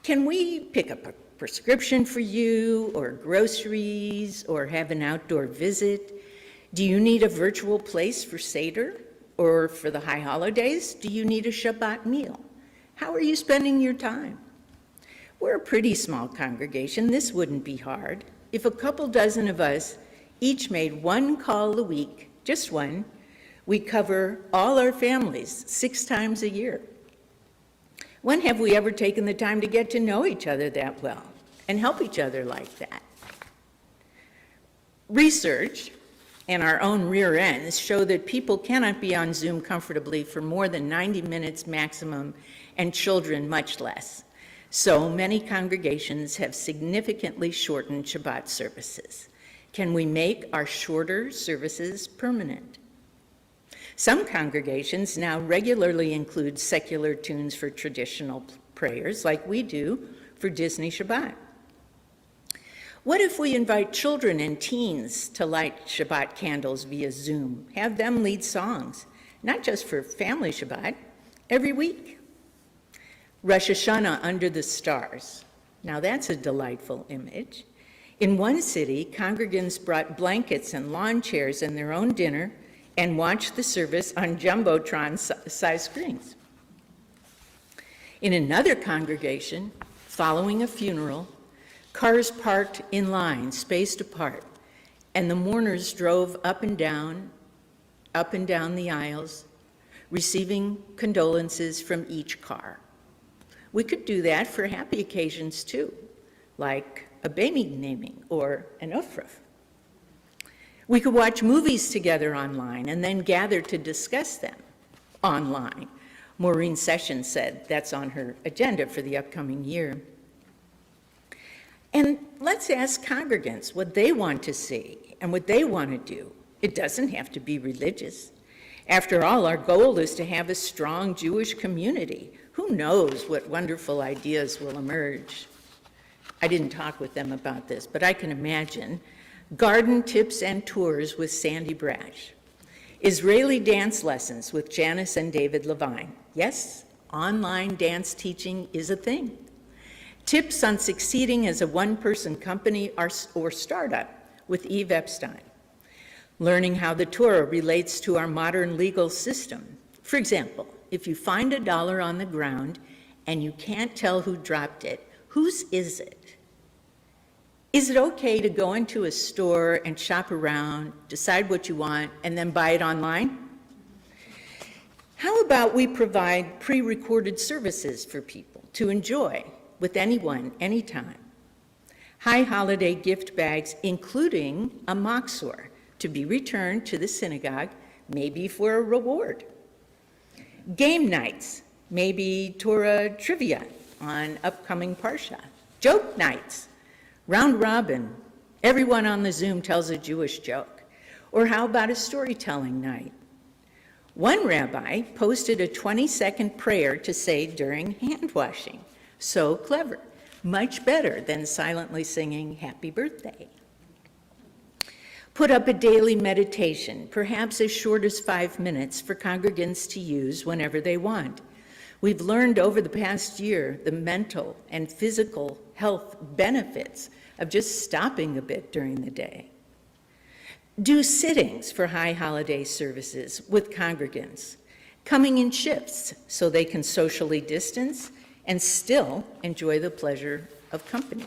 Can we pick up a prescription for you, or groceries, or have an outdoor visit? Do you need a virtual place for Seder? Or for the high holidays, do you need a Shabbat meal? How are you spending your time? We're a pretty small congregation. This wouldn't be hard. If a couple dozen of us each made 1 call a week, just 1, we cover all our families 6 times a year. When have we ever taken the time to get to know each other that well and help each other like that? Research and our own rear ends show that people cannot be on Zoom comfortably for more than 90 minutes maximum, and children much less. So many congregations have significantly shortened Shabbat services. Can we make our shorter services permanent? Some congregations now regularly include secular tunes for traditional prayers, like we do for Disney Shabbat. What if we invite children and teens to light Shabbat candles via Zoom? Have them lead songs, not just for family Shabbat, every week. Rosh Hashanah under the stars. Now that's a delightful image. In one city, congregants brought blankets and lawn chairs and their own dinner and watched the service on Jumbotron-sized screens. In another congregation, following a funeral, Cars parked in line, spaced apart, and the mourners drove up and down the aisles, receiving condolences from each car. We could do that for happy occasions too, like a baby naming or an ufruf. We could watch movies together online and then gather to discuss them online. Maureen Sessions said that's on her agenda for the upcoming year. And let's ask congregants what they want to see and what they want to do. It doesn't have to be religious. After all, our goal is to have a strong Jewish community. Who knows what wonderful ideas will emerge? I didn't talk with them about this, but I can imagine garden tips and tours with Sandy Brash, Israeli dance lessons with Janice and David Levine. Yes, online dance teaching is a thing. Tips on succeeding as a one-person company or startup with Eve Epstein. Learning how the Torah relates to our modern legal system. For example, if you find $1 on the ground and you can't tell who dropped it, whose is it? Is it okay to go into a store and shop around, decide what you want, and then buy it online? How about we provide pre-recorded services for people to enjoy with anyone, anytime? High holiday gift bags, including a maksor, to be returned to the synagogue, maybe for a reward. Game nights, maybe Torah trivia on upcoming Parsha. Joke nights, round robin, everyone on the Zoom tells a Jewish joke. Or how about a storytelling night? One rabbi posted a 20-second prayer to say during hand washing. So clever, much better than silently singing happy birthday. Put up a daily meditation, perhaps as short as 5 minutes for congregants to use whenever they want. We've learned over the past year the mental and physical health benefits of just stopping a bit during the day. Do sittings for high holiday services with congregants, coming in shifts so they can socially distance and still enjoy the pleasure of company.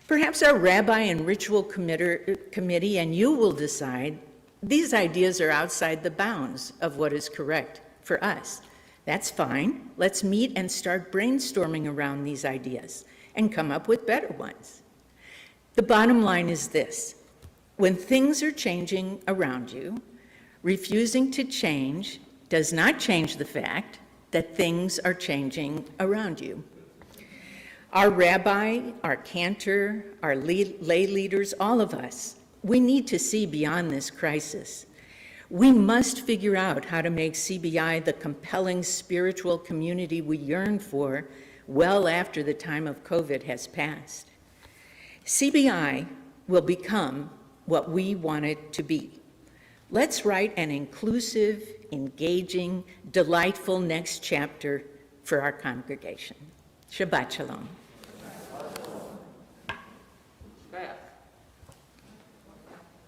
Perhaps our rabbi and ritual committee and you will decide these ideas are outside the bounds of what is correct for us. That's fine. Let's meet and start brainstorming around these ideas and come up with better ones. The bottom line is this: when things are changing around you, refusing to change does not change the fact that things are changing around you. Our rabbi, our cantor, our lay leaders, all of us, we need to see beyond this crisis. We must figure out how to make CBI the compelling spiritual community we yearn for well after the time of COVID has passed. CBI will become what we want it to be. Let's write an inclusive, engaging, delightful next chapter for our congregation. Shabbat Shalom.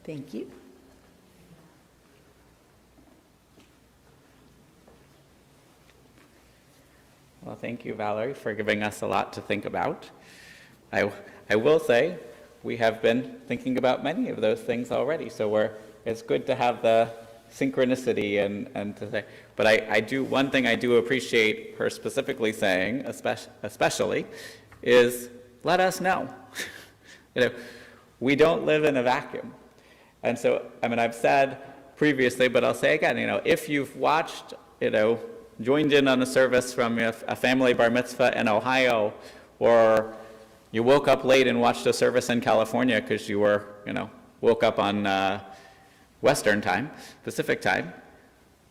Thank you. Well, thank you, Valerie, for giving us a lot to think about. I will say we have been thinking about many of those things already, so it's good to have the synchronicity and to say. But I do, one thing I do appreciate her specifically saying, especially, is let us know. We don't live in a vacuum. And so, I've said previously, but I'll say again, if you've watched, joined in on a service from a family bar mitzvah in Ohio, or you woke up late and watched a service in California because you were, woke up on Western time, Pacific time,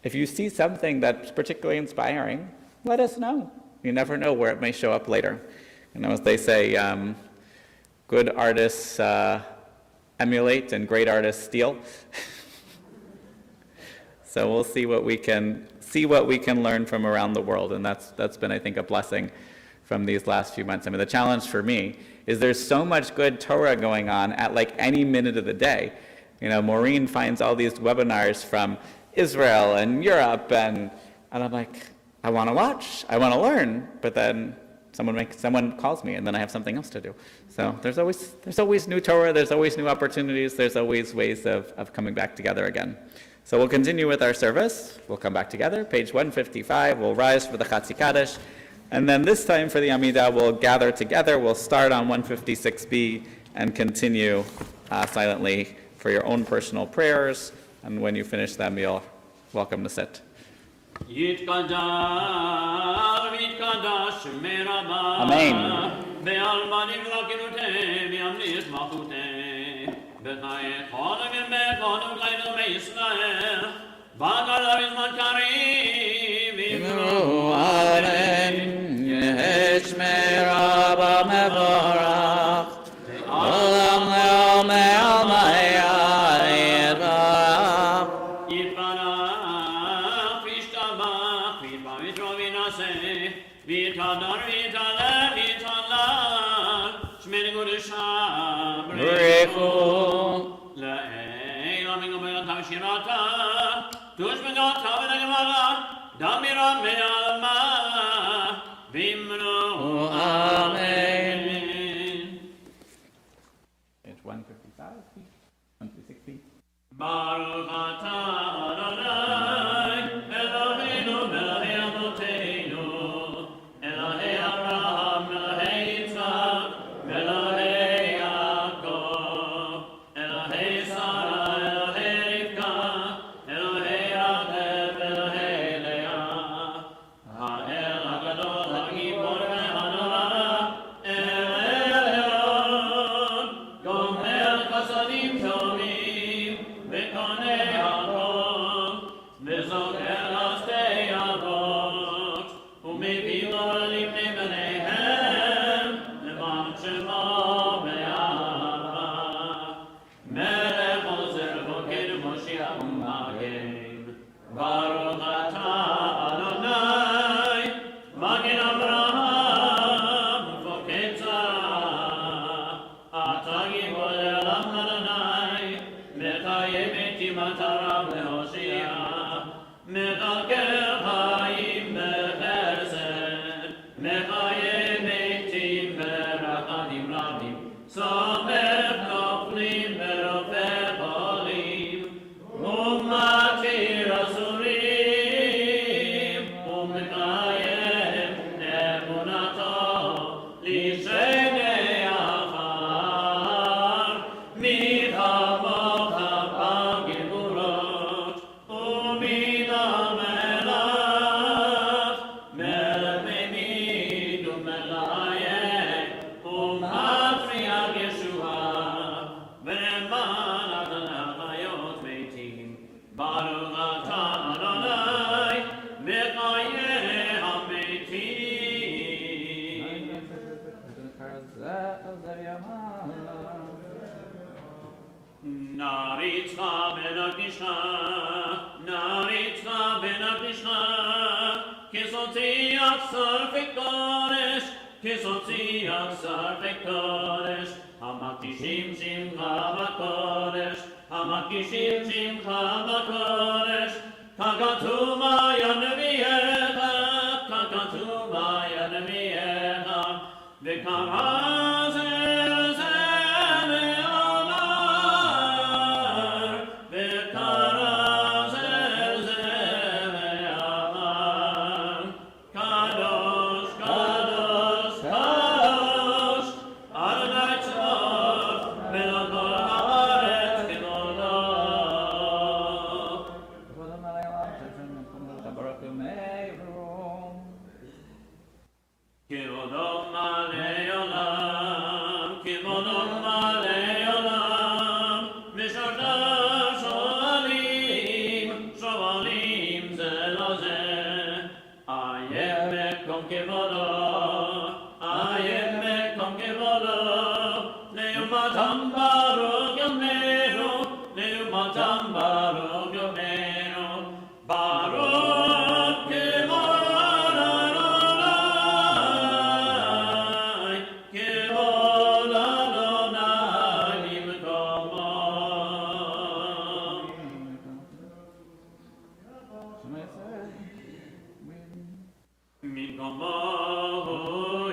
if you see something that's particularly inspiring, let us know. You never know where it may show up later. As they say, good artists emulate and great artists steal. So we'll see what we can learn from around the world, and that's been, I think, a blessing from these last few months. The challenge for me is there's so much good Torah going on at like any minute of the day. Maureen finds all these webinars from Israel and Europe, and I'm like, I want to watch, I want to learn, but then someone calls me, and then I have something else to do. So there's always new Torah, there's always new opportunities, there's always ways of coming back together again. So we'll continue with our service. We'll come back together. Page 155, we'll rise for the Chatzi Kaddish. And then this time for the Amidah, we'll gather together. We'll start on 156b and continue silently for your own personal prayers. And when you finish them, you're welcome to sit. יתקדש שמי רבה אמן. באלמנים לקנותי וימליך מלכותי בחיי חונם ובחונם חיינו בישראל בגלל בזמן קריב ימרו אמן. יהי שמי רבה מבורך עולם לעולמי עולמי יתברך. יתברך וישתבח ויתברך וינשא ויתהדר ויתהלל ויתהלל שמי קודשה ברכו לעיל המגבלתה ושירתה תושבגתה ונגמרה דמירה מעלמה ואמרו אמן. Page 155, 160. ברוך אתה אדוני אלוהינו מלכי אבותינו אלוהי אברהם מלכי יצחק מלכי יעקב אלוהי שרה אלוהי רבקה אלוהי רחל אלוהי לאה האל הגדול הגיבור והנורא אל אלוהים גומר חסדים טובים וקונה הכל וזוכר חסדי אבות ומביא לו לבני בניהם למען שמו באהבה מלך עוזר בוקר מושיע ומגן ברוך אתה אדוני מגן אברהם ופוקד צרה אתה גיבור לעולם אדוני מקיים איתי מטרה להושיע מכלכל חיים בחסד מקיים איתי ברחמים רבים סומך נופלים ורופא חולים ומתיר אסורים ומקיים אמונתו לשני אחר מלחמות הגבורות ומן המלך מלך ממיד ומלאי ומפריח ישועה ולמען אדוני חיות מתים ברוך אתה אדוני מחיי המתים. נריצך ונקדישך, נריצך ונקדישך, כסוציח שרפי קודש, כסוציח שרפי קודש, המקדישים שמך בקודש, המקדישים שמך בקודש, ככתוב ביד נביאך, ככתוב ביד נביאך, וקרא זה לזה ואמר, וקרא זה לזה ואמר, קדוש, קדוש, קדוש, אדוני צבאות, מלך כל הארץ כבודו. כבודו מלא עולם, כבודו מלא עולם, משרתיו שואלים, שואלים זה לזה. עייף מקום כבודו, עייף מקום כבודו, לעומתם ברוך ימינו, לעומתם ברוך ימינו, ברוך כבוד אדוני, כבוד אדוני במקומו. במקומו הוא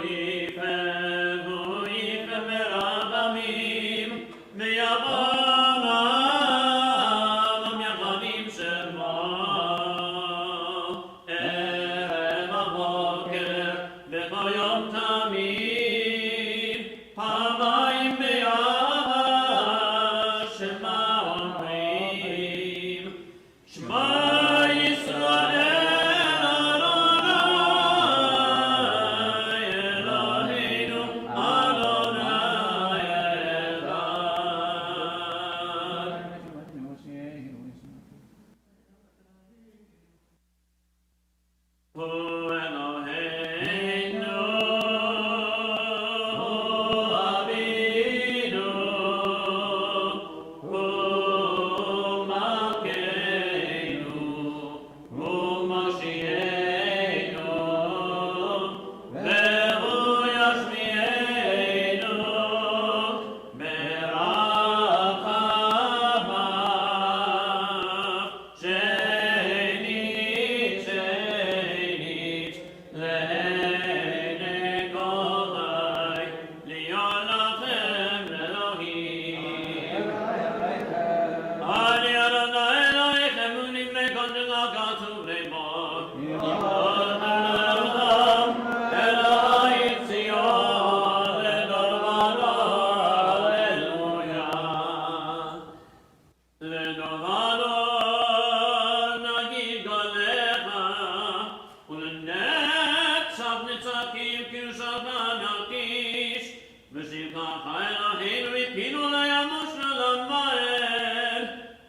Vino le'amush le'lambaer,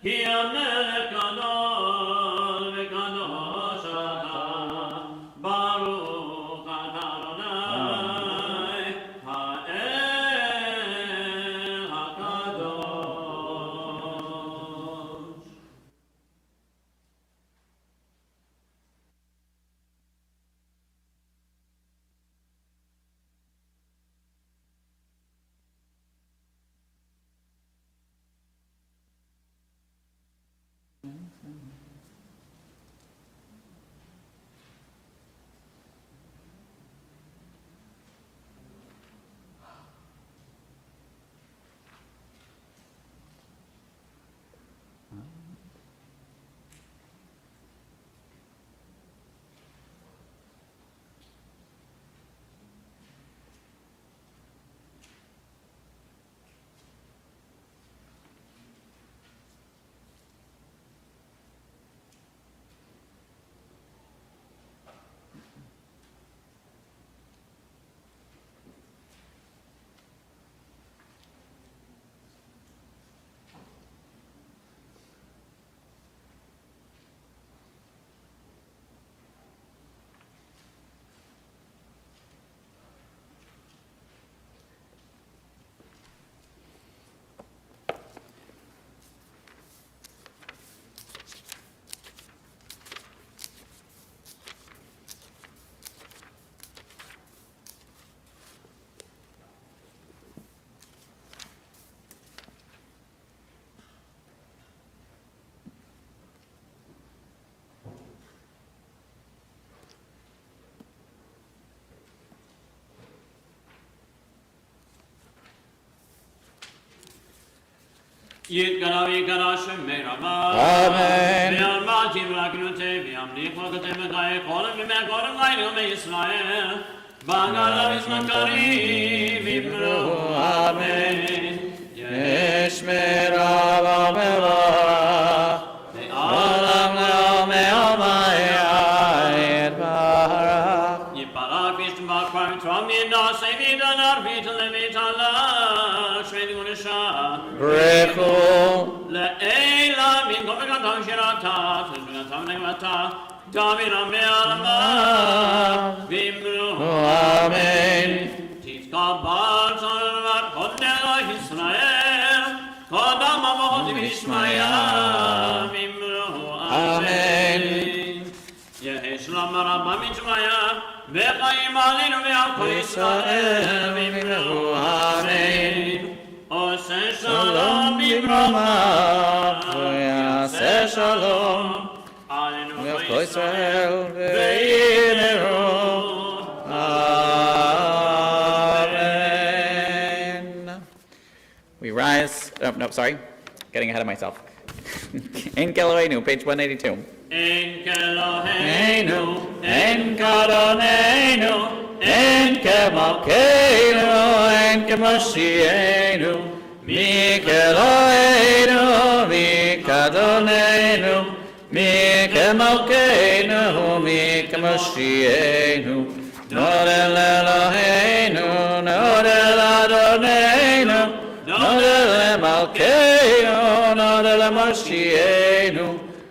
Ki amelech gadol v'kadosh ata, Baruch ata Adonai, ha'el hakadosh. Yitkara v'yikara shemei rabba. Amen. V'yarma tivraknute v'yamlich v'katem v'chai kolim v'mekorim l'aynu v'Yisrael. B'agala v'zmakari v'yimru. Amen. Yesh merava mevarach, Olam le'ome omayayet barach. Yiparak v'yishtabach kvar v'trom v'yidasei v'yidanar v'yitalem v'yitalach shvei v'gunisha. Brechu. Le'ela v'yinkom v'gatam shirata v'gatam negvata Davira me'alma v'yimru. Amen. Titzka bar tzarvat kodnela Yisrael Kodam avot v'yishmaya v'yimru. Amen. Yehesh lam rabba mitzvaya v'chaim alinu v'yalko Yisrael v'yimru. Amen. Ose shalom b'brama V'yaseh shalom alinu v'yachol Yisrael v'yineru. Amen. We rise. Oh, no, sorry. Getting ahead of myself. In Keloheinu, page 182. En Keloheinu, En Kadonenu, En Kemalkeinu, En Kemoshienu, Mi Keloheinu, Mi Kadonenu, Mi Kemalkeinu, Mi Kemoshienu, Nodel Eloheinu, Nodel Adonenu, Nodel Malkeinu, Nodel Moshienu,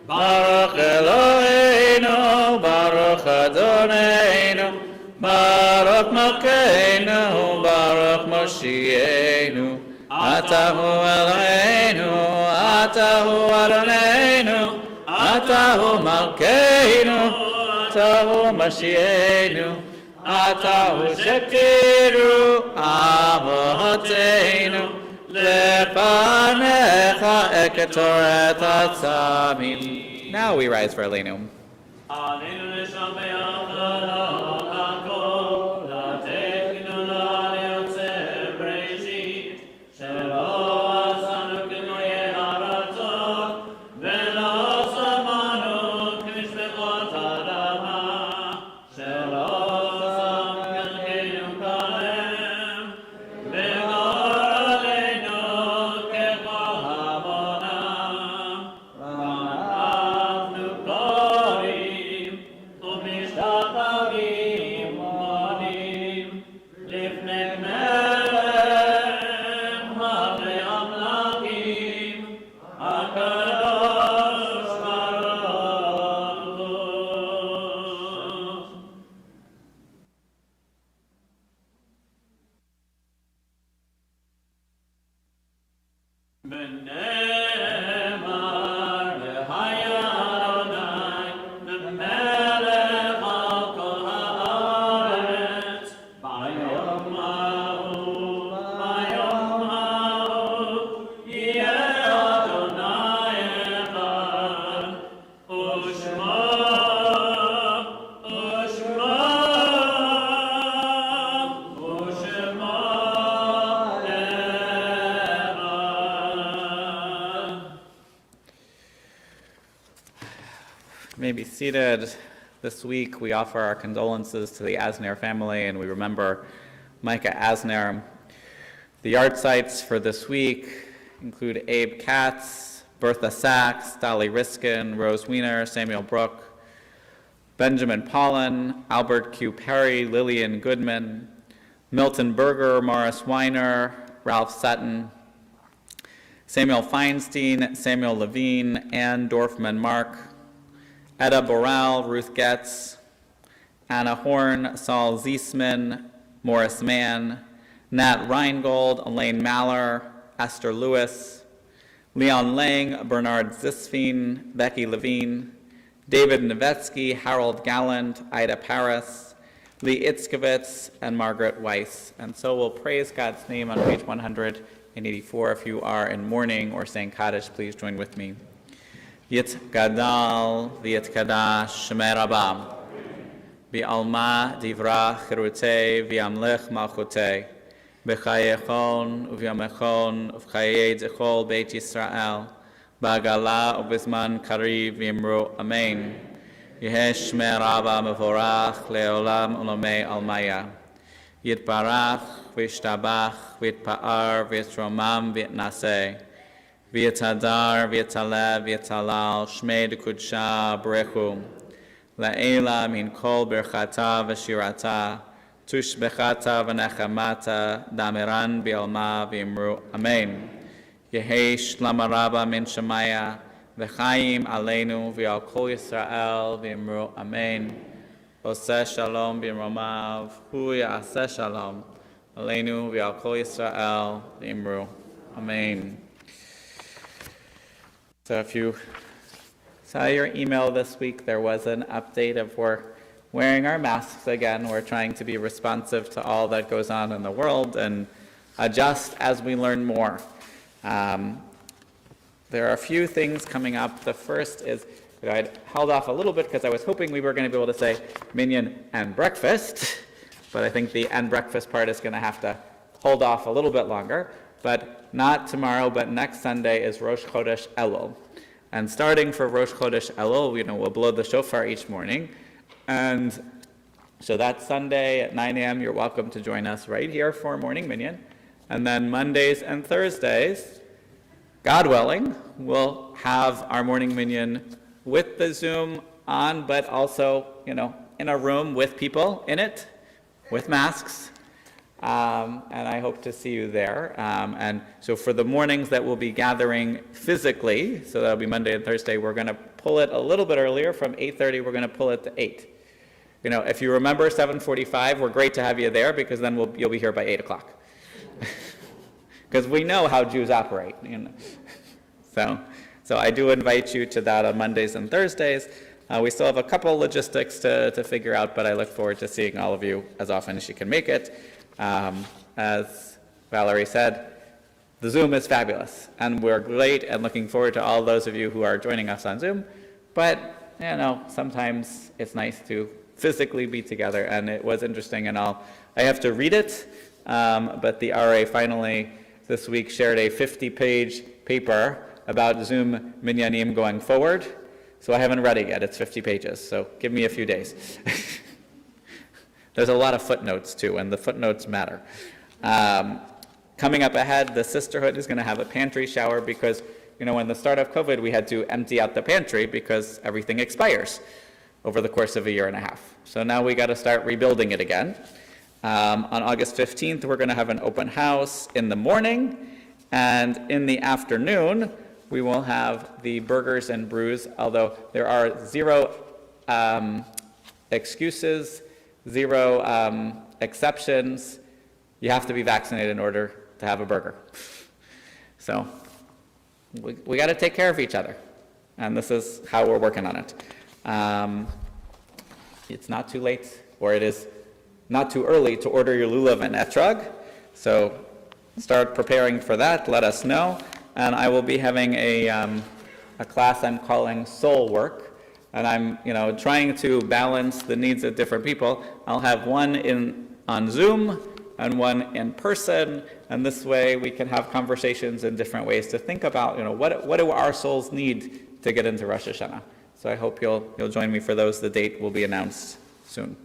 Baruch Eloheinu, Baruch Adonenu, Baruch Malkeinu, Baruch Moshienu, Atahu Eloheinu, Atahu Adonenu, Atahu Malkeinu, Atahu Moshienu, Atahu Shekiru, Avoteinu, Lefanecha eketoret atzamim. Now we rise for Aleinu. Alinu l'shabeach l'lo hakol, l'tekinu l'aliotzer breshit, shelo asanu k'moye haratzot, v'lo samanu k'mishpechot adama, shelo sam k'elkeinu kalem, v'gor aleinu k'kol hamonam, v'anachnu korim, u'mishtachavim u'modim, לפני מלך מלכי ונאמר והיה אדוני למלך על כל הארץ ביום ההוא יהיה אדוני אחד ושמו May be seated. This week we offer our condolences to the Asner family and we remember Micah Asner. The yard sites for this week include Abe Katz, Bertha Sachs, Dolly Riskin, Rose Wiener, Samuel Brook, Benjamin Pollan, Albert Q. Perry, Lillian Goodman, Milton Berger, Morris Weiner, Ralph Sutton, Samuel Feinstein, Samuel Levine, Ann Dorfman Mark, Etta Boral, Ruth Getz, Anna Horn, Saul Ziesman, Morris Mann, Nat Reingold, Elaine Maller, Esther Lewis, Leon Lang, Bernard Zisfine, Becky Levine, David Novetsky, Harold Gallant, Ida Paris, Lee Itzkovitz, and Margaret Weiss. And so we'll praise God's name on page 184. If you are in mourning or saying Kaddish, please join with me. Yit Gadal, V'yit Kadash, Shemei Rabam, V'alma Divra Chirutei, V'yamlech Malchutei, B'chayechon, U'v'yamechon, U'v'chayei Zechol Beit Yisrael, Ba'gala U'bizman Kariv V'yimru Amen. Yeheh Shemei Rabba Mevorach, Le'olam U'lomei Almaya. Yitbarach, V'yishtabach, V'yitpa'ar, V'yitromam, V'yitnaseh. V'yitadar, v'yitaleh, v'yitalal, shmei d'kudsha brechu. La'ela min kol berchata v'shirata, tushbechata v'nechamata, damiran b'alma v'imru. Amen. Yehei shlama rabba min shemaya, v'chaim aleinu v'al kol Yisrael v'imru. Amen. Oseh shalom b'imromav, hu ya'aseh shalom, aleinu v'al kol Yisrael v'imru. Amen. So if you saw your email this week, there was an update of we're wearing our masks again. We're trying to be responsive to all that goes on in the world and adjust as we learn more. There are a few things coming up. The first is, I'd held off a little bit because I was hoping we were going to be able to say minyan and breakfast, but I think the and breakfast part is going to have to hold off a little bit longer. But not tomorrow, but next Sunday is Rosh Chodesh Elul. And starting for Rosh Chodesh Elul, we'll blow the shofar each morning. And so that Sunday at 9 a.m., you're welcome to join us right here for morning minyan. And then Mondays and Thursdays, God willing, we'll have our morning minyan with the Zoom on, but also, in a room with people in it, with masks. And I hope to see you there. And so for the mornings that we'll be gathering physically, so that'll be Monday and Thursday, we're going to pull it a little bit earlier. From 8:30, we're going to pull it to 8. If you remember 7:45, we're great to have you there because then you'll be here by 8 o'clock. Because we know how Jews operate. So I do invite you to that on Mondays and Thursdays. We still have a couple logistics to figure out, but I look forward to seeing all of you as often as you can make it. As Valerie said, the Zoom is fabulous, and we're great and looking forward to all those of you who are joining us on Zoom. But, sometimes it's nice to physically be together, and it was interesting, and I have to read it, but the RA finally this week shared a 50-page paper about Zoom minyanim going forward. So I haven't read it yet. It's 50 pages, so give me a few days. There's a lot of footnotes, too, and the footnotes matter. Coming up ahead, the Sisterhood is going to have a pantry shower because, when the start of COVID, we had to empty out the pantry because everything expires over the course of a year and a half. So now we got to start rebuilding it again. On August 15th, we're going to have an open house in the morning, and in the afternoon, we will have the burgers and brews, although there are zero excuses, zero exceptions. You have to be vaccinated in order to have a burger. So we got to take care of each other. And this is how we're working on it. It's not too late, or it is not too early to order your lulav and etrog. So start preparing for that. Let us know. And I will be having a class I'm calling Soul Work. And I'm trying to balance the needs of different people. I'll have one on Zoom and one in person. And this way we can have conversations in different ways to think about, what do our souls need to get into Rosh Hashanah. So I hope you'll join me for those. The date will be announced soon.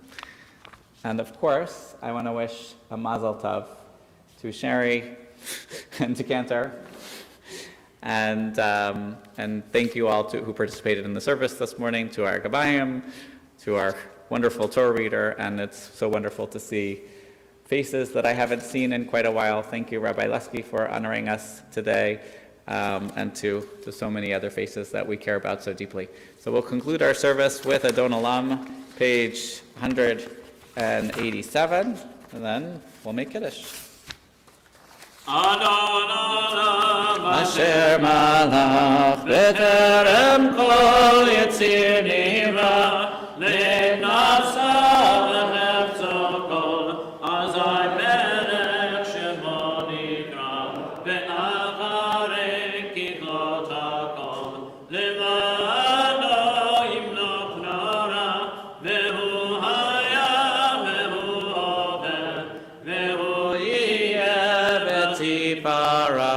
And of course, I want to wish a Mazel Tov to Sherry and to Cantor. And thank you all who participated in the service this morning, to our Gabayim, to our wonderful Torah reader, and it's so wonderful to see faces that I haven't seen in quite a while. Thank you, Rabbi Lesky, for honoring us today, and to so many other faces that we care about so deeply. So we'll conclude our service with Adon Olam, page 187, and then we'll make Kiddush. Adon Olam Asher malach b'terem kol yitzir nivra le'nasa v'hefzo kol azai melech shemo nikra ve'acharei kichot hakol levado yimloch nora ve'hu haya ve'hu oved ve'hu yiyeh b'tzipara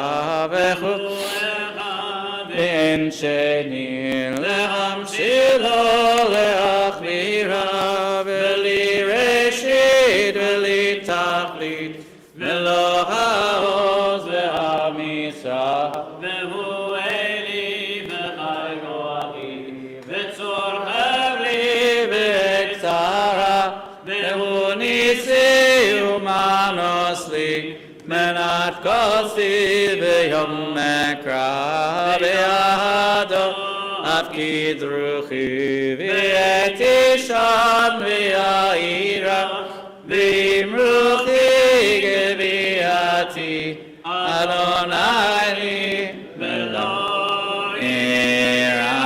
ve'hu Ben Sheni le'amshilo le'achvira v'li reshit v'li tachlit v'lo ha'oz ve'amisa ve'hu eli v'chai go'ali v'tzor chavli v'ektzara ve'hu nisi u'manosli menat kosi v'yom mekra v'yado afkid ruchi v'etishan v'ya'ira v'imruchi geviati Adonai li v'lo ira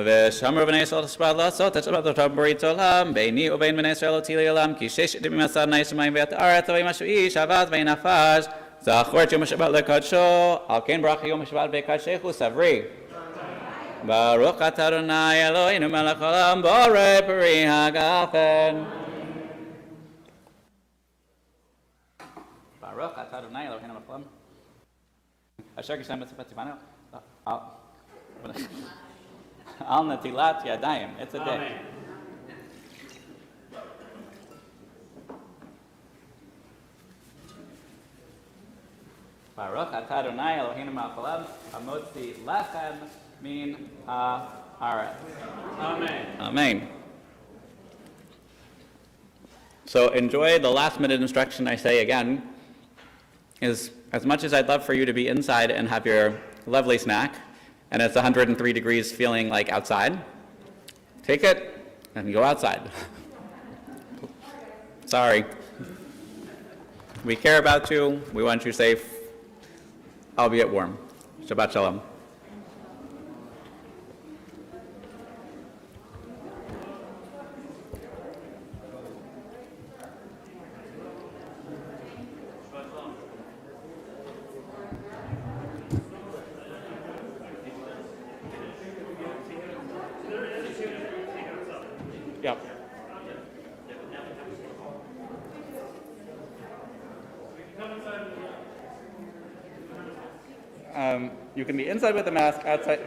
V'shamru b'nei Yisrael t'shpat la'asot t'shpat t'shpat b'rit olam b'ni u'bein b'nei Yisrael otili olam ki shesh edim masad nais u'mayim v'et aret v'ay mashu ish avad v'ay nafash zachort yom ha'shabbat le'kadsho al ken bracha yom ha'shabbat be'kadshechu savri Baruch atah Adonai Eloheinu melech olam borei peri ha'gafen Baruch atah Adonai Eloheinu melech olam asher gishem b'tzifat tivanu Al natilat yadayim. It's a day. Baruch atah Adonai Eloheinu melech haolam hamotzi lechem min haaretz. Amen. Amen. So enjoy the last minute instruction I say again. Is as much as I'd love for you to be inside and have your lovely snack, and it's 103 degrees feeling like outside, take it and go outside. Sorry. We care about you. We want you safe, albeit warm. Shabbat Shalom. Yep. You can be inside with a mask, outside.